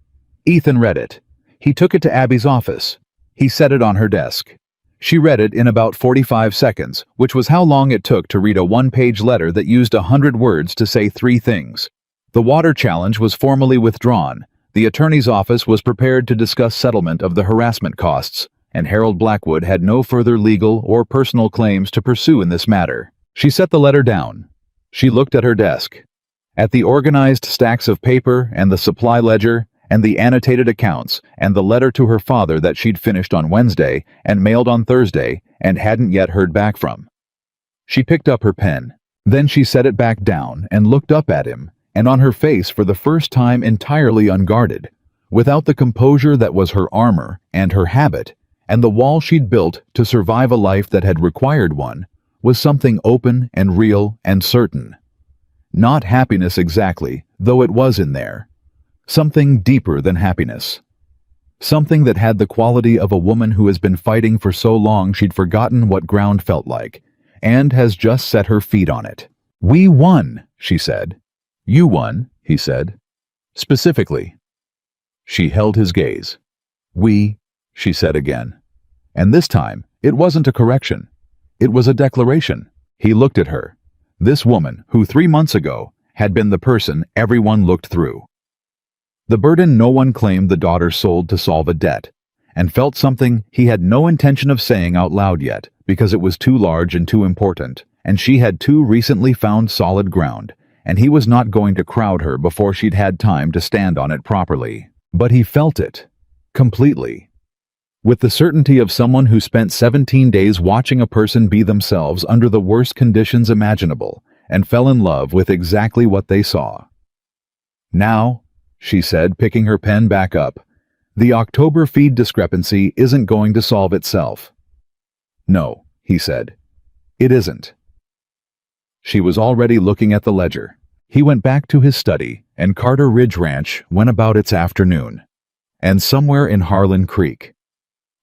S1: Ethan read it. He took it to Abby's office. He set it on her desk. She read it in about 45 seconds, which was how long it took to read a 1-page letter that used 100 words to say 3 things. The water challenge was formally withdrawn. The attorney's office was prepared to discuss settlement of the harassment costs, and Harold Blackwood had no further legal or personal claims to pursue in this matter. She set the letter down. She looked at her desk. At the organized stacks of paper and the supply ledger, and the annotated accounts, and the letter to her father that she'd finished on Wednesday and mailed on Thursday and hadn't yet heard back from. She picked up her pen. Then she set it back down and looked up at him, and on her face for the first time entirely unguarded, without the composure that was her armor and her habit, and the wall she'd built to survive a life that had required one, was something open and real and certain. Not happiness exactly, though it was in there. Something deeper than happiness. Something that had the quality of a woman who has been fighting for so long she'd forgotten what ground felt like, and has just set her feet on it. "We won," she said. "You won," he said. "Specifically." She held his gaze. "We," she said again. And this time, it wasn't a correction. It was a declaration. He looked at her. This woman, who 3 months ago had been the person everyone looked through. The burden no one claimed the daughter sold to solve a debt, and felt something he had no intention of saying out loud yet, because it was too large and too important, and she had too recently found solid ground, and he was not going to crowd her before she'd had time to stand on it properly. But he felt it. Completely. With the certainty of someone who spent 17 days watching a person be themselves under the worst conditions imaginable, and fell in love with exactly what they saw. "Now," she said, picking her pen back up, "the October feed discrepancy isn't going to solve itself." "No," he said. "It isn't." She was already looking at the ledger. He went back to his study, and Carter Ridge Ranch went about its afternoon. And somewhere in Harlan Creek.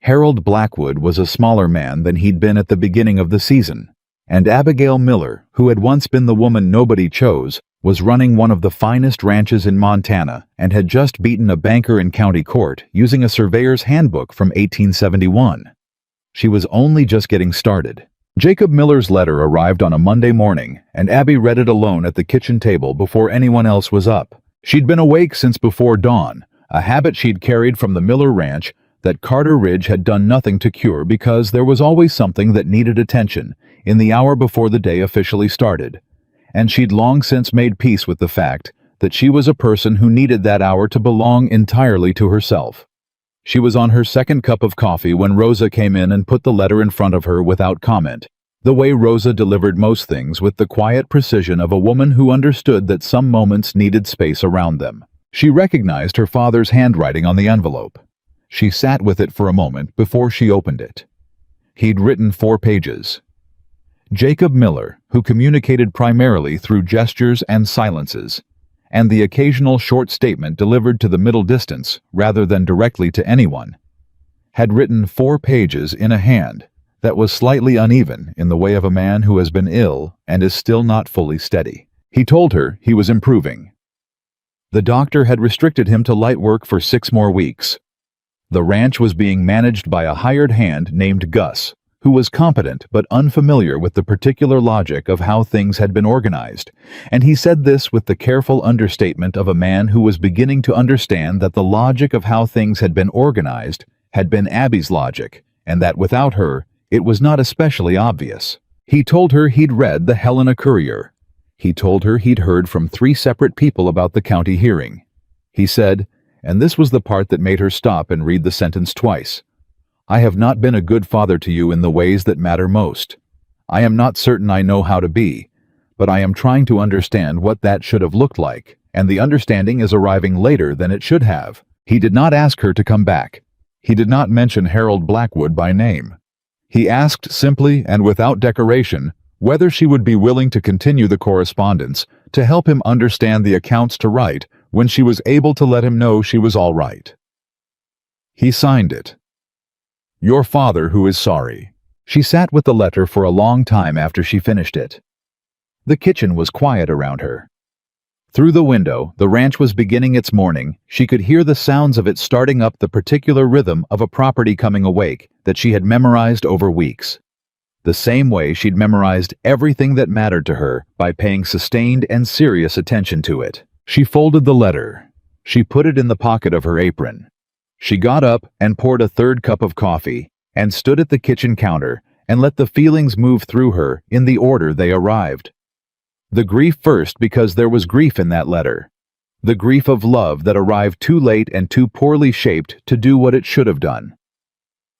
S1: Harold Blackwood was a smaller man than he'd been at the beginning of the season, and Abigail Miller, who had once been the woman nobody chose, was running one of the finest ranches in Montana and had just beaten a banker in county court using a surveyor's handbook from 1871. She was only just getting started. Jacob Miller's letter arrived on a Monday morning, and Abby read it alone at the kitchen table before anyone else was up. She'd been awake since before dawn, a habit she'd carried from the Miller Ranch that Carter Ridge had done nothing to cure because there was always something that needed attention in the hour before the day officially started, and she'd long since made peace with the fact that she was a person who needed that hour to belong entirely to herself. She was on her second cup of coffee when Rosa came in and put the letter in front of her without comment, the way Rosa delivered most things with the quiet precision of a woman who understood that some moments needed space around them. She recognized her father's handwriting on the envelope. She sat with it for a moment before she opened it. He'd written 4 pages. Jacob Miller, who communicated primarily through gestures and silences, and the occasional short statement delivered to the middle distance rather than directly to anyone, had written 4 pages in a hand that was slightly uneven in the way of a man who has been ill and is still not fully steady. He told her he was improving. The doctor had restricted him to light work for 6 more weeks. The ranch was being managed by a hired hand named Gus, who was competent but unfamiliar with the particular logic of how things had been organized, and he said this with the careful understatement of a man who was beginning to understand that the logic of how things had been organized had been Abby's logic, and that without her, it was not especially obvious. He told her he'd read the Helena Courier. He told her he'd heard from 3 separate people about the county hearing. He said, and this was the part that made her stop and read the sentence twice, "I have not been a good father to you in the ways that matter most. I am not certain I know how to be, but I am trying to understand what that should have looked like, and the understanding is arriving later than it should have." He did not ask her to come back. He did not mention Harold Blackwood by name. He asked simply and without decoration whether she would be willing to continue the correspondence to help him understand the accounts to write when she was able to let him know she was all right. He signed it. "Your father who is sorry." She sat with the letter for a long time after she finished it. The kitchen was quiet around her. Through the window, the ranch was beginning its morning. She could hear the sounds of it starting up the particular rhythm of a property coming awake that she had memorized over weeks. The same way she'd memorized everything that mattered to her by paying sustained and serious attention to it. She folded the letter. She put it in the pocket of her apron. She got up and poured a 3rd cup of coffee and stood at the kitchen counter and let the feelings move through her in the order they arrived. The grief first because there was grief in that letter. the grief of love that arrived too late and too poorly shaped to do what it should have done.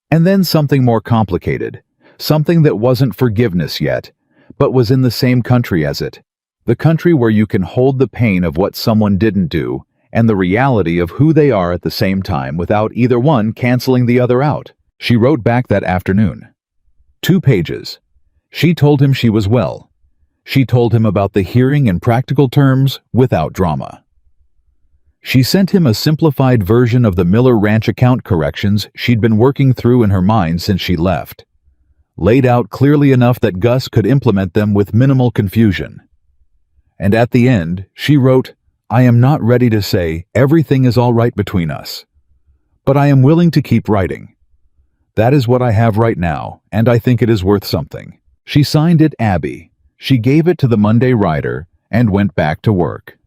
S1: And then something more complicated, something that wasn't forgiveness yet, but was in the same country as it, the country where you can hold the pain of what someone didn't do and the reality of who they are at the same time without either one canceling the other out. She wrote back that afternoon. 2 pages. She told him she was well. She told him about the hearing in practical terms without drama. She sent him a simplified version of the Miller Ranch account corrections she'd been working through in her mind since she left, laid out clearly enough that Gus could implement them with minimal confusion. And at the end, she wrote, "I am not ready to say everything is all right between us, but I am willing to keep writing. That is what I have right now, and I think it is worth something." She signed it Abby. She gave it to the Monday Rider and went back to work.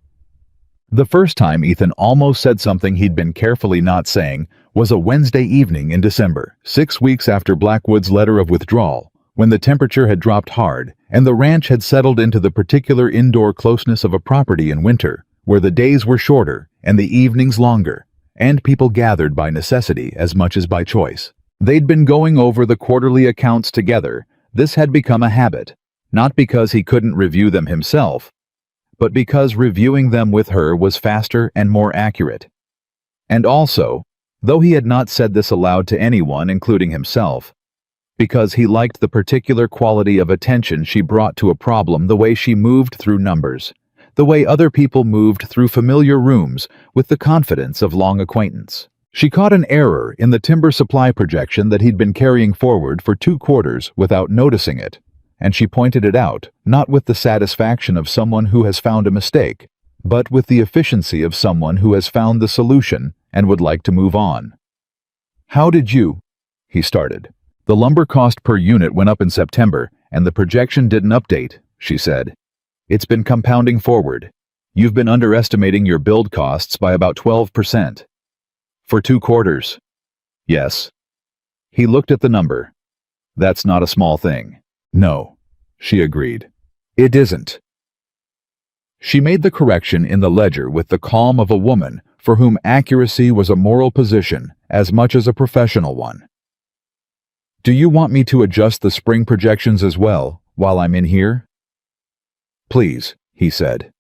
S1: The first time Ethan almost said something he'd been carefully not saying was a Wednesday evening in December, 6 weeks after Blackwood's letter of withdrawal, when the temperature had dropped hard and the ranch had settled into the particular indoor closeness of a property in winter, where the days were shorter and the evenings longer, and people gathered by necessity as much as by choice. They'd been going over the quarterly accounts together. This had become a habit, not because he couldn't review them himself, but because reviewing them with her was faster and more accurate. And also, though he had not said this aloud to anyone, including himself, because he liked the particular quality of attention she brought to a problem, the way she moved through numbers, the way other people moved through familiar rooms with the confidence of long acquaintance. She caught an error in the timber supply projection that he'd been carrying forward for 2 quarters without noticing it, and she pointed it out, not with the satisfaction of someone who has found a mistake, but with the efficiency of someone who has found the solution and would like to move on. "How did you?" he started. "The lumber cost per unit went up in September, and the projection didn't update," she said. "It's been compounding forward. You've been underestimating your build costs by about 12%. For 2 quarters. Yes." He looked at the number. "That's not a small thing." "No," she agreed. "It isn't." She made the correction in the ledger with the calm of a woman for whom accuracy was a moral position as much as a professional one. "Do you want me to adjust the spring projections as well while I'm in here?" "Please," he said.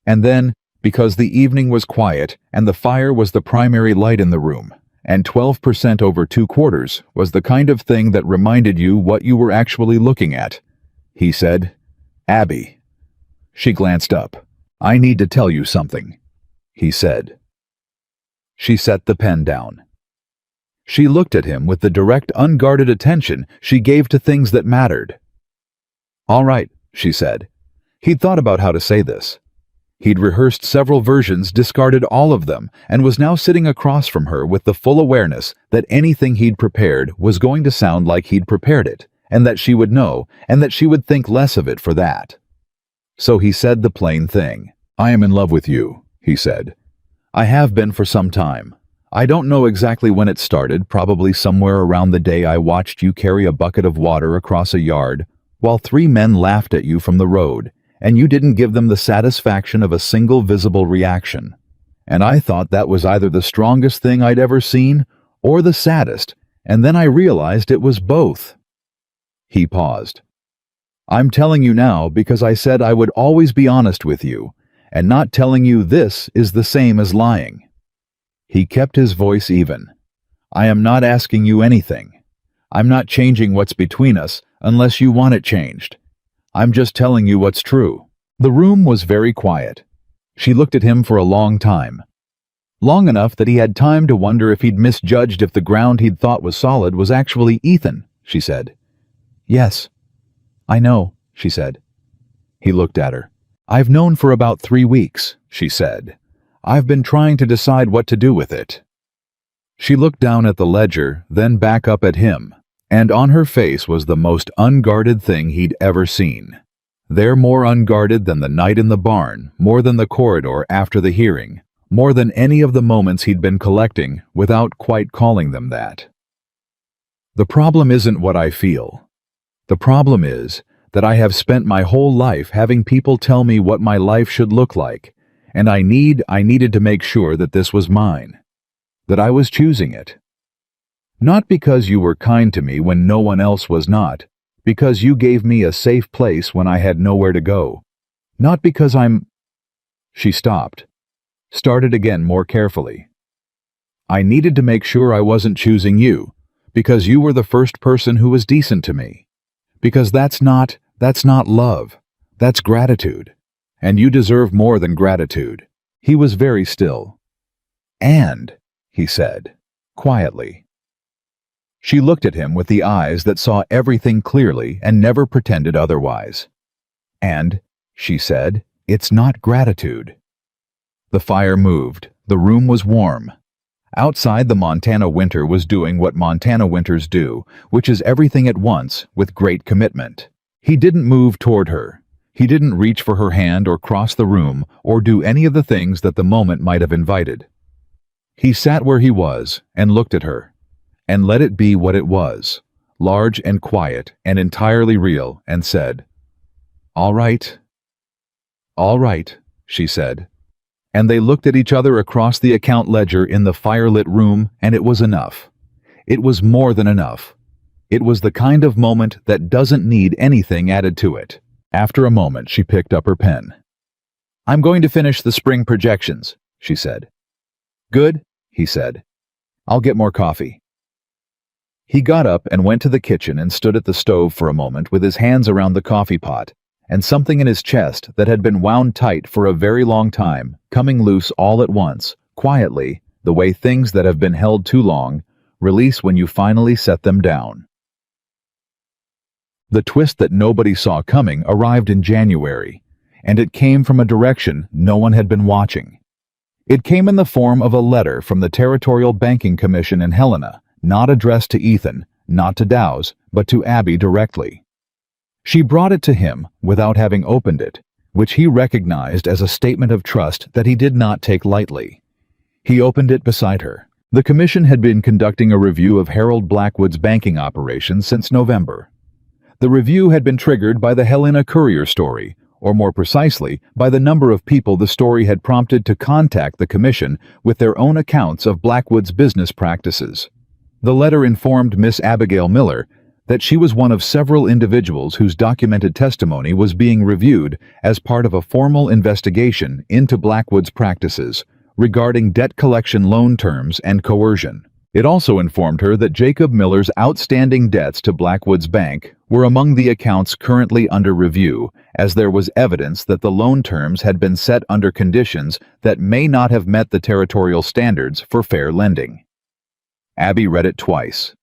S1: And then, because the evening was quiet and the fire was the primary light in the room, and 12% over 2 quarters was the kind of thing that reminded you what you were actually looking at, he said, "Abby." She glanced up. "I need to tell you something," he said. She set the pen down. She looked at him with the direct, unguarded attention she gave to things that mattered. "All right," she said. He'd thought about how to say this. He'd rehearsed several versions, discarded all of them, and was now sitting across from her with the full awareness that anything he'd prepared was going to sound like he'd prepared it, and that she would know, and that she would think less of it for that. So he said the plain thing. "I am in love with you," he said. "I have been for some time. I don't know exactly when it started, probably somewhere around the day I watched you carry a bucket of water across a yard while 3 men laughed at you from the road, and you didn't give them the satisfaction of a single visible reaction. And I thought that was either the strongest thing I'd ever seen or the saddest, and then I realized it was both." He paused. "I'm telling you now because I said I would always be honest with you, and not telling you this is the same as lying." He kept his voice even. "I am not asking you anything. I'm not changing what's between us unless you want it changed. I'm just telling you what's true." The room was very quiet. She looked at him for a long time. Long enough that he had time to wonder if he'd misjudged if the ground he'd thought was solid was actually Ethan, she said. "Yes, I know," she said. He looked at her. "I've known for about 3 weeks," she said. "I've been trying to decide what to do with it." She looked down at the ledger, then back up at him, and on her face was the most unguarded thing he'd ever seen. There, more unguarded than the night in the barn, more than the corridor after the hearing, more than any of the moments he'd been collecting without quite calling them that. "The problem isn't what I feel. The problem is that I have spent my whole life having people tell me what my life should look like, And I needed to make sure that this was mine, that I was choosing it. Not because you were kind to me when no one else was not, because you gave me a safe place when I had nowhere to go. Not because She stopped, started again more carefully. I needed to make sure I wasn't choosing you, because you were the first person who was decent to me. Because that's not love, that's gratitude. And you deserve more than gratitude. He was very still. And, he said, quietly. She looked at him with the eyes that saw everything clearly and never pretended otherwise. And, she said, it's not gratitude. The fire moved. The room was warm. Outside, the Montana winter was doing what Montana winters do, which is everything at once with great commitment. He didn't move toward her. He didn't reach for her hand or cross the room or do any of the things that the moment might have invited. He sat where he was and looked at her, and let it be what it was, large and quiet and entirely real, and said, "All right." "All right," she said. And they looked at each other across the account ledger in the firelit room, and it was enough. It was more than enough. It was the kind of moment that doesn't need anything added to it. After a moment, she picked up her pen. "I'm going to finish the spring projections," she said. "Good," he said. "I'll get more coffee." He got up and went to the kitchen and stood at the stove for a moment with his hands around the coffee pot, and something in his chest that had been wound tight for a very long time, coming loose all at once, quietly, the way things that have been held too long release when you finally set them down. The twist that nobody saw coming arrived in January, and it came from a direction no one had been watching. It came in the form of a letter from the Territorial Banking Commission in Helena, not addressed to Ethan, not to Dowse, but to Abby directly. She brought it to him without having opened it, which he recognized as a statement of trust that he did not take lightly. He opened it beside her. The commission had been conducting a review of Harold Blackwood's banking operations since November. The review had been triggered by the Helena Courier story, or more precisely, by the number of people the story had prompted to contact the commission with their own accounts of Blackwood's business practices. The letter informed Miss Abigail Miller that she was one of several individuals whose documented testimony was being reviewed as part of a formal investigation into Blackwood's practices regarding debt collection loan terms and coercion. It also informed her that Jacob Miller's outstanding debts to Blackwood's bank were among the accounts currently under review, as there was evidence that the loan terms had been set under conditions that may not have met the territorial standards for fair lending. Abby read it twice.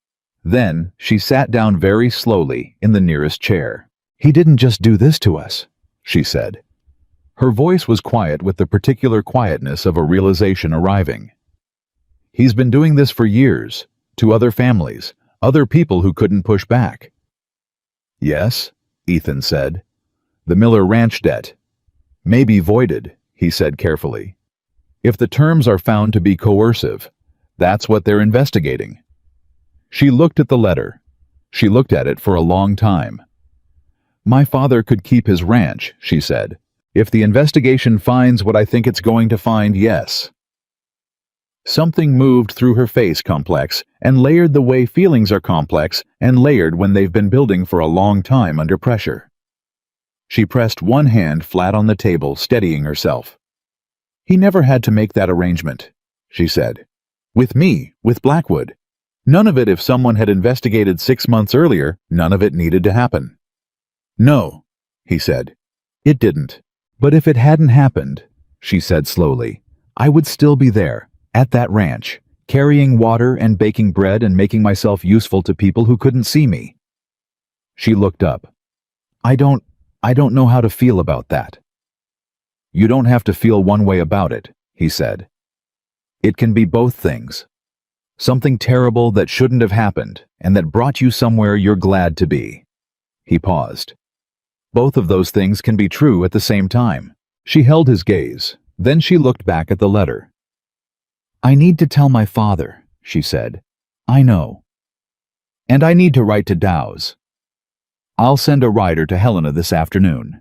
S1: Then she sat down very slowly in the nearest chair. "He didn't just do this to us," she said. Her voice was quiet with the particular quietness of a realization arriving. "He's been doing this for years, to other families, other people who couldn't push back." "Yes," Ethan said. "The Miller Ranch debt may be voided," he said carefully. "If the terms are found to be coercive, that's what they're investigating." She looked at the letter. She looked at it for a long time. "My father could keep his ranch," she said. "If the investigation finds what I think it's going to find, yes." Something moved through her face complex and layered the way feelings are complex and layered when they've been building for a long time under pressure. She pressed one hand flat on the table, steadying herself. "He never had to make that arrangement," she said. "With me, with Blackwood. None of it if someone had investigated 6 months earlier, none of it needed to happen." "No," he said. "It didn't. But if it hadn't happened," she said slowly, "I would still be there, at that ranch, carrying water and baking bread and making myself useful to people who couldn't see me." She looked up. I don't know how to feel about that." "You don't have to feel one way about it," he said. "It can be both things. Something terrible that shouldn't have happened and that brought you somewhere you're glad to be." He paused. "Both of those things can be true at the same time." She held his gaze. Then she looked back at the letter. "I need to tell my father," she said. "I know. And I need to write to Dowse. I'll send a rider to Helena this afternoon."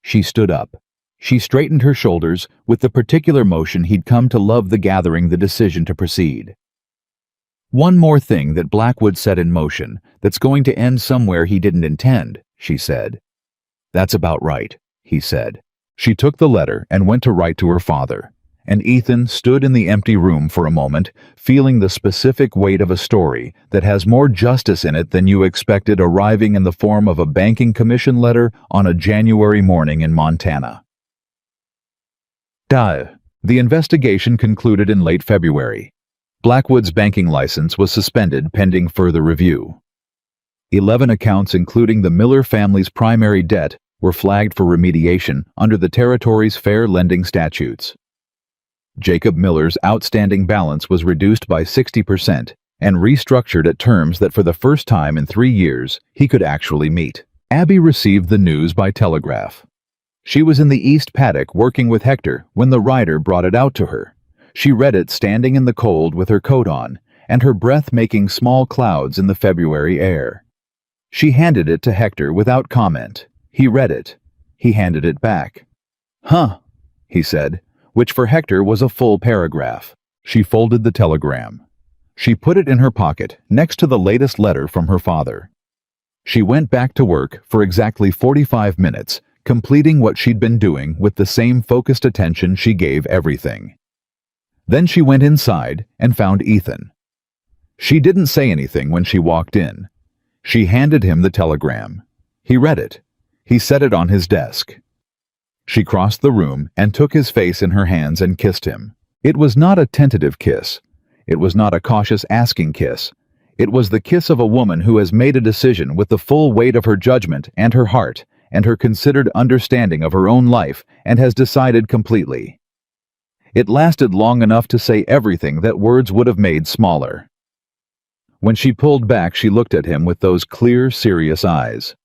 S1: She stood up. She straightened her shoulders with the particular motion he'd come to love the gathering, the decision to proceed. "One more thing that Blackwood set in motion that's going to end somewhere he didn't intend," she said. "That's about right," he said. She took the letter and went to write to her father, and Ethan stood in the empty room for a moment, feeling the specific weight of a story that has more justice in it than you expected, arriving in the form of a banking commission letter on a January morning in Montana. The investigation concluded in late February. Blackwood's banking license was suspended pending further review. 11 accounts, including the Miller family's primary debt, were flagged for remediation under the territory's fair lending statutes. Jacob Miller's outstanding balance was reduced by 60% and restructured at terms that for the first time in 3 years he could actually meet. Abby received the news by telegraph. She was in the East Paddock working with Hector when the rider brought it out to her. She read it standing in the cold with her coat on, and her breath making small clouds in the February air. She handed it to Hector without comment. He read it. He handed it back. "Huh," he said, which for Hector was a full paragraph. She folded the telegram. She put it in her pocket next to the latest letter from her father. She went back to work for exactly 45 minutes, completing what she'd been doing with the same focused attention she gave everything. Then she went inside and found Ethan. She didn't say anything when she walked in. She handed him the telegram. He read it. He set it on his desk. She crossed the room and took his face in her hands and kissed him. It was not a tentative kiss. It was not a cautious asking kiss. It was the kiss of a woman who has made a decision with the full weight of her judgment and her heart and her considered understanding of her own life, and has decided completely. It lasted long enough to say everything that words would have made smaller. When she pulled back, she looked at him with those clear, serious eyes.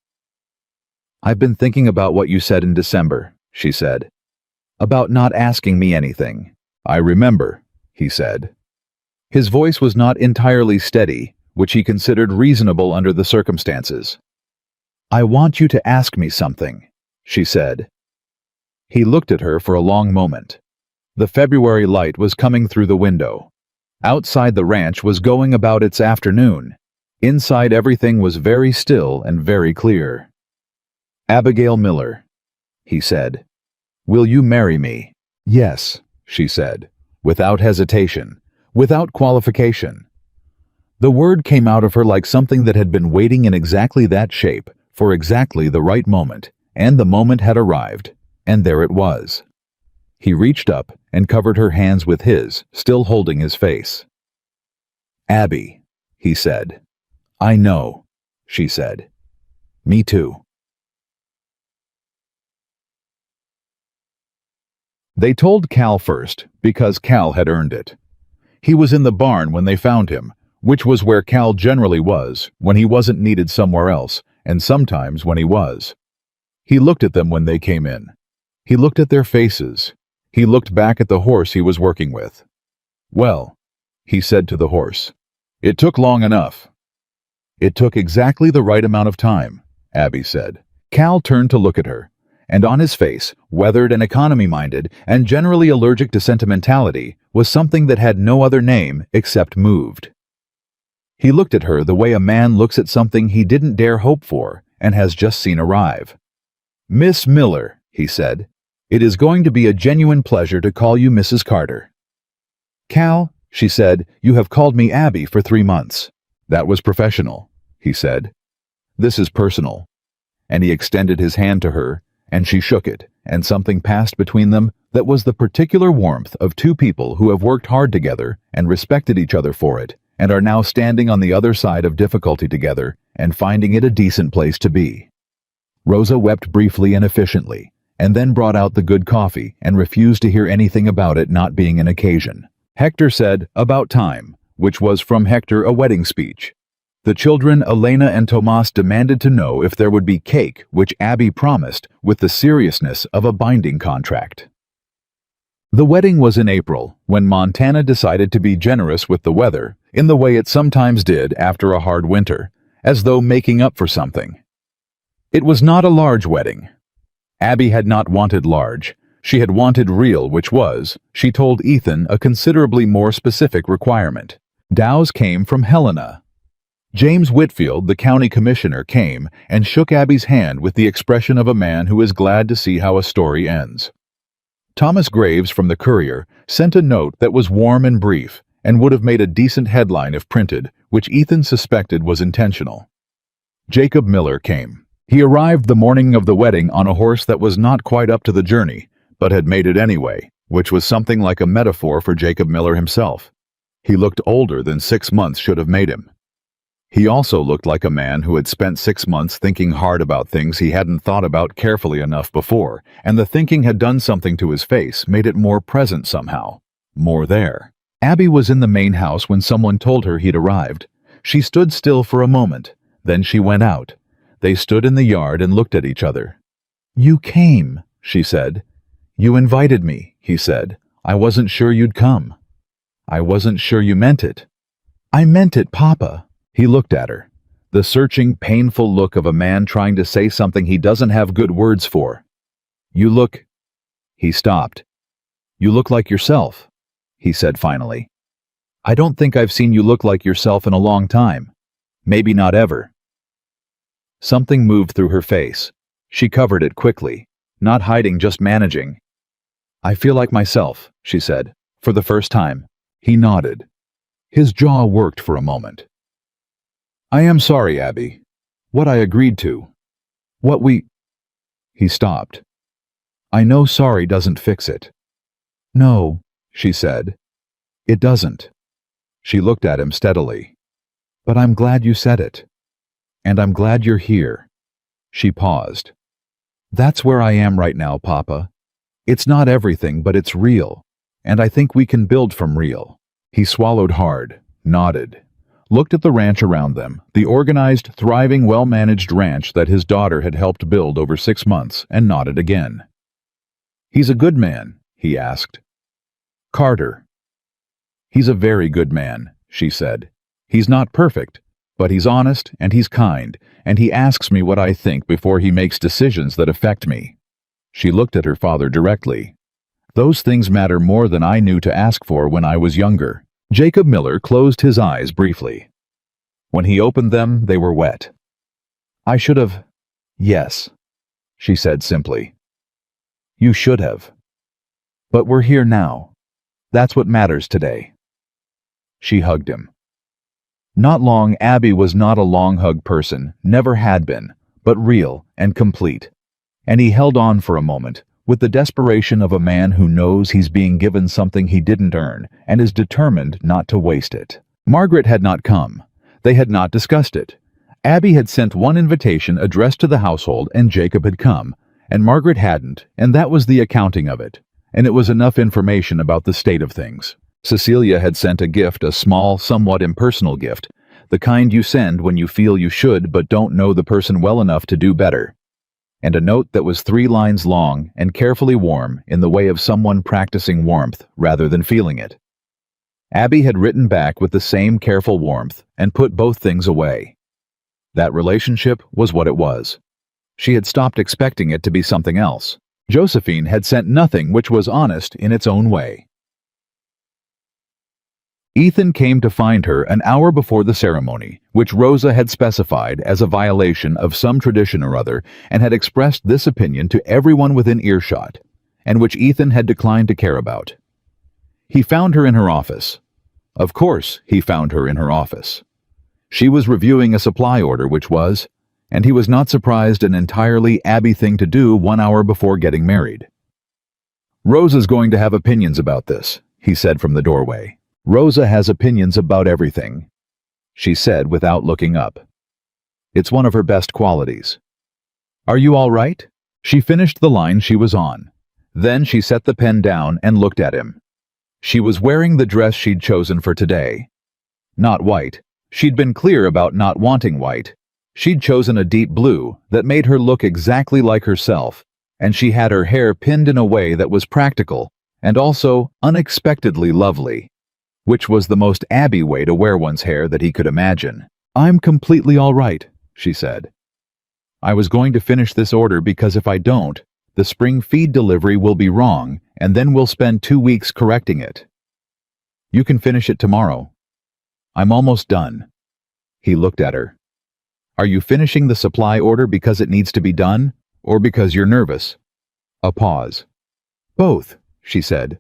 S1: "I've been thinking about what you said in December," she said. "About not asking me anything." "I remember," he said. His voice was not entirely steady, which he considered reasonable under the circumstances. "I want you to ask me something," she said. He looked at her for a long moment. The February light was coming through the window. Outside the ranch was going about its afternoon. Inside everything was very still and very clear. "Abigail Miller," he said. "Will you marry me?" "Yes," she said, without hesitation, without qualification. The word came out of her like something that had been waiting in exactly that shape, for exactly the right moment, and the moment had arrived, and there it was. He reached up and covered her hands with his, still holding his face. "Abby," he said. "I know," she said. "Me too." They told Cal first, because Cal had earned it. He was in the barn when they found him, which was where Cal generally was when he wasn't needed somewhere else, and sometimes when he was. He looked at them when they came in. He looked at their faces. He looked back at the horse he was working with. "Well," he said to the horse, "it took long enough." "It took exactly the right amount of time," Abby said. Cal turned to look at her, and on his face, weathered and economy-minded and generally allergic to sentimentality, was something that had no other name except moved. He looked at her the way a man looks at something he didn't dare hope for and has just seen arrive. "Miss Miller," he said, "it is going to be a genuine pleasure to call you Mrs. Carter." "Cal," she said, "you have called me Abby for 3 months. "That was professional," he said. "This is personal." And he extended his hand to her, and she shook it, and something passed between them that was the particular warmth of two people who have worked hard together and respected each other for it, and are now standing on the other side of difficulty together and finding it a decent place to be. Rosa wept briefly and efficiently, and then brought out the good coffee and refused to hear anything about it not being an occasion. Hector said, "About time," which was from Hector a wedding speech. The children, Elena and Tomas, demanded to know if there would be cake, which Abby promised with the seriousness of a binding contract. The wedding was in April, when Montana decided to be generous with the weather, in the way it sometimes did after a hard winter, as though making up for something. It was not a large wedding. Abby had not wanted large. She had wanted real, which was, she told Ethan, a considerably more specific requirement. Dow's came from Helena. James Whitfield, the county commissioner, came and shook Abby's hand with the expression of a man who is glad to see how a story ends. Thomas Graves from the Courier sent a note that was warm and brief and would have made a decent headline if printed, which Ethan suspected was intentional. Jacob Miller came. He arrived the morning of the wedding on a horse that was not quite up to the journey, but had made it anyway, which was something like a metaphor for Jacob Miller himself. He looked older than 6 months should have made him. He also looked like a man who had spent 6 months thinking hard about things he hadn't thought about carefully enough before, and the thinking had done something to his face, made it more present somehow. More there. Abby was in the main house when someone told her he'd arrived. She stood still for a moment. Then she went out. They stood in the yard and looked at each other. "You came," she said. "You invited me," he said. "I wasn't sure you'd come." "I wasn't sure you meant it." "I meant it, Papa." He looked at her. The searching, painful look of a man trying to say something he doesn't have good words for. "You look—" He stopped. "You look like yourself," he said finally. "I don't think I've seen you look like yourself in a long time. Maybe not ever." Something moved through her face. She covered it quickly, not hiding, just managing. "I feel like myself," she said, for the first time. He nodded. His jaw worked for a moment. "I am sorry, Abby. What I agreed to. What we—" He stopped. "I know sorry doesn't fix it." "No," she said. "It doesn't." She looked at him steadily. "But I'm glad you said it. And I'm glad you're here." She paused. "That's where I am right now, Papa. It's not everything, but it's real. And I think we can build from real." He swallowed hard, nodded, looked at the ranch around them, the organized, thriving, well-managed ranch that his daughter had helped build over 6 months, and nodded again. "He's a good man?" he asked. "Carter." "He's a very good man," she said. "He's not perfect, but he's honest and he's kind, and he asks me what I think before he makes decisions that affect me." She looked at her father directly. "Those things matter more than I knew to ask for when I was younger." Jacob Miller closed his eyes briefly. When he opened them, they were wet. "I should have—" "Yes," she said simply. "You should have. But we're here now. That's what matters today." She hugged him. Not long. Abby was not a long hug person, never had been, but real and complete. And he held on for a moment, with the desperation of a man who knows he's being given something he didn't earn and is determined not to waste it. Margaret had not come. They had not discussed it. Abby had sent one invitation addressed to the household, and Jacob had come, and Margaret hadn't, and that was the accounting of it. And it was enough information about the state of things. Cecilia had sent a gift, a small, somewhat impersonal gift, the kind you send when you feel you should but don't know the person well enough to do better. And a note that was 3 lines long and carefully warm, in the way of someone practicing warmth rather than feeling it. Abby had written back with the same careful warmth and put both things away. That relationship was what it was. She had stopped expecting it to be something else. Josephine had sent nothing which was honest in its own way. Ethan came to find her an hour before the ceremony, which Rosa had specified as a violation of some tradition or other, and had expressed this opinion to everyone within earshot, and which Ethan had declined to care about. He found her in her office. Of course, he found her in her office. She was reviewing a supply order, which was, and he was not surprised, an entirely Abby thing to do 1 hour before getting married. "Rosa's going to have opinions about this," he said from the doorway. "Rosa has opinions about everything," she said without looking up. "It's one of her best qualities." "Are you all right?" She finished the line she was on. Then she set the pen down and looked at him. She was wearing the dress she'd chosen for today. Not white. She'd been clear about not wanting white. She'd chosen a deep blue that made her look exactly like herself, and she had her hair pinned in a way that was practical and also unexpectedly lovely, which was the most Abby way to wear one's hair that he could imagine. "I'm completely all right," she said. "I was going to finish this order because if I don't, The spring feed delivery will be wrong, and then we'll spend 2 weeks correcting it. You can finish it tomorrow. I'm almost done. He looked at her. Are you finishing the supply order because it needs to be done, or because you're nervous? A pause. Both, she said.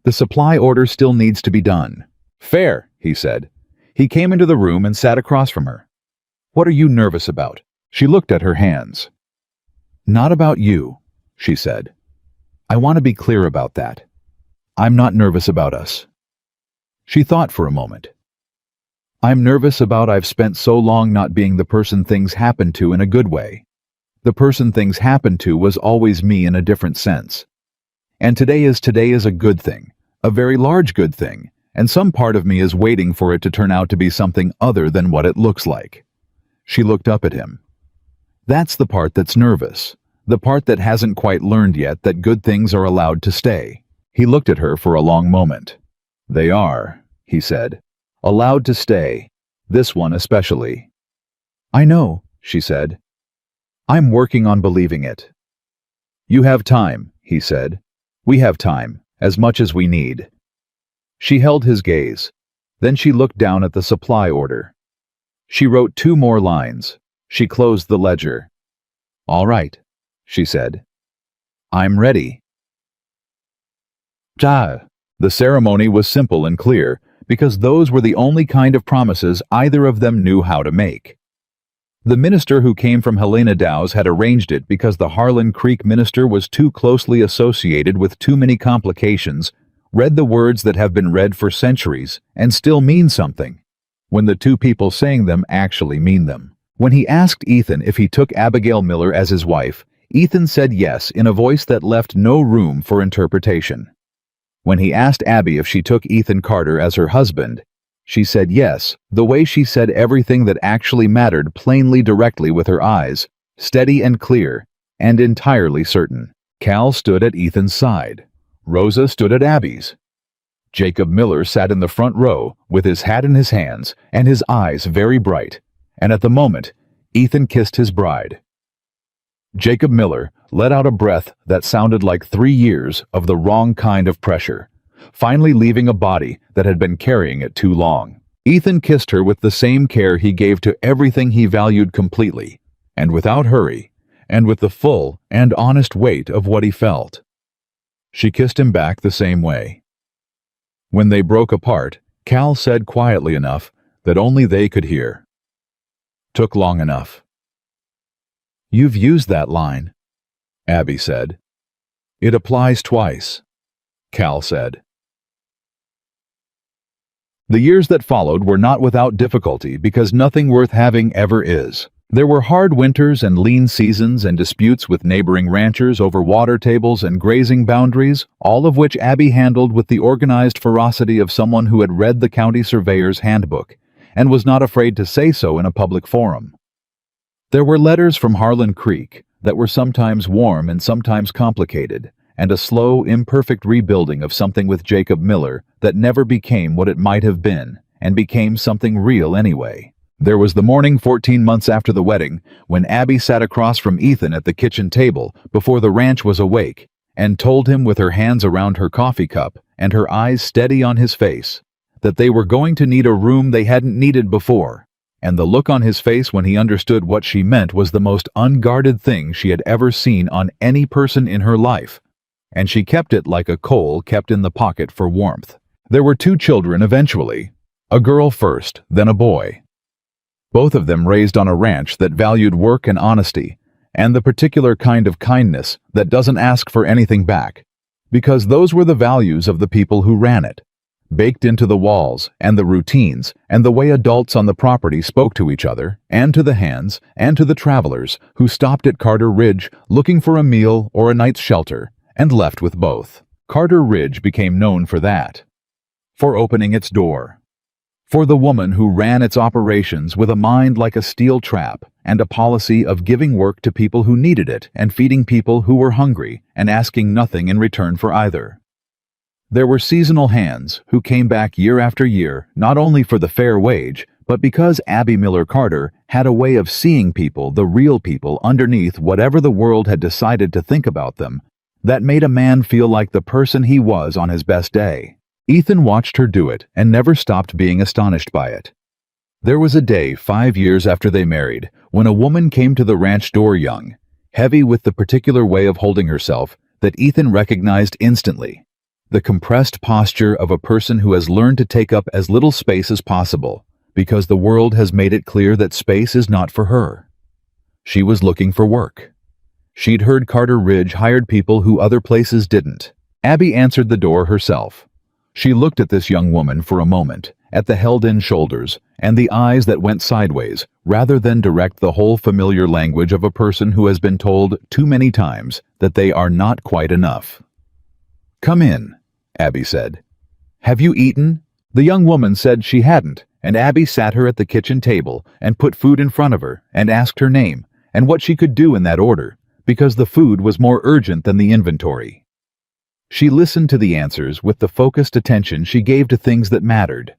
S1: The supply order still needs to be done. Fair, he said. He came into the room and sat across from her. What are you nervous about? She looked at her hands. Not about you, she said. I want to be clear about that. I'm not nervous about us. She thought for a moment. I'm nervous about I've spent so long not being the person things happen to in a good way. The person things happen to was always me in a different sense. And today is a good thing, a very large good thing, and some part of me is waiting for it to turn out to be something other than what it looks like. She looked up at him. That's the part that's nervous, the part that hasn't quite learned yet that good things are allowed to stay. He looked at her for a long moment. They are, he said, allowed to stay, this one especially. I know, she said. I'm working on believing it. You have time, he said. We have time, as much as we need. She held his gaze. Then she looked down at the supply order. She wrote 2 more lines. She closed the ledger. All right, she said. I'm ready. Ta. The ceremony was simple and clear, because those were the only kind of promises either of them knew how to make. The minister who came from Helena Dow's had arranged it because the Harlan Creek minister was too closely associated with too many complications, read the words that have been read for centuries and still mean something, when the 2 people saying them actually mean them. When he asked Ethan if he took Abigail Miller as his wife, Ethan said yes in a voice that left no room for interpretation. When he asked Abby if she took Ethan Carter as her husband, she said yes, the way she said everything that actually mattered plainly directly with her eyes, steady and clear, and entirely certain. Cal stood at Ethan's side. Rosa stood at Abby's. Jacob Miller sat in the front row with his hat in his hands and his eyes very bright, and at the moment, Ethan kissed his bride. Jacob Miller let out a breath that sounded like 3 years of the wrong kind of pressure, finally leaving a body that had been carrying it too long. Ethan kissed her with the same care he gave to everything he valued completely, and without hurry, and with the full and honest weight of what he felt. She kissed him back the same way. When they broke apart, Cal said quietly enough that only they could hear. Took long enough. You've used that line, Abby said. It applies twice, Cal said. The years that followed were not without difficulty because nothing worth having ever is. There were hard winters and lean seasons and disputes with neighboring ranchers over water tables and grazing boundaries, all of which Abby handled with the organized ferocity of someone who had read the county surveyor's handbook and was not afraid to say so in a public forum. There were letters from Harlan Creek that were sometimes warm and sometimes complicated, and a slow, imperfect rebuilding of something with Jacob Miller that never became what it might have been, and became something real anyway. There was the morning 14 months after the wedding, when Abby sat across from Ethan at the kitchen table before the ranch was awake, and told him with her hands around her coffee cup and her eyes steady on his face, that they were going to need a room they hadn't needed before, and the look on his face when he understood what she meant was the most unguarded thing she had ever seen on any person in her life, and she kept it like a coal kept in the pocket for warmth. There were 2 children eventually, a girl first, then a boy. Both of them raised on a ranch that valued work and honesty, and the particular kind of kindness that doesn't ask for anything back, because those were the values of the people who ran it, baked into the walls and the routines and the way adults on the property spoke to each other, and to the hands, and to the travelers who stopped at Carter Ridge looking for a meal or a night's shelter, and left with both. Carter Ridge became known for that, for opening its door, for the woman who ran its operations with a mind like a steel trap and a policy of giving work to people who needed it and feeding people who were hungry and asking nothing in return for either. There were seasonal hands who came back year after year not only for the fair wage, but because Abby Miller Carter had a way of seeing people, the real people, underneath whatever the world had decided to think about them, that made a man feel like the person he was on his best day. Ethan watched her do it and never stopped being astonished by it. There was a day 5 years after they married when a woman came to the ranch door young, heavy with the particular way of holding herself that Ethan recognized instantly. The compressed posture of a person who has learned to take up as little space as possible because the world has made it clear that space is not for her. She was looking for work. She'd heard Carter Ridge hired people who other places didn't. Abby answered the door herself. She looked at this young woman for a moment, at the held-in shoulders and the eyes that went sideways, rather than direct the whole familiar language of a person who has been told too many times that they are not quite enough. "Come in," Abby said. "Have you eaten?" The young woman said she hadn't, and Abby sat her at the kitchen table and put food in front of her and asked her name and what she could do in that order, because the food was more urgent than the inventory. She listened to the answers with the focused attention she gave to things that mattered,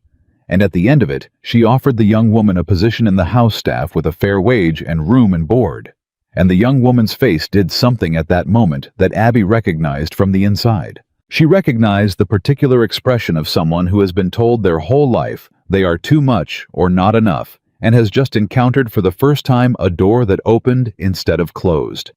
S1: and at the end of it, she offered the young woman a position in the house staff with a fair wage and room and board. And the young woman's face did something at that moment that Abby recognized from the inside. She recognized the particular expression of someone who has been told their whole life they are too much or not enough, and has just encountered for the first time a door that opened instead of closed.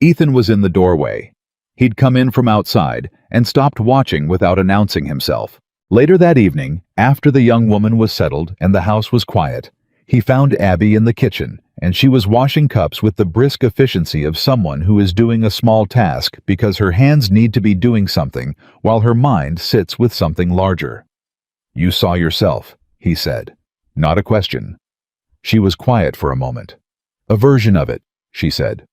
S1: Ethan was in the doorway. He'd come in from outside and stopped watching without announcing himself. Later that evening, after the young woman was settled and the house was quiet, he found Abby in the kitchen, and she was washing cups with the brisk efficiency of someone who is doing a small task because her hands need to be doing something while her mind sits with something larger. "You saw yourself," he said. Not a question. She was quiet for a moment. "A version of it," she said.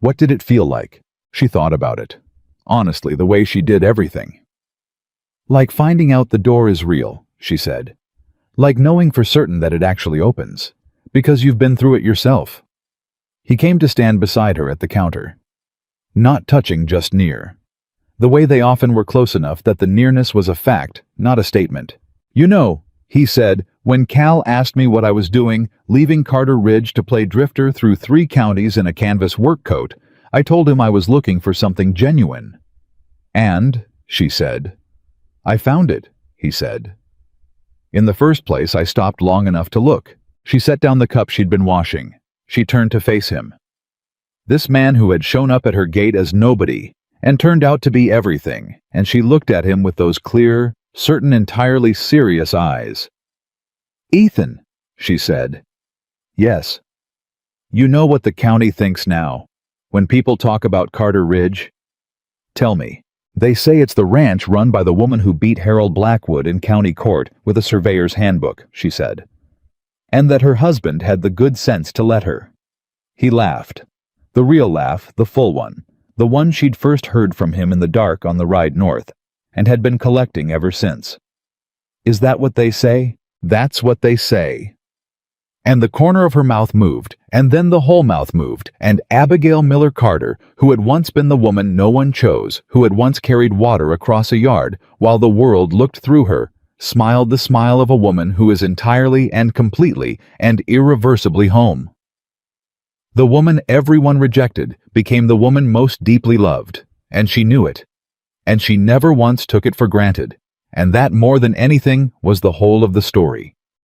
S1: "What did it feel like?" She thought about it. Honestly, the way she did everything. "Like finding out the door is real," she said. "Like knowing for certain that it actually opens, because you've been through it yourself." He came to stand beside her at the counter. Not touching, just near. The way they often were close enough that the nearness was a fact, not a statement. "You know," he said, "when Cal asked me what I was doing, leaving Carter Ridge to play drifter through 3 counties in a canvas work coat, I told him I was looking for something genuine." "And," she said. "I found it," he said. "In the first place, I stopped long enough to look." She set down the cup she'd been washing. She turned to face him. This man who had shown up at her gate as nobody and turned out to be everything, and she looked at him with those clear, certain, entirely serious eyes. "Ethan," she said. "Yes." "You know what the county thinks now, when people talk about Carter Ridge? Tell me." "They say it's the ranch run by the woman who beat Harold Blackwood in county court with a surveyor's handbook," she said. "And that her husband had the good sense to let her." He laughed. The real laugh, the full one. The one she'd first heard from him in the dark on the ride north, and had been collecting ever since. "Is that what they say?" "That's what they say." And the corner of her mouth moved, and then the whole mouth moved, and Abigail Miller Carter, who had once been the woman no one chose, who had once carried water across a yard while the world looked through her, smiled the smile of a woman who is entirely and completely and irreversibly home. The woman everyone rejected became the woman most deeply loved, and she knew it. And she never once took it for granted, and that more than anything was the whole of the story.